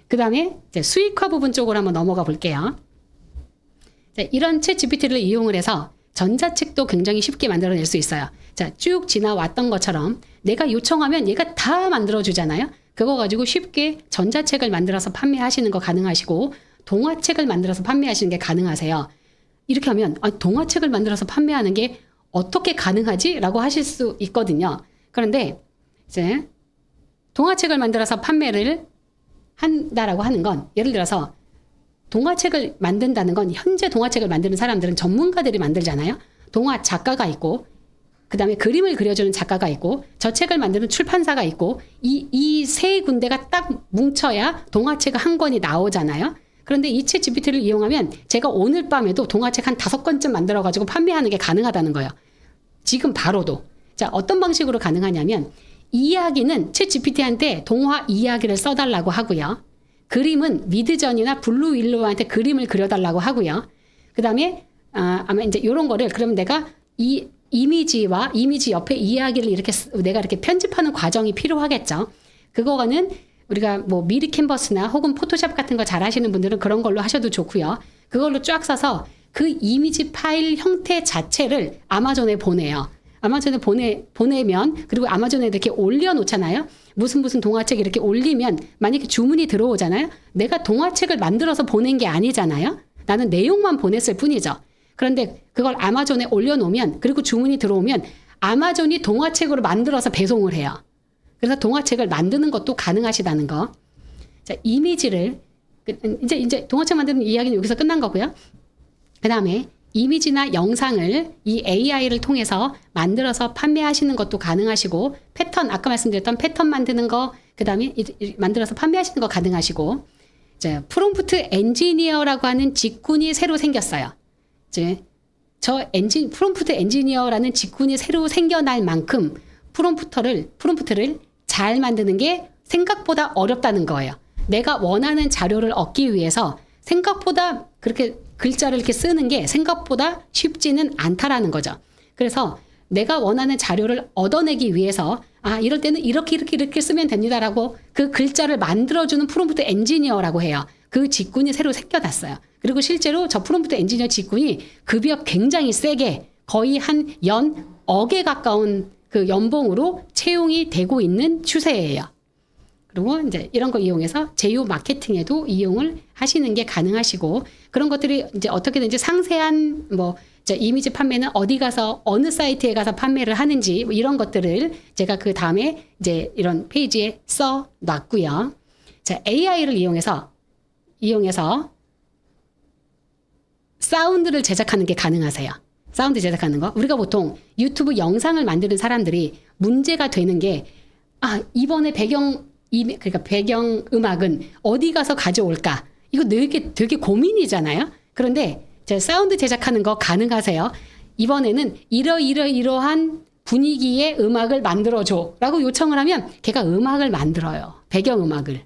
그 다음에 수익화 부분 쪽으로 한번 넘어가 볼게요. 이런 챗GPT를 이용을 해서 전자책도 굉장히 쉽게 만들어낼 수 있어요. 자, 쭉 지나왔던 것처럼 내가 요청하면 얘가 다 만들어주잖아요. 그거 가지고 쉽게 전자책을 만들어서 판매하시는 거 가능하시고 동화책을 만들어서 판매하시는 게 가능하세요. 이렇게 하면 동화책을 만들어서 판매하는 게 어떻게 가능하지? 라고 하실 수 있거든요. 그런데 이제 동화책을 만들어서 판매를 한다라고 하는 건, 예를 들어서 동화책을 만든다는 건, 현재 동화책을 만드는 사람들은 전문가들이 만들잖아요. 동화 작가가 있고, 그 다음에 그림을 그려주는 작가가 있고, 저 책을 만드는 출판사가 있고, 이 세 군데가 딱 뭉쳐야 동화책 한 권이 나오잖아요. 그런데 이 챗 GPT를 이용하면 제가 오늘 밤에도 동화책 한 5권쯤 만들어가지고 판매하는 게 가능하다는 거예요. 지금 바로도. 자, 어떤 방식으로 가능하냐면, 이야기는 챗 GPT한테 동화 이야기를 써달라고 하고요. 그림은 미드전이나 블루윌로우한테 그림을 그려달라고 하고요. 그 다음에 아마 이제 이런 거를, 그러면 내가 이 이미지와 이미지 옆에 이야기를 이렇게 내가 이렇게 편집하는 과정이 필요하겠죠. 그거는 우리가 뭐 미리 캔버스나 혹은 포토샵 같은 거 잘 하시는 분들은 그런 걸로 하셔도 좋고요. 그걸로 쫙 써서 그 이미지 파일 형태 자체를 아마존에 보내요. 아마존에 보내면, 그리고 아마존에 이렇게 올려놓잖아요. 무슨 동화책 이렇게 올리면 만약에 주문이 들어오잖아요. 내가 동화책을 만들어서 보낸 게 아니잖아요. 나는 내용만 보냈을 뿐이죠. 그런데 그걸 아마존에 올려놓으면, 그리고 주문이 들어오면 아마존이 동화책으로 만들어서 배송을 해요. 그래서 동화책을 만드는 것도 가능하시다는 거. 자, 이미지를 이제 동화책 만드는 이야기는 여기서 끝난 거고요. 그 다음에 이미지나 영상을 이 AI를 통해서 만들어서 판매하시는 것도 가능하시고, 패턴, 아까 말씀드렸던 패턴 만드는 거, 그 다음에 만들어서 판매하시는 거 가능하시고, 이제 프롬프트 엔지니어라고 하는 직군이 새로 생겼어요. 이제 프롬프트 엔지니어라는 직군이 새로 생겨날 만큼 프롬프트를 잘 만드는 게 생각보다 어렵다는 거예요. 내가 원하는 자료를 얻기 위해서 생각보다 그렇게 글자를 이렇게 쓰는 게 생각보다 쉽지는 않다라는 거죠. 그래서 내가 원하는 자료를 얻어내기 위해서 이럴 때는 이렇게 쓰면 됩니다라고 그 글자를 만들어주는 프롬프트 엔지니어라고 해요. 그 직군이 새로 생겨났어요. 그리고 실제로 저 프롬프트 엔지니어 직군이 급여 굉장히 세게 거의 한 억에 가까운 그 연봉으로 채용이 되고 있는 추세예요. 그리고 이제 이런 거 이용해서 제휴 마케팅에도 이용을 하시는 게 가능하시고, 그런 것들이 이제 어떻게든지 상세한 이제 이미지 판매는 어디 가서 어느 사이트에 가서 판매를 하는지 이런 것들을 제가 그 다음에 이제 이런 페이지에 써 놨고요. 자, AI를 이용해서 사운드를 제작하는 게 가능하세요. 사운드 제작하는 거. 우리가 보통 유튜브 영상을 만드는 사람들이 문제가 되는 게, 이번에 그러니까 배경 음악은 어디 가서 가져올까? 이거 되게 고민이잖아요. 그런데 사운드 제작하는 거 가능하세요. 이번에는 이러한 분위기의 음악을 만들어줘 라고 요청을 하면 걔가 음악을 만들어요. 배경음악을.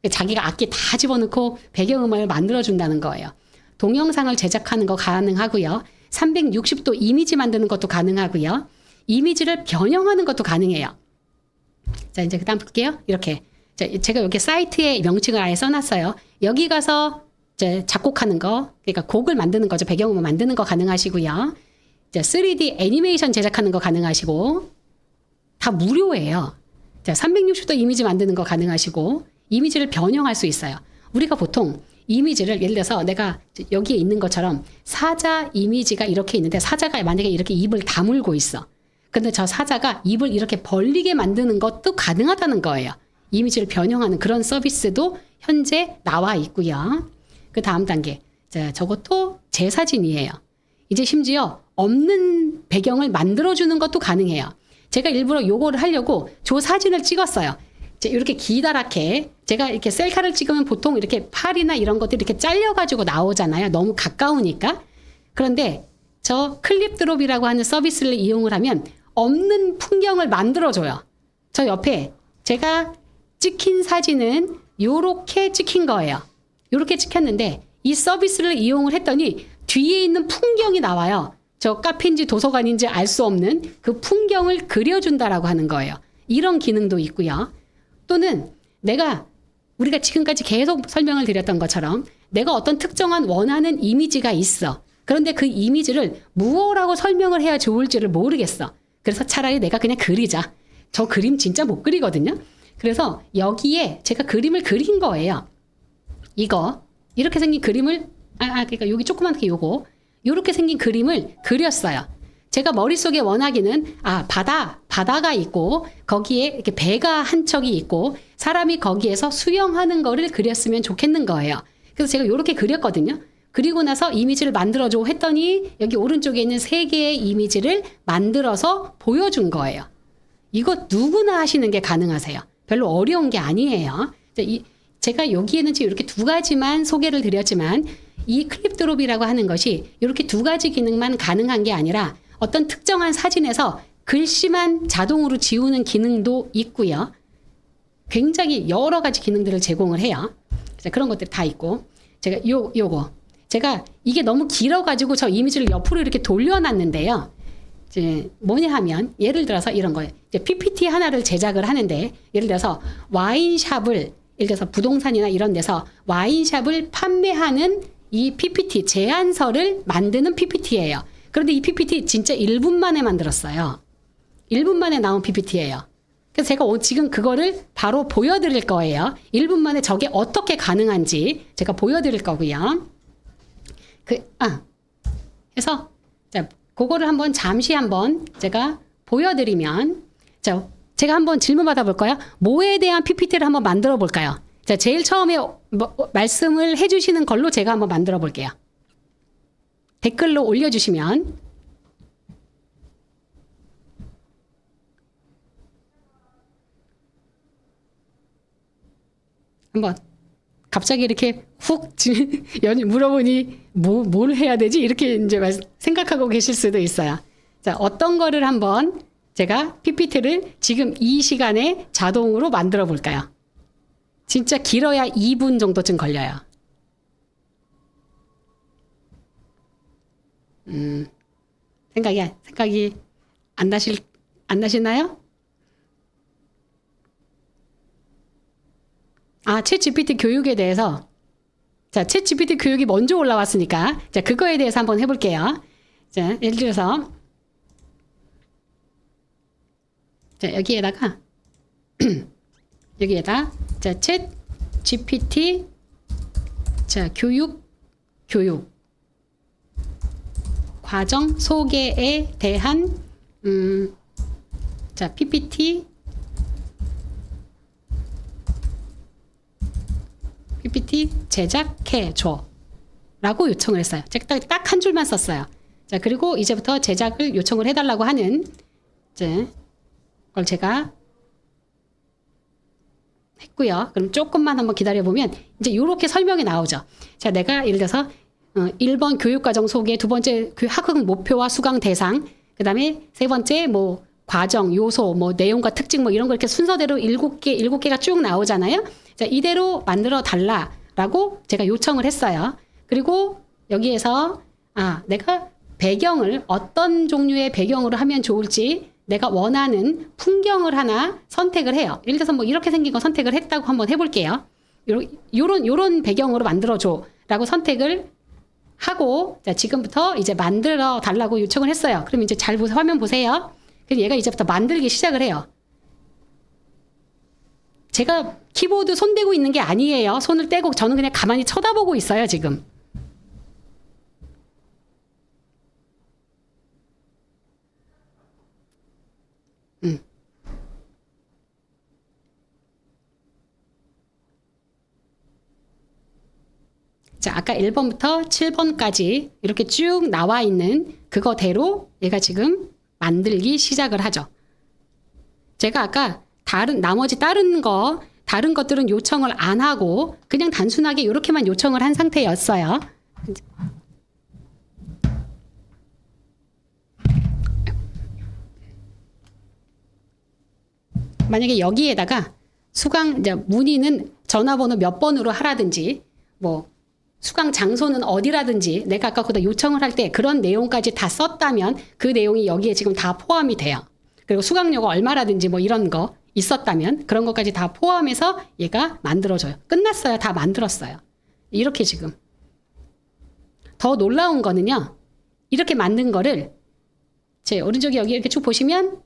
자기가 악기 다 집어넣고 배경음악을 만들어준다는 거예요. 동영상을 제작하는 거 가능하고요. 360도 이미지 만드는 것도 가능하고요. 이미지를 변형하는 것도 가능해요. 자, 이제 그 다음 볼게요. 이렇게. 제가 여기 사이트에 명칭을 아예 써놨어요. 여기 가서 이제 작곡하는 거, 그러니까 곡을 만드는 거죠. 배경음악 만드는 거 가능하시고요. 이제 3D 애니메이션 제작하는 거 가능하시고, 다 무료예요. 자, 360도 이미지 만드는 거 가능하시고, 이미지를 변형할 수 있어요. 우리가 보통 이미지를, 예를 들어서 내가 여기에 있는 것처럼 사자 이미지가 이렇게 있는데, 사자가 만약에 이렇게 입을 다물고 있어. 근데 저 사자가 입을 이렇게 벌리게 만드는 것도 가능하다는 거예요. 이미지를 변형하는 그런 서비스도 현재 나와 있고요. 그 다음 단계. 자, 저것도 제 사진이에요. 이제 심지어 없는 배경을 만들어주는 것도 가능해요. 제가 일부러 요거를 하려고 저 사진을 찍었어요. 이렇게 기다랗게, 제가 이렇게 셀카를 찍으면 보통 이렇게 팔이나 이런 것들이 이렇게 잘려가지고 나오잖아요. 너무 가까우니까. 그런데 저 클립 드롭이라고 하는 서비스를 이용을 하면 없는 풍경을 만들어줘요. 저 옆에 제가 찍힌 사진은 요렇게 찍힌 거예요. 요렇게 찍혔는데 이 서비스를 이용을 했더니 뒤에 있는 풍경이 나와요. 저 카페인지 도서관인지 알 수 없는 그 풍경을 그려준다라고 하는 거예요. 이런 기능도 있고요. 또는 우리가 지금까지 계속 설명을 드렸던 것처럼 내가 어떤 특정한 원하는 이미지가 있어. 그런데 그 이미지를 무엇라고 설명을 해야 좋을지를 모르겠어. 그래서 차라리 내가 그냥 그리자. 저 그림 진짜 못 그리거든요. 그래서 여기에 제가 그림을 그린 거예요. 이렇게 생긴 그림을, 그러니까 여기 조그맣게 요렇게 생긴 그림을 그렸어요. 제가 머릿속에 원하기는 바다가 있고 거기에 이렇게 배가 한 척이 있고 사람이 거기에서 수영하는 거를 그렸으면 좋겠는 거예요. 그래서 제가 이렇게 그렸거든요. 그리고 나서 이미지를 만들어줘 했더니 여기 오른쪽에 있는 3개의 이미지를 만들어서 보여준 거예요. 이거 누구나 하시는 게 가능하세요. 별로 어려운 게 아니에요. 제가 여기에는 지금 이렇게 2가지만 소개를 드렸지만 이 클립 드롭이라고 하는 것이 이렇게 2가지 기능만 가능한 게 아니라 어떤 특정한 사진에서 글씨만 자동으로 지우는 기능도 있고요. 굉장히 여러 가지 기능들을 제공을 해요. 그런 것들이 다 있고 제가 제가 이게 너무 길어가지고 저 이미지를 옆으로 이렇게 돌려놨는데요. 이제 뭐냐 하면 예를 들어서 이런 거예요. 이제 PPT 하나를 제작을 하는데 예를 들어서 와인샵을 예를 들어서 부동산이나 이런 데서 와인샵을 판매하는 이 PPT 제안서를 만드는 PPT예요. 그런데 이 PPT 진짜 1분 만에 만들었어요. 1분 만에 나온 PPT예요. 그래서 제가 지금 그거를 바로 보여드릴 거예요. 1분 만에 저게 어떻게 가능한지 제가 보여드릴 거고요. 그래서 자, 그거를 잠시 한번 제가 보여드리면 자, 제가 한번 질문 받아볼까요? 뭐에 대한 PPT를 한번 만들어 볼까요? 자, 제일 처음에 말씀을 해주시는 걸로 제가 한번 만들어 볼게요. 댓글로 올려주시면 한번 갑자기 이렇게 훅 물어보니 뭘 해야 되지? 이렇게 이제 생각하고 계실 수도 있어요. 자, 어떤 거를 한번 제가 PPT를 지금 이 시간에 자동으로 만들어 볼까요? 진짜 길어야 2분 정도쯤 걸려요. 생각이 안 나시나요? 챗GPT 교육에 대해서 자, 챗GPT 교육이 먼저 올라왔으니까 자, 그거에 대해서 한번 해볼게요. 자, 예를 들어서 자, 여기에다 자, 챗GPT 자, 교육 과정 소개에 대한 자, PPT 제작해줘 라고 요청을 했어요. 제가 딱 한 줄만 썼어요. 자, 그리고 이제부터 제작을 요청을 해달라고 하는 걸 제가 했고요. 그럼 조금만 한번 기다려보면 이제 이렇게 설명이 나오죠. 자, 내가 예를 들어서 1번 교육과정 소개, 2번째 학업 목표와 수강 대상, 그 다음에 3번째 과정, 요소, 내용과 특징 이런 거 이렇게 순서대로 7개가 쭉 나오잖아요. 자, 이대로 만들어 달라라고 제가 요청을 했어요. 그리고 여기에서 내가 배경을 어떤 종류의 배경으로 하면 좋을지 내가 원하는 풍경을 하나 선택을 해요. 예를 들어서 이렇게 생긴 거 선택을 했다고 한번 해볼게요. 요런 배경으로 만들어줘라고 선택을 하고 자, 지금부터 이제 만들어 달라고 요청을 했어요. 그럼 이제 잘 화면 보세요. 그럼 얘가 이제부터 만들기 시작을 해요. 제가 키보드 손 대고 있는 게 아니에요. 손을 떼고 저는 그냥 가만히 쳐다보고 있어요, 지금. 자, 아까 1번부터 7번까지 이렇게 쭉 나와 있는 그거대로 얘가 지금 만들기 시작을 하죠. 제가 아까 나머지 다른 것들은 요청을 안 하고 그냥 단순하게 이렇게만 요청을 한 상태였어요. 만약에 여기에다가 문의는 전화번호 몇 번으로 하라든지 수강 장소는 어디라든지 내가 아까 거기다 요청을 할 때 그런 내용까지 다 썼다면 그 내용이 여기에 지금 다 포함이 돼요. 그리고 수강료가 얼마라든지 이런 거 있었다면 그런 것까지 다 포함해서 얘가 만들어줘요. 끝났어요. 다 만들었어요. 이렇게 지금. 더 놀라운 거는요. 이렇게 만든 거를 제 오른쪽에 여기 이렇게 쭉 보시면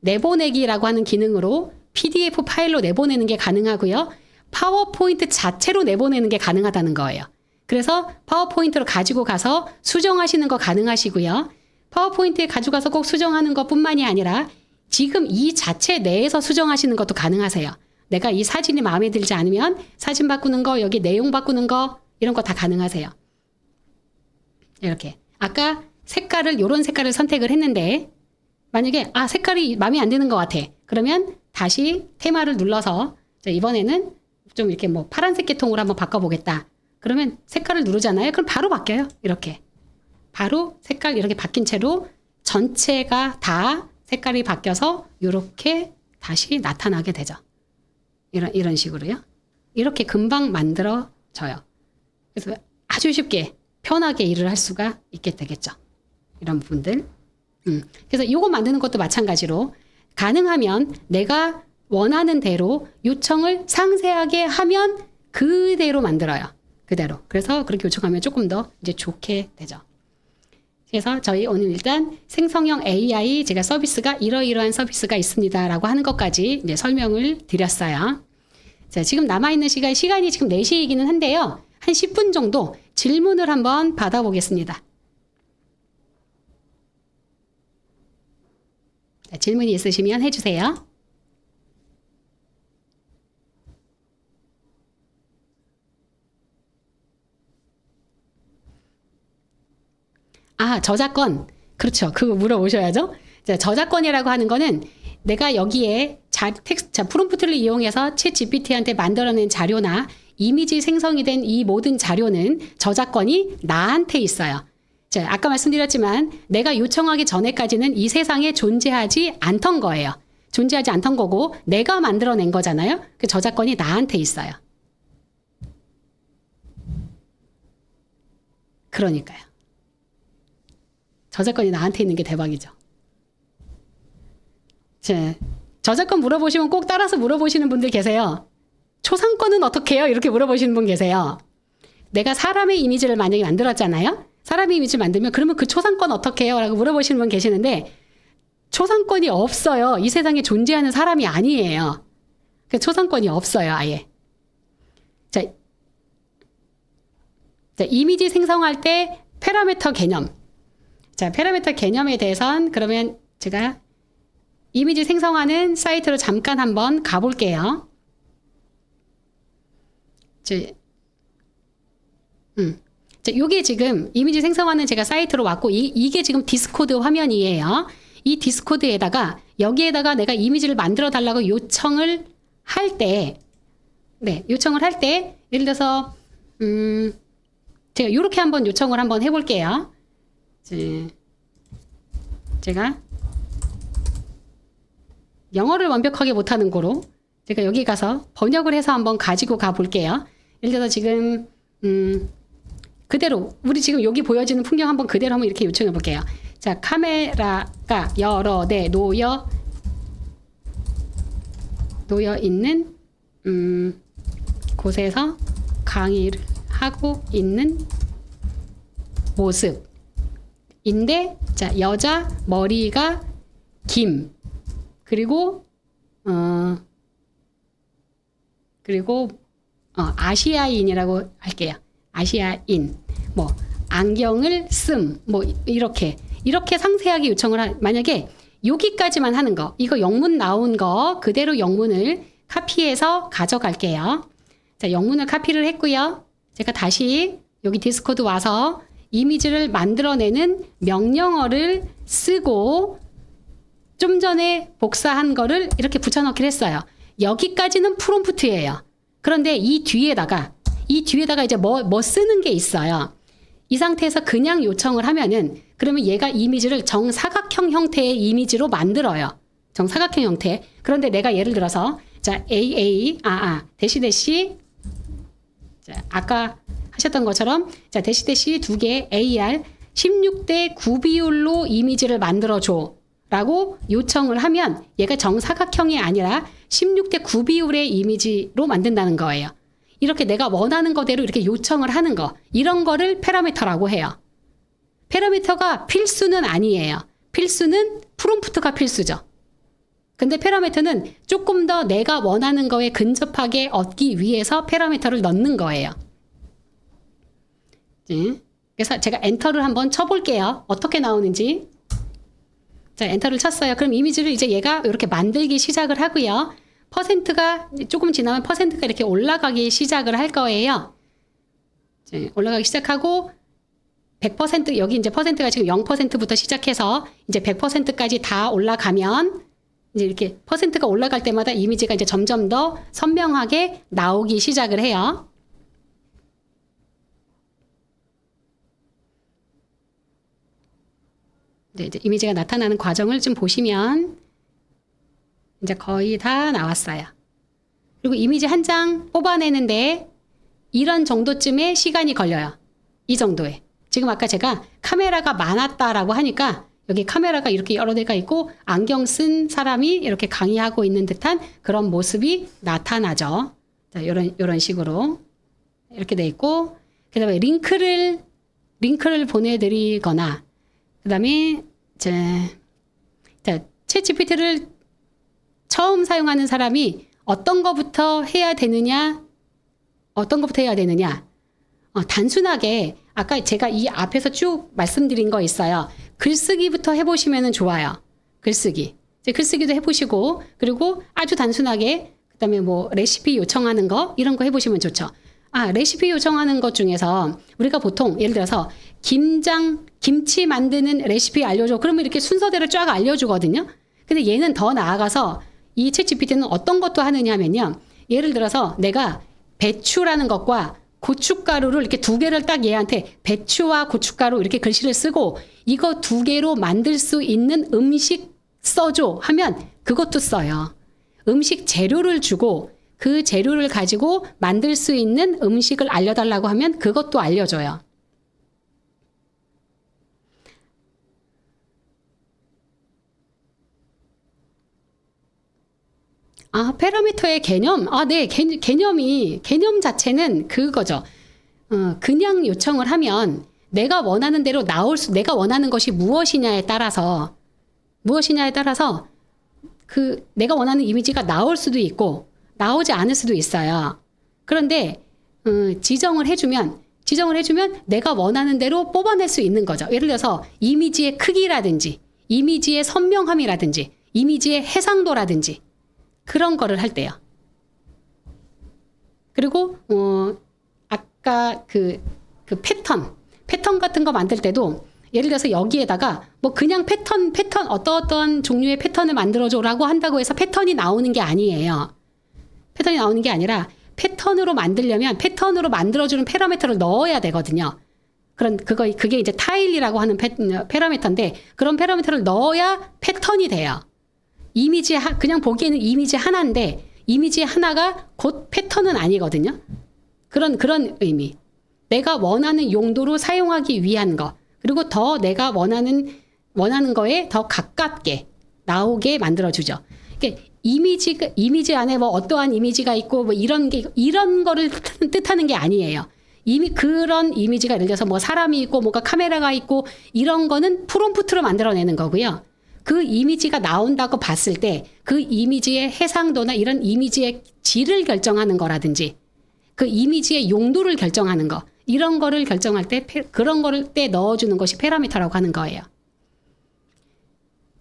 내보내기라고 하는 기능으로 PDF 파일로 내보내는 게 가능하고요. 파워포인트 자체로 내보내는 게 가능하다는 거예요. 그래서 파워포인트로 가지고 가서 수정하시는 거 가능하시고요. 파워포인트에 가져가서 꼭 수정하는 것뿐만이 아니라 지금 이 자체 내에서 수정하시는 것도 가능하세요. 내가 이 사진이 마음에 들지 않으면 사진 바꾸는 거, 여기 내용 바꾸는 거 이런 거 다 가능하세요. 이렇게. 아까 색깔을 요런 색깔을 선택을 했는데 만약에 색깔이 마음에 안 드는 것 같아. 그러면 다시 테마를 눌러서 이번에는 좀 이렇게 뭐 파란색 계통으로 한번 바꿔보겠다. 그러면 색깔을 누르잖아요. 그럼 바로 바뀌어요. 이렇게. 바로 색깔 이렇게 바뀐 채로 전체가 다 색깔이 바뀌어서 이렇게 다시 나타나게 되죠. 이런 식으로요. 이렇게 금방 만들어져요. 그래서 아주 쉽게 편하게 일을 할 수가 있게 되겠죠. 이런 부분들. 그래서 이거 만드는 것도 마찬가지로 가능하면 내가 원하는 대로 요청을 상세하게 하면 그대로 만들어요. 그대로. 그래서 그렇게 요청하면 조금 더 이제 좋게 되죠. 그래서 저희 오늘 일단 생성형 AI 제가 서비스가 이러이러한 서비스가 있습니다라고 하는 것까지 이제 설명을 드렸어요. 자, 지금 남아있는 시간이 지금 4시이기는 한데요. 한 10분 정도 질문을 한번 받아보겠습니다. 자, 질문이 있으시면 해주세요. 저작권. 그렇죠. 그거 물어보셔야죠. 자, 저작권이라고 하는 거는 내가 여기에 프롬프트를 이용해서 챗 GPT한테 만들어낸 자료나 이미지 생성이 된 이 모든 자료는 저작권이 나한테 있어요. 자, 아까 말씀드렸지만 내가 요청하기 전에까지는 이 세상에 존재하지 않던 거예요. 존재하지 않던 거고 내가 만들어낸 거잖아요. 그 저작권이 나한테 있어요. 그러니까요. 저작권이 나한테 있는 게 대박이죠. 자, 저작권 물어보시면 꼭 따라서 물어보시는 분들 계세요. 초상권은 어떻게 해요? 이렇게 물어보시는 분 계세요. 내가 사람의 이미지를 만약에 만들었잖아요. 사람의 이미지를 만들면 그러면 그 초상권 어떻게 해요? 라고 물어보시는 분 계시는데 초상권이 없어요. 이 세상에 존재하는 사람이 아니에요. 그 초상권이 없어요. 아예. 자, 이미지 생성할 때 파라미터 개념. 자, 파라미터 개념에 대해선 그러면 제가 이미지 생성하는 사이트로 잠깐 한번 가볼게요. 요게 지금 이미지 생성하는 제가 사이트로 왔고 이게 지금 디스코드 화면이에요. 이 디스코드에다가 여기에다가 내가 이미지를 만들어 달라고 요청을 할 때 예를 들어서 제가 이렇게 한번 요청을 한번 해볼게요. 제가 영어를 완벽하게 못하는 거로 제가 여기 가서 번역을 해서 한번 가지고 가 볼게요. 예를 들어서 지금 그대로 우리 지금 여기 보여지는 풍경 한번 그대로 한번 이렇게 요청해 볼게요. 자, 카메라가 여러 대 놓여 있는 곳에서 강의를 하고 있는 모습인데, 자, 여자 머리가 김 그리고 아시아인이라고 할게요. 아시아인 뭐 안경을 뭐 이렇게 상세하게 요청을 만약에 여기까지만 하는 거, 이거 영문 나온 거 그대로 영문을 카피해서 가져갈게요. 자, 영문을 카피를 했고요. 제가 다시 여기 디스코드 와서 이미지를 만들어내는 명령어를 쓰고 좀 전에 복사한 거를 이렇게 붙여넣기를 했어요. 여기까지는 프롬프트예요. 그런데 이 뒤에다가 이제 뭐 쓰는 게 있어요. 이 상태에서 그냥 요청을 하면은 그러면 얘가 이미지를 정사각형 형태의 이미지로 만들어요. 정사각형 형태. 그런데 내가 예를 들어서 자, 대시 자, 아까 하셨던 것처럼 자, 대시 2개 AR 16대 9 비율로 이미지를 만들어 줘. 라고 요청을 하면 얘가 정사각형이 아니라 16대 9 비율의 이미지로 만든다는 거예요. 이렇게 내가 원하는 거대로 이렇게 요청을 하는 거, 이런 거를 파라미터라고 해요. 파라미터가 필수는 아니에요. 필수는 프롬프트가 필수죠. 근데 파라미터는 조금 더 내가 원하는 거에 근접하게 얻기 위해서 파라미터를 넣는 거예요. 그래서 제가 엔터를 한번 쳐볼게요. 어떻게 나오는지. 자, 엔터를 쳤어요. 그럼 이미지를 이제 얘가 이렇게 만들기 시작을 하고요. 퍼센트가 조금 지나면 퍼센트가 이렇게 올라가기 시작을 할 거예요. 이제 올라가기 시작하고 100% 여기 이제 퍼센트가 지금 0%부터 시작해서 이제 100%까지 다 올라가면 이제 이렇게 퍼센트가 올라갈 때마다 이미지가 이제 점점 더 선명하게 나오기 시작을 해요. 네, 이제 이미지가 나타나는 과정을 좀 보시면 이제 거의 다 나왔어요. 그리고 이미지 한 장 뽑아내는데 이런 정도쯤의 시간이 걸려요. 이 정도에. 지금 아까 제가 카메라가 많았다라고 하니까 여기 카메라가 이렇게 여러 대가 있고 안경 쓴 사람이 이렇게 강의하고 있는 듯한 그런 모습이 나타나죠. 자, 이런 식으로 이렇게 돼 있고, 그다음에 링크를 보내드리거나, 그다음에 챗GPT를 처음 사용하는 사람이 어떤 거부터 해야 되느냐? 단순하게 아까 제가 이 앞에서 쭉 말씀드린 거 있어요. 글쓰기부터 해보시면 좋아요. 글쓰기도 해보시고, 그리고 아주 단순하게 그다음에 뭐 레시피 요청하는 거 이런 거 해보시면 좋죠. 레시피 요청하는 것 중에서 우리가 보통 예를 들어서 김치 만드는 레시피 알려줘. 그러면 이렇게 순서대로 쫙 알려주거든요. 근데 얘는 더 나아가서 이 챗GPT는 어떤 것도 하느냐 하면요. 예를 들어서 내가 배추라는 것과 고춧가루를 이렇게 두 개를 딱 얘한테 배추와 고춧가루 이렇게 글씨를 쓰고 이거 두 개로 만들 수 있는 음식 써줘 하면 그것도 써요. 음식 재료를 주고 그 재료를 가지고 만들 수 있는 음식을 알려달라고 하면 그것도 알려줘요. 파라미터의 개념. 네. 개념 자체는 그거죠. 그냥 요청을 하면 내가 원하는 대로 내가 원하는 것이 무엇이냐에 따라서 내가 원하는 이미지가 나올 수도 있고 나오지 않을 수도 있어요. 그런데 지정을 해주면 내가 원하는 대로 뽑아낼 수 있는 거죠. 예를 들어서 이미지의 크기라든지 이미지의 선명함이라든지 이미지의 해상도라든지 그런 거를 할 때요. 그리고 아까 그 패턴 같은 거 만들 때도 예를 들어서 여기에다가 뭐 그냥 패턴 어떤 종류의 패턴을 만들어줘라고 한다고 해서 패턴이 나오는 게 아니에요. 패턴이 나오는 게 아니라 패턴으로 만들려면 패턴으로 만들어주는 파라미터를 넣어야 되거든요. 그게 이제 타일이라고 하는 파라미터인데 그런 파라미터를 넣어야 패턴이 돼요. 그냥 보기에는 이미지 하나인데 이미지 하나가 곧 패턴은 아니거든요. 그런 의미. 내가 원하는 용도로 사용하기 위한 거. 그리고 더 내가 원하는 거에 더 가깝게 나오게 만들어주죠. 그러니까 이미지 안에 뭐 어떠한 이미지가 있고 뭐 이런 거를 뜻하는 게 아니에요. 이미 그런 이미지가 예를 들어서 뭐 사람이 있고 뭐가 카메라가 있고 이런 거는 프롬프트로 만들어내는 거고요. 그 이미지가 나온다고 봤을 때 그 이미지의 해상도나 이런 이미지의 질을 결정하는 거라든지 그 이미지의 용도를 결정하는 거 이런 거를 결정할 때 그런 거를 때 넣어주는 것이 파라미터라고 하는 거예요.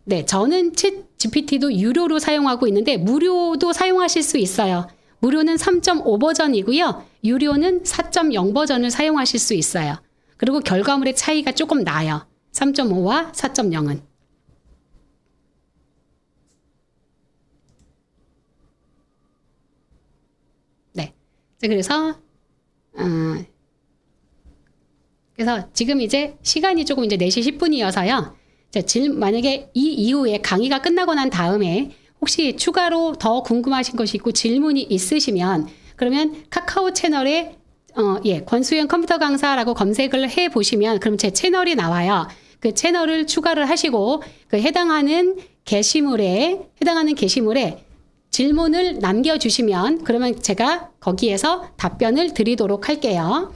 네, 저는 챗GPT도 유료로 사용하고 있는데 무료도 사용하실 수 있어요. 무료는 3.5 버전이고요. 유료는 4.0 버전을 사용하실 수 있어요. 그리고 결과물의 차이가 조금 나요. 3.5와 4.0은. 네. 그래서 지금 이제 시간이 조금 이제 4시 10분이어서요. 만약에 이 이후에 강의가 끝나고 난 다음에 혹시 추가로 더 궁금하신 것이 있고 질문이 있으시면 그러면 카카오 채널에 권수영 컴퓨터 강사라고 검색을 해 보시면 그럼 제 채널이 나와요. 그 채널을 추가를 하시고 그 해당하는 게시물에 질문을 남겨주시면 그러면 제가 거기에서 답변을 드리도록 할게요.